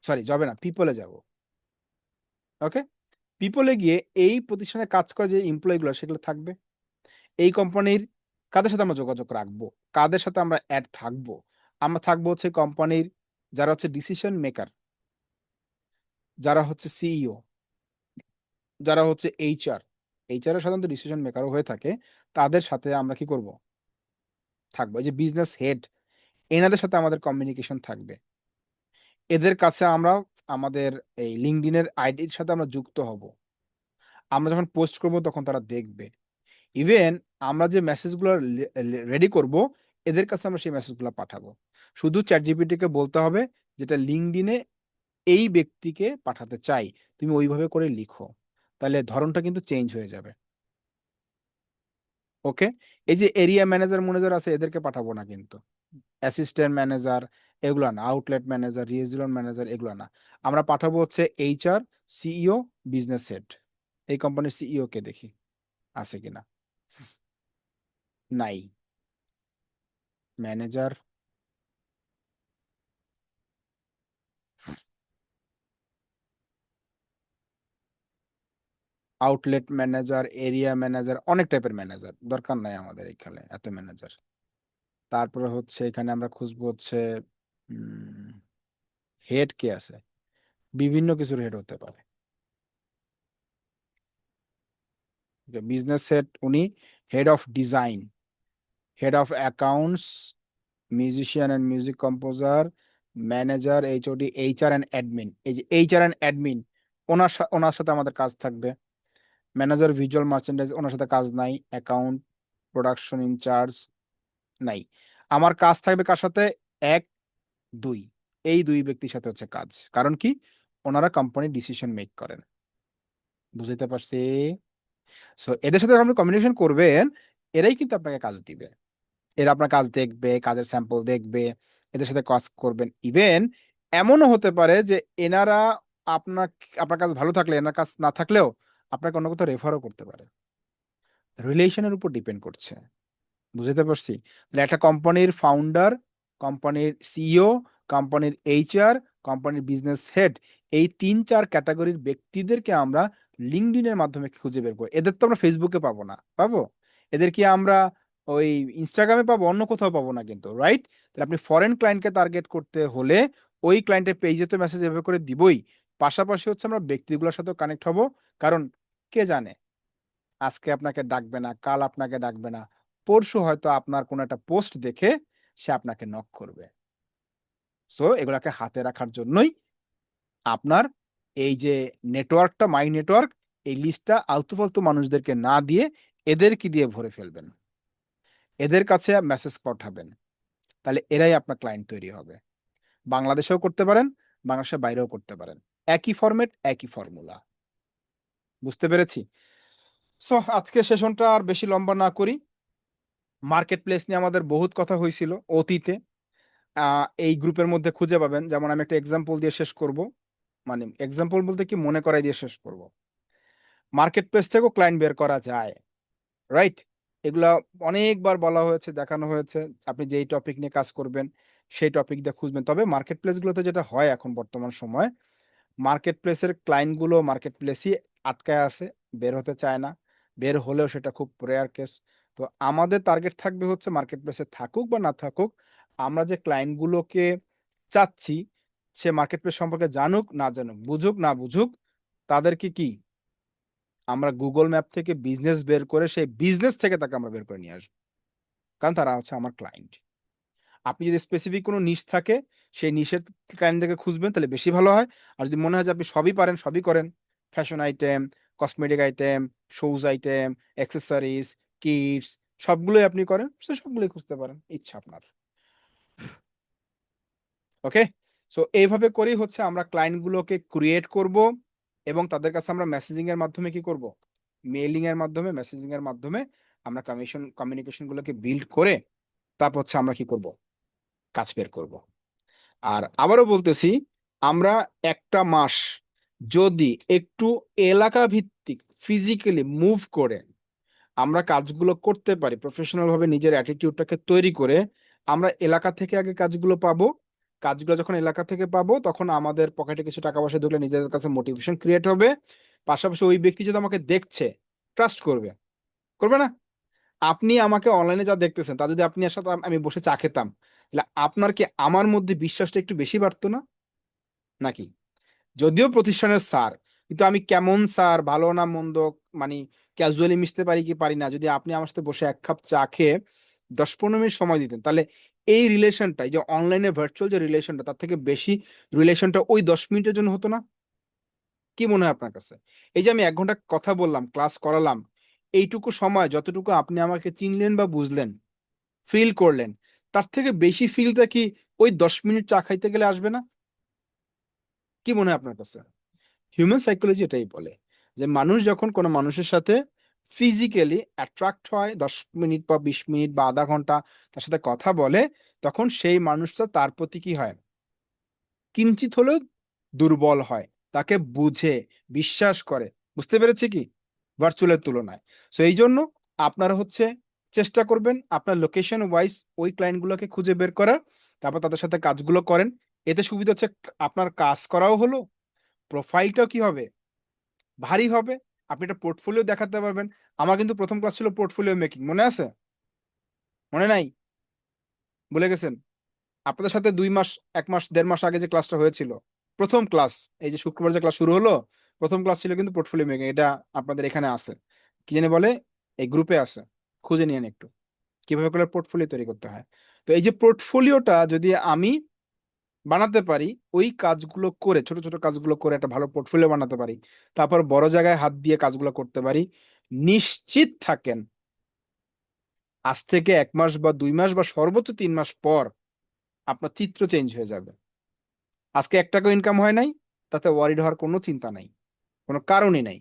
সরি, জবে না, পিপলে যাব। ওকে? পিপলে গিয়ে এই প্রতিষ্ঠানে কাজ করে যে এমপ্লয়ি গুলো সেগুলো থাকবে। এই কোম্পানির কাদের সাথে আমরা যোগাযোগ রাখবো? কাদের সাথে আমরা এড থাকবো? আমরা থাকবো হচ্ছে কোম্পানির যারা হচ্ছে ডিসিশন মেকার, যারা হচ্ছে সিইও, যারা হচ্ছে এইচআর। এইচআর এর সাধারণত ডিসিশন মেকারও হয়ে থাকে। তাদের সাথে আমরা কি করব? থাকবো। এই যে বিজনেস হেড, এনাদের সাথে আমাদের কমিউনিকেশন থাকবে। এদের কাছে আমরা আমাদের এই LinkedIn এর আইডির সাথে আমরা যুক্ত হব। আমরা যখন পোস্ট করব তখন তারা দেখবে। ইভেন আমরা যে মেসেজগুলো রেডি করব, এদের কাছে আমরা সেই মেসেজগুলো পাঠাবো। শুধু ChatGPT কে বলতে হবে যেটা LinkedIn এ এই ব্যক্তিকে পাঠাতে চাই। তুমি ওইভাবে করে লিখো। তাহলে ধরনটা কিন্তু চেঞ্জ হয়ে যাবে। ওকে? এই যে এরিয়া ম্যানেজার আছে এদেরকে পাঠাবো না কিন্তু। অ্যাসিস্ট্যান্ট ম্যানেজার এগুলা না, আউটলেট ম্যানেজার, রিজিওনাল ম্যানেজার এগুলা না। আমরা পাঠাবো হচ্ছে এইচআর, সিইও, বিজনেস হেড। এই কোম্পানির সিইও কে দেখি আছে কিনা। নাই। Manager, outlet manager, area manager, অনেক টাইপের ম্যানেজার। দরকার নাই আমাদের এখানে এত ম্যানেজার। তারপরে হচ্ছে এখানে আমরা খুঁজবো হচ্ছে উম হেড কে আছে। বিভিন্ন কিছুর হেড হতে পারে। বিজনেস হেড উনি head of design, head of accounts, musician and music composer, manager, HOD, HR and admin. এই যে এইচআর অ্যান্ড অ্যাডমিন, ওনার সাথে আমাদের কাজ থাকবে। ম্যানেজার ভিজুয়াল মার্চেন্ডাইজ, ওনার সাথে কাজ নাই। অ্যাকাউন্ট, প্রোডাকশন ইনচার্জ, নাই। আমার কাজ থাকবে কার সাথে? ১, ২, এই ২ ব্যক্তির সাথে হচ্ছে কাজ। কারণ কি? ওনারা কোম্পানি ডিসিশন মেক করেন। বুঝাইতে পারছি? সো এদের সাথে আপনি কমিউনিকেশন করবেন, এরাই কিন্তু আপনাকে কাজ দিবে। এরা আপনার কাজ দেখবে, কাজের স্যাম্পল দেখবে, এদের সাথে কাজ করবেন। ইভেন এমনও হতে পারে যে এনারা আপনার কাজ ভালো থাকলে, এনার কাজ না থাকলেও আপনাকে অন্য কোথাও রেফারও করতে পারে। রিলেশন এর উপর ডিপেন্ড করছে। বুঝাতে পারছি? তাহলে একটা কোম্পানির ফাউন্ডার, কোম্পানির সিইও, কোম্পানির এইচআর, কোম্পানির বিজনেস হেড, এই ৩-৪ ক্যাটেগরির ব্যক্তিদেরকে আমরা LinkedIn এর মাধ্যমে খুঁজে বের করি। এদের তো আমরা ফেসবুকে পাবো না। পাবো? এদের কি আমরা ওই ইনস্টাগ্রামে পাবো? অন্য কোথাও পাবো না কিন্তু, রাইট? তাহলে আপনি ফরেন ক্লায়েন্টকে টার্গেট করতে হলে ওই ক্লায়েন্টের পেজে তো মেসেজ এভাবে করে দিবই। পাশাপাশি হচ্ছে আমরা ব্যক্তিগুলোর সাথেও কানেক্ট হব। কারণ কে জানে? আজকে আপনাকে ডাকবে না, কাল আপনাকে ডাকবে না। পরশু হয়তো আপনার কোনো একটা পোস্ট দেখে সে আপনাকে নক করবে। সো এগুলাকে হাতে রাখার জন্যই আপনার এই যে নেটওয়ার্কটা, মাই নেটওয়ার্ক, এই লিস্টটা আলতু-ফালতু মানুষদেরকে না দিয়ে এদেরকে দিয়ে ভরে ফেলবেন। এদের কাছে মেসেজ পাঠাবেন। তাহলে এরাই আপনার ক্লায়েন্ট তৈরি হবে। বাংলাদেশেও করতে পারেন, বাংলাদেশের বাইরেও করতে পারেন। একই ফরমেট, একই ফর্মুলা। বুঝতে পেরেছি? সো আজকে সেশনটা আর বেশি লম্বা না করি। মার্কেট প্লেস নিয়ে আমাদের বহুত কথা হইছিল অতীতে। আ এই গ্রুপের মধ্যে খুঁজে পাবেন। যেমন আমি একটা এক্সাম্পল দিয়ে শেষ করব। মানে এক্সাম্পল বলতে কি মনে করাই দিয়ে শেষ করব। মার্কেট প্লেস থেকেও ক্লায়েন্ট বের করা যায়। রাইট? এগুলা অনেকবার বলা হয়েছে, দেখানো হয়েছে। আপনি যেই টপিক নিয়ে কাজ করবেন, সেই টপিক দিয়ে খুঁজবেন। তবে মার্কেট প্লেস গুলোতে যেটা হয় এখন বর্তমান সময়ে, মার্কেট প্লেসের ক্লায়েন্ট গুলো মার্কেট প্লেসই আটকায় আছে, বের হতে চায় না। বের হলেও সেটা খুব রেয়ার কেস। তো আমাদের টার্গেট থাকবে হচ্ছে মার্কেট প্লেসে থাকুক বা না থাকুক, আমরা যে ক্লায়েন্টগুলোকে চাচ্ছি সে মার্কেট প্লেস সম্পর্কে জানুক না জানুক, বুঝুক না বুঝুক, তাদেরকে কি আমরা গুগল ম্যাপ থেকে বিজনেস বের করে সেই বিজনেস থেকে তাকে আমরা বের করে নিয়ে আসবো, কারণ তারা হচ্ছে আমার ক্লায়েন্ট। আপনি যদি স্পেসিফিক কোনো নিশ থাকে সেই নিশের ক্লায়েন্টদেরকে খুঁজবেন তাহলে বেশি ভালো হয়। আর যদি মনে হয় যে আপনি সবই পারেন, সবই করেন, fashion item, cosmetic item, shoes item, accessories, kids, সবগুলোই আপনি করেন, সে সবগুলোই খুঁজতে পারেন, ইচ্ছা আপনার। ওকে, সো এইভাবে করেই হচ্ছে আমরা ক্লায়েন্টগুলোকে ক্রিয়েট করব এবং তাদের কাছে আমরা মেসেজিং এর মাধ্যমে কি করব, মেইলিং এর মাধ্যমে, মেসেজিং এর মাধ্যমে আমরা কমিউনিকেশনগুলোকে বিল্ড করে তারপর হচ্ছে আমরা কি করব, কাজ বের করব। আর আবারও বলতেছি, আমরা একটা মাস যদি একটু এলাকা ভিত্তিক ফিজিক্যালি মুভ করে আমরা কাজগুলো করতে পারি, প্রফেশনাল ভাবে নিজের অ্যাটিটিউডটাকে তৈরি করে, আমরা এলাকা থেকে আগে কাজগুলো পাবো। কাজগুলো যখন এলাকা থেকে পাবো তখন আমাদের পকেটে কিছু টাকা পয়সা ঢুকলে নিজেদের কাছে মোটিভেশন ক্রিয়েট হবে। পাশাপাশি ওই ব্যক্তি যদি আমাকে দেখছে, ট্রাস্ট করবে, করবে না? আপনি আমাকে অনলাইনে যা দেখতেছেন তা যদি আপনি সাথে আমি বসে চা খেতাম, তাহলে আপনার কি আমার মধ্যে বিশ্বাসটা একটু বেশি বাড়তো না নাকি? যদিও প্রতিষ্ঠানের স্যার, কিন্তু আমি কেমন স্যার, ভালো না মন্দ, মানে ক্যাজুয়ালি মিশতে পারি কি পারি না, যদি আপনি আমার সাথে বসে এক কাপ চা খেয়ে 10-15 মিনিট সময় দিতেন, তাহলে এই রিলেশনটা, এই যে অনলাইনে ভার্চুয়াল যে রিলেশনটা, তার থেকে বেশি রিলেশনটা ওই 10 মিনিটের জন্য হতো না? কি মনে হয় আপনার কাছে? এই যে আমি 1 ঘন্টা কথা বললাম, ক্লাস করালাম, এইটুকু সময় যতটুকু আপনি আমাকে চিনলেন বা বুঝলেন, ফিল করলেন, তার থেকে বেশি ফিলটা কি ওই 10 মিনিট চা খাইতে গেলে আসবে না? কি মনে হয় আপনার কাছে? হিউম্যান সাইকোলজি এটাই বলে যে মানুষ যখন কোনো মানুষের সাথে ফিজিক্যালি অ্যাট্রাক্ট হয়, 10 মিনিট বা 20 মিনিট বা আধা ঘন্টা তার সাথে কথা বলে, তখন সেই মানুষটা তার প্রতি কি হয়, কিঞ্চিত হলেও দুর্বল হয়, তাকে বুঝে, বিশ্বাস করে। বুঝতে পেরেছি কি? ভার্চুয়ালের তুলনায়। সো এই জন্য আপনারা হচ্ছে চেষ্টা করবেন আপনার লোকেশন ওয়াইজ ওই ক্লায়েন্টগুলোকে খুঁজে বের করার, তারপর তাদের সাথে কাজগুলো করেন। এতে সুবিধা হচ্ছে আপনার কাজ করাও হলো, প্রোফাইলটাও কি হবে, ভারী হবে। আপনি একটা পোর্টফোলিও দেখাতে পারবেন। আমার কিন্তু ১ম ক্লাস ছিল পোর্টফোলিও মেকিং। মনে আছে? মনে নাই? ভুলে গেছেন? আপনাদের সাথে ২ মাস, ১ মাস, ১.৫ মাস আগে যে ক্লাসটা হয়েছিল, ১ম ক্লাস, এই যে শুক্রবার যে ক্লাস শুরু হলো, ১ম ক্লাস ছিল কিন্তু পোর্টফোলিও মেকিং। এটা আপনাদের এখানে আছে। কি জানি বলে? এই গ্রুপে আছে। খুঁজে নিয়েন একটু। কিভাবে করে পোর্টফোলিও তৈরি করতে হয়। তো এই যে পোর্টফোলিওটা যদি আমি বানাতে পারি, ওই কাজগুলো করে, ছোট, ছোট কাজগুলো করে একটা ভালো পোর্টফোলিও বানাতে পারি, তারপর বড় জায়গায় হাত দিয়ে কাজগুলো করতে পারি, নিশ্চিত থাকেন আজ থেকে ১ মাস বা ২ মাস বা সর্বোচ্চ ৩ মাস পর আপনার চিত্র চেঞ্জ হয়ে যাবে। আজকে ৳১ ইনকাম হয় নাই, তাতে ওয়ারিড হওয়ার কোনো চিন্তা নাই। কোনো কারণই নাই।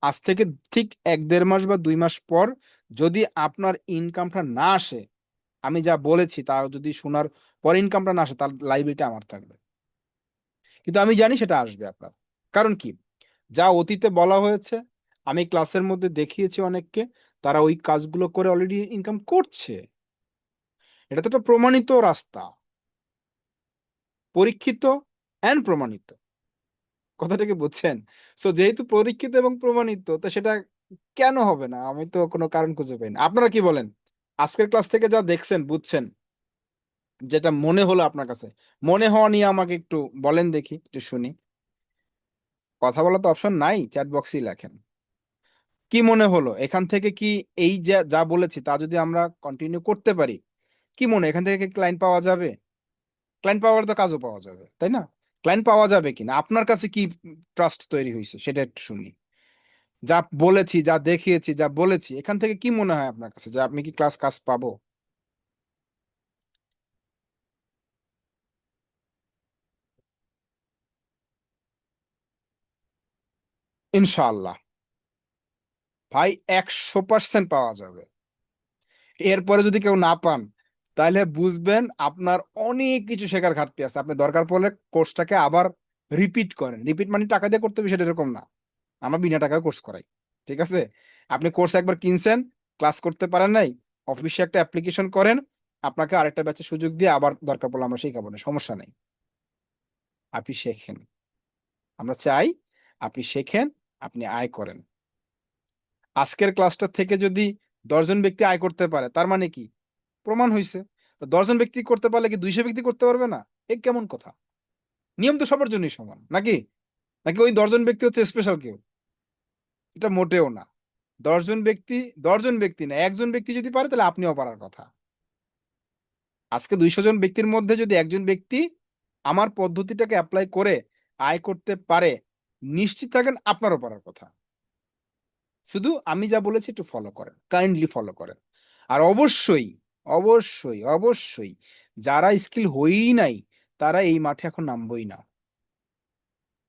আজ থেকে ঠিক ১-১.৫ মাস বা ২ মাস পর যদি আপনার ইনকামটা না আসে, আমি যা বলেছি তা যদি শোনার পরে ইনকামটা না আসে, তার লায়াবিলিটি আমার থাকবে। কিন্তু আমি জানি সেটা আসবে আপনার। কারণ কি? যা অতীতে বলা হয়েছে, আমি ক্লাসের মধ্যে দেখিয়েছি অনেককে, তারা ওই কাজগুলো করে অলরেডি ইনকাম করছে। এটা তো একটা প্রমাণিত রাস্তা। পরীক্ষিত অ্যান্ড প্রমাণিত। কথাটা কি বুঝছেন? সো যেহেতু পরীক্ষিত এবং প্রমাণিত, তো সেটা কেন হবে না? আমি তো কোনো কারণ খুঁজে পাই না। আপনারা কি বলেন? আজকের ক্লাস থেকে যা দেখছেন, বুঝছেন, যেটা মনে হলো আপনার কাছে, মনে হওয়া নিয়ে আমাকে একটু বলেন দেখি, একটু শুনি। কথা বলার তো অপশন নাই, চ্যাট বক্সেই লেখেন। কি মনে হলো? এখান থেকে কি এই যা, যা বলেছি তা যদি আমরা কন্টিনিউ করতে পারি, কি মনে হয় এখান থেকে কি ক্লায়েন্ট পাওয়া যাবে? ক্লায়েন্ট পাওয়ার তো কাজও পাওয়া যাবে, তাই না? ক্লায়েন্ট পাওয়া যাবে কিনা? আপনার কাছে কি ট্রাস্ট তৈরি হইছে সেটা একটু শুনি। যা বলেছি, যা দেখিয়েছি, যা বলেছি, এখান থেকে কি মনে হয় আপনার কাছে যে আপনি কি কাজ পাবো? ইনশাআল্লাহ। ভাই ১০০% পাওয়া যাবে। এরপরে যদি কেউ না পান, তাহলে বুঝবেন আপনার অনেক কিছু শেখার ঘাটতি আছে। আপনি দরকার পড়লে কোর্সটাকে আবার রিপিট করেন। রিপিট মানে টাকা দিয়ে করতে হবে সেটা এরকম না। আমরা বিনা টাকায় কোর্স করাই। ঠিক আছে? আপনি কোর্স একবার কিনছেন, ক্লাস করতে পারেন নাই, অফিসে একটা অ্যাপ্লিকেশন করেন, আপনাকে আরেকটা ব্যাচের সুযোগ দিয়ে আবার দরকার পড়লে আমরা শিখাবো না। সমস্যা নাই। আপনি শেখেন। আমরা চাই আপনি শেখেন, আপনি আয় করেন। আজকের ক্লাসটা থেকে যদি 10 জন ব্যক্তি আয় করতে পারে, তার মানে কি? প্রমাণ হয়েছে। 10 জন ব্যক্তি করতে পারলে কি 200 ব্যক্তি করতে পারবে না? এ কেমন কথা? নিয়ম তো সবার জন্যই সমান, নাকি? নাকি ওই 10 জন ব্যক্তি হচ্ছে স্পেশাল কেউ? এটা মোটেও না। 10 জন ব্যক্তি, 10 জন ব্যক্তি না, একজন ব্যক্তি যদি পারে তাহলে আপনিও পারার কথা। আজকে 200 জন ব্যক্তির মধ্যে যদি একজন ব্যক্তি আমার পদ্ধতিটাকে অ্যাপ্লাই করে আয় করতে পারে, নিশ্চিত থাকেন আপনারও পারার কথা। শুধু আমি যা বলেছি একটু ফলো করেন, কাইন্ডলি ফলো করেন। আর অবশ্যই, অবশ্যই, অবশ্যই যারা স্কিল হয়েই নাই তারা এই মাঠে এখন নামবই না।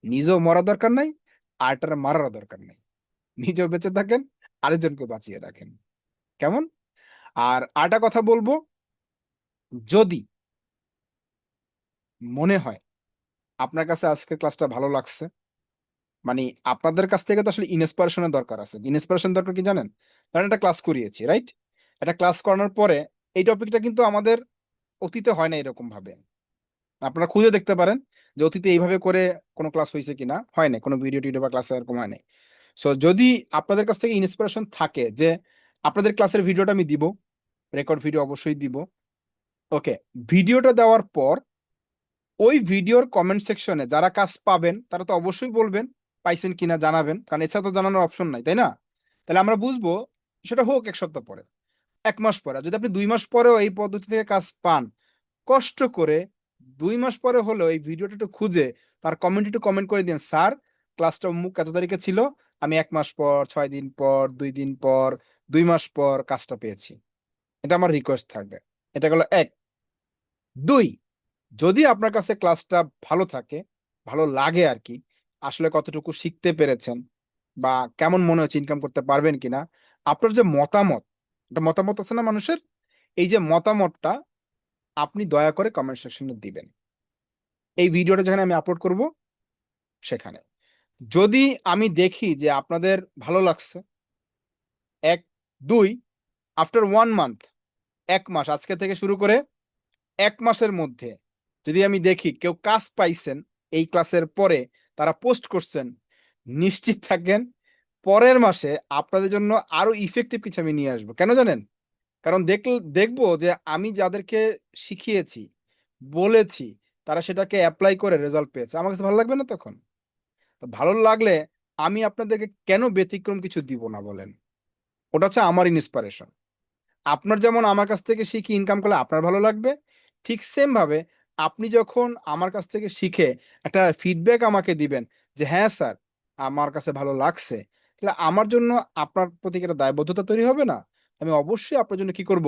নিজেও মরা দরকার নাই, আরটার মারারও দরকার নাই। নিজেও বেঁচে থাকেন, আরেকজনকে বাঁচিয়ে রাখেন। কেমন? আর আরেকটা কথা বলবো, যদি মনে হয় আপনার কাছে আজকের ক্লাসটা ভালো লাগছে, মানে আপনাদের কাছ থেকে তো আসলে ইন্সপিরেশনের দরকার আছে। ইন্সপিরেশন দরকার কি জানেন? কারণ একটা ক্লাস করিয়েছি, রাইট? একটা ক্লাস করানোর পরে এই টপিকটা কিন্তু আমাদের অতীতে হয় না এরকম ভাবে। আপনারা খুঁজে দেখতে পারেন যে অতীতে এইভাবে করে কোনো ক্লাস হয়েছে কিনা। হয় না, কোনো ভিডিও টিডিও বা ক্লাস এরকম হয় নাই। সো যদি আপনাদের কাছ থেকে ইন্সপিরেশন থাকে যে আপনাদের ক্লাসের ভিডিওটা আমি দিব, রেকর্ড ভিডিও অবশ্যই দিব। ওকে, ভিডিওটা দেওয়ার পর ওই ভিডিওর কমেন্ট সেকশনে যারা কাজ পাবেন তারা তো অবশ্যই বলবেন পাইছেন কিনা, জানাবেন, কারণ এছাড়া তো জানানোর অপশন নাই, তাই না? তাহলে আমরা বুঝবো, সেটা হোক 1 সপ্তাহ পরে, 1 মাস পরে। আর যদি আপনি 2 মাস পরেও এই পদ্ধতি থেকে কাজ পান, কষ্ট করে 2 মাস পরে হলেও এই ভিডিওটা একটু খুঁজে তার কমেন্ট একটু কমেন্ট করে দিন, স্যার ক্লাসটা অমুক এত তারিখে ছিল, আমি 1 মাস পর, 6 দিন পর, 2 দিন পর, 2 মাস পর কাজটা পেয়েছি। এটা আমার রিকোয়েস্ট থাকবে। এটা গেল এক। দুই, যদি আপনার কাছে ক্লাসটা ভালো থাকে, ভালো লাগে আর কি, আসলে কতটুকু শিখতে পেরেছেন বা কেমন মনে হচ্ছে, ইনকাম করতে পারবেন কিনা, আপনার যে মতামত, একটা মতামত আছে না মানুষের, এই যে মতামতটা আপনি দয়া করে কমেন্ট সেকশনে দিবেন এই ভিডিওটা যেখানে আমি আপলোড করব সেখানে। যদি আমি দেখি যে আপনাদের ভালো লাগছে, এক, দুই, আফটার 1 মান্থ, 1 মাস আজকে থেকে শুরু করে 1 মাসের মধ্যে যদি আমি দেখি কেউ কাজ পাইছেন এই ক্লাসের পরে, তারা পোস্ট করছেন, নিশ্চিত থাকেন পরের মাসে আপনাদের জন্য আরো ইফেক্টিভ কিছু আমি নিয়ে আসবো। কেন জানেন? কারণ দেখবো যে আমি যাদেরকে শিখিয়েছি, বলেছি, তারা সেটাকে অ্যাপ্লাই করে রেজাল্ট পেয়েছে। আমার কাছে ভালো লাগবে না তখন? তো ভালো লাগলে আমি আপনাদেরকে কেন ব্যতিক্রম কিছু দিব না বলেন? ওটা হচ্ছে আমার ইন্সপিরেশন। আপনার যেমন আমার কাছ থেকে শিখে ইনকাম করলে আপনার ভালো লাগবে, ঠিক সেম ভাবে আপনি যখন আমার কাছ থেকে শিখে একটা ফিডব্যাক আমাকে দিবেন যে হ্যাঁ স্যার আমার কাছে ভালো লাগছে, তাহলে আমার জন্য আপনার প্রতি একটা দায়বদ্ধতা তৈরি হবে না? আমি অবশ্যই আপনার জন্য কি করব?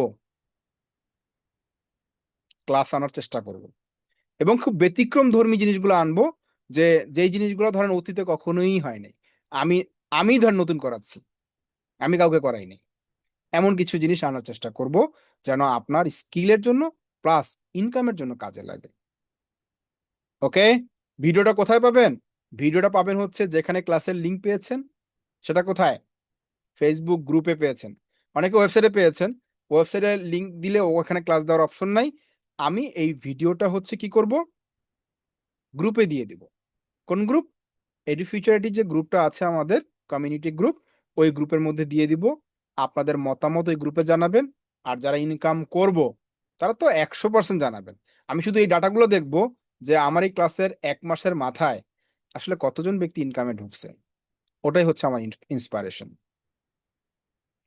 ক্লাস আনার চেষ্টা করব, এবং খুব ব্যতিক্রম ধর্মী জিনিসগুলো আনবো, যে যেই জিনিসগুলো ধরেন অতীতে কখনোই হয় নাই। আমি আমি ধর নতুন করাচ্ছি, আমি কাউকে করাই নাই। এমন কিছু জিনিস আনার চেষ্টা করব যেন আপনার স্কিলের জন্য প্লাস ইনকামের জন্য কাজে লাগে। ওকে, ভিডিওটা কোথায় পাবেন? ভিডিওটা পাবেন হচ্ছে যেখানে ক্লাসের লিংক পেয়েছেন, সেটা কোথায়? ফেসবুক গ্রুপে পেয়েছেন, অনেকে ওয়েবসাইটে পেয়েছেন। ওয়েবসাইটে লিংক দিলে ওখানে ক্লাস দেওয়ার অপশন নাই। আমি এই ভিডিওটা হচ্ছে কি করব, গ্রুপে দিয়ে দিব। কোন গ্রুপ? এডুফিউচারিটি যে গ্রুপটা আছে আমাদের, কমিউনিটি গ্রুপ, ওই গ্রুপের মধ্যে দিয়ে দিব। আপনাদের মতামত ওই গ্রুপে জানাবেন। আর যারা ইনকাম করব তারা তো 100% জানাবেন। আমি শুধু এই ডাটাগুলো দেখব যে আমার এই ক্লাসের 1 মাসের মাথায় আসলে কতজন ব্যক্তি ইনকামে ঢুকছে। ওটাই হচ্ছে আমার ইন্সপিরেশন।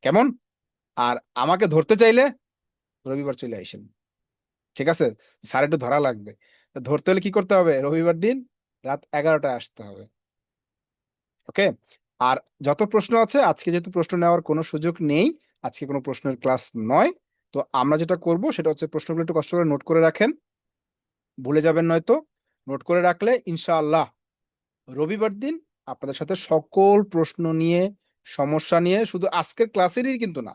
কেমন? আর আমাকে ধরতে চাইলে রবিবার চলে আসেন, ঠিক আছে? স্যার একটু ধরা লাগবে। তো ধরতে হলে কি করতে হবে? রবিবার দিন রাত 11টায় আসতে হবে। ওকে। আর যত প্রশ্ন আছে, আজকে যেহেতু প্রশ্ন নেওয়ার কোনো সুযোগ নেই, আজকে কোনো প্রশ্নের ক্লাস নয়, তো আমরা যেটা করব সেটা হচ্ছে প্রশ্নগুলো একটু কষ্ট করে নোট করে রাখেন, ভুলে যাবেন নয়তো। নোট করে রাখলে ইনশাআল্লাহ রবিবার দিন আপনাদের সাথে সকল প্রশ্ন নিয়ে, সমস্যা নিয়ে, শুধু আজকের ক্লাসেরই কিন্তু না,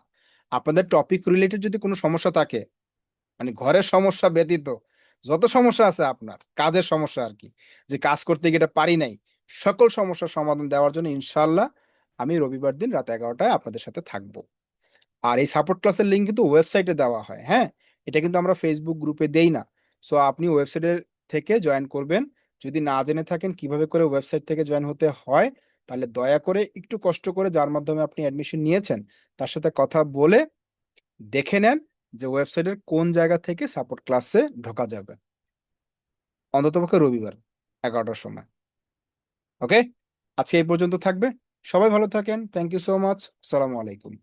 আপনাদের টপিক রিলেটেড যদি কোনো সমস্যা থাকে, মানে ঘরের সমস্যা ব্যতীত যত সমস্যা আছে আপনার কাজের সমস্যা আর কি, যে কাজ করতে গিয়ে এটা পারি নাই, সকল সমস্যার সমাধান দেওয়ার জন্য ইনশাল্লাহ আমি রবিবার দিন রাত 11টায় আপনাদের সাথে থাকবো। আর এই সাপোর্ট ক্লাসের লিঙ্ক কিন্তু ওয়েবসাইটে দেওয়া হয়, হ্যাঁ? এটা কিন্তু আমরা ফেসবুক গ্রুপে দেই না। সো আপনি ওয়েবসাইটের থেকে জয়েন করবেন। যদি না জেনে থাকেন কিভাবে করে ওয়েবসাইট থেকে জয়েন হতে হয়, তাহলে দয়া করে একটু কষ্ট করে যার মাধ্যমে আপনি অ্যাডমিশন নিয়েছেন তার সাথে কথা বলে দেখে নেন যে ওয়েবসাইটের কোন জায়গা থেকে সাপোর্ট ক্লাসে ঢোকা যাবে, অন্ততপক্ষে রবিবার 11টার সময়। ওকে, আজকে এই পর্যন্ত থাকবে। সবাই ভালো থাকেন। Thank you so much. আসসালামু আলাইকুম।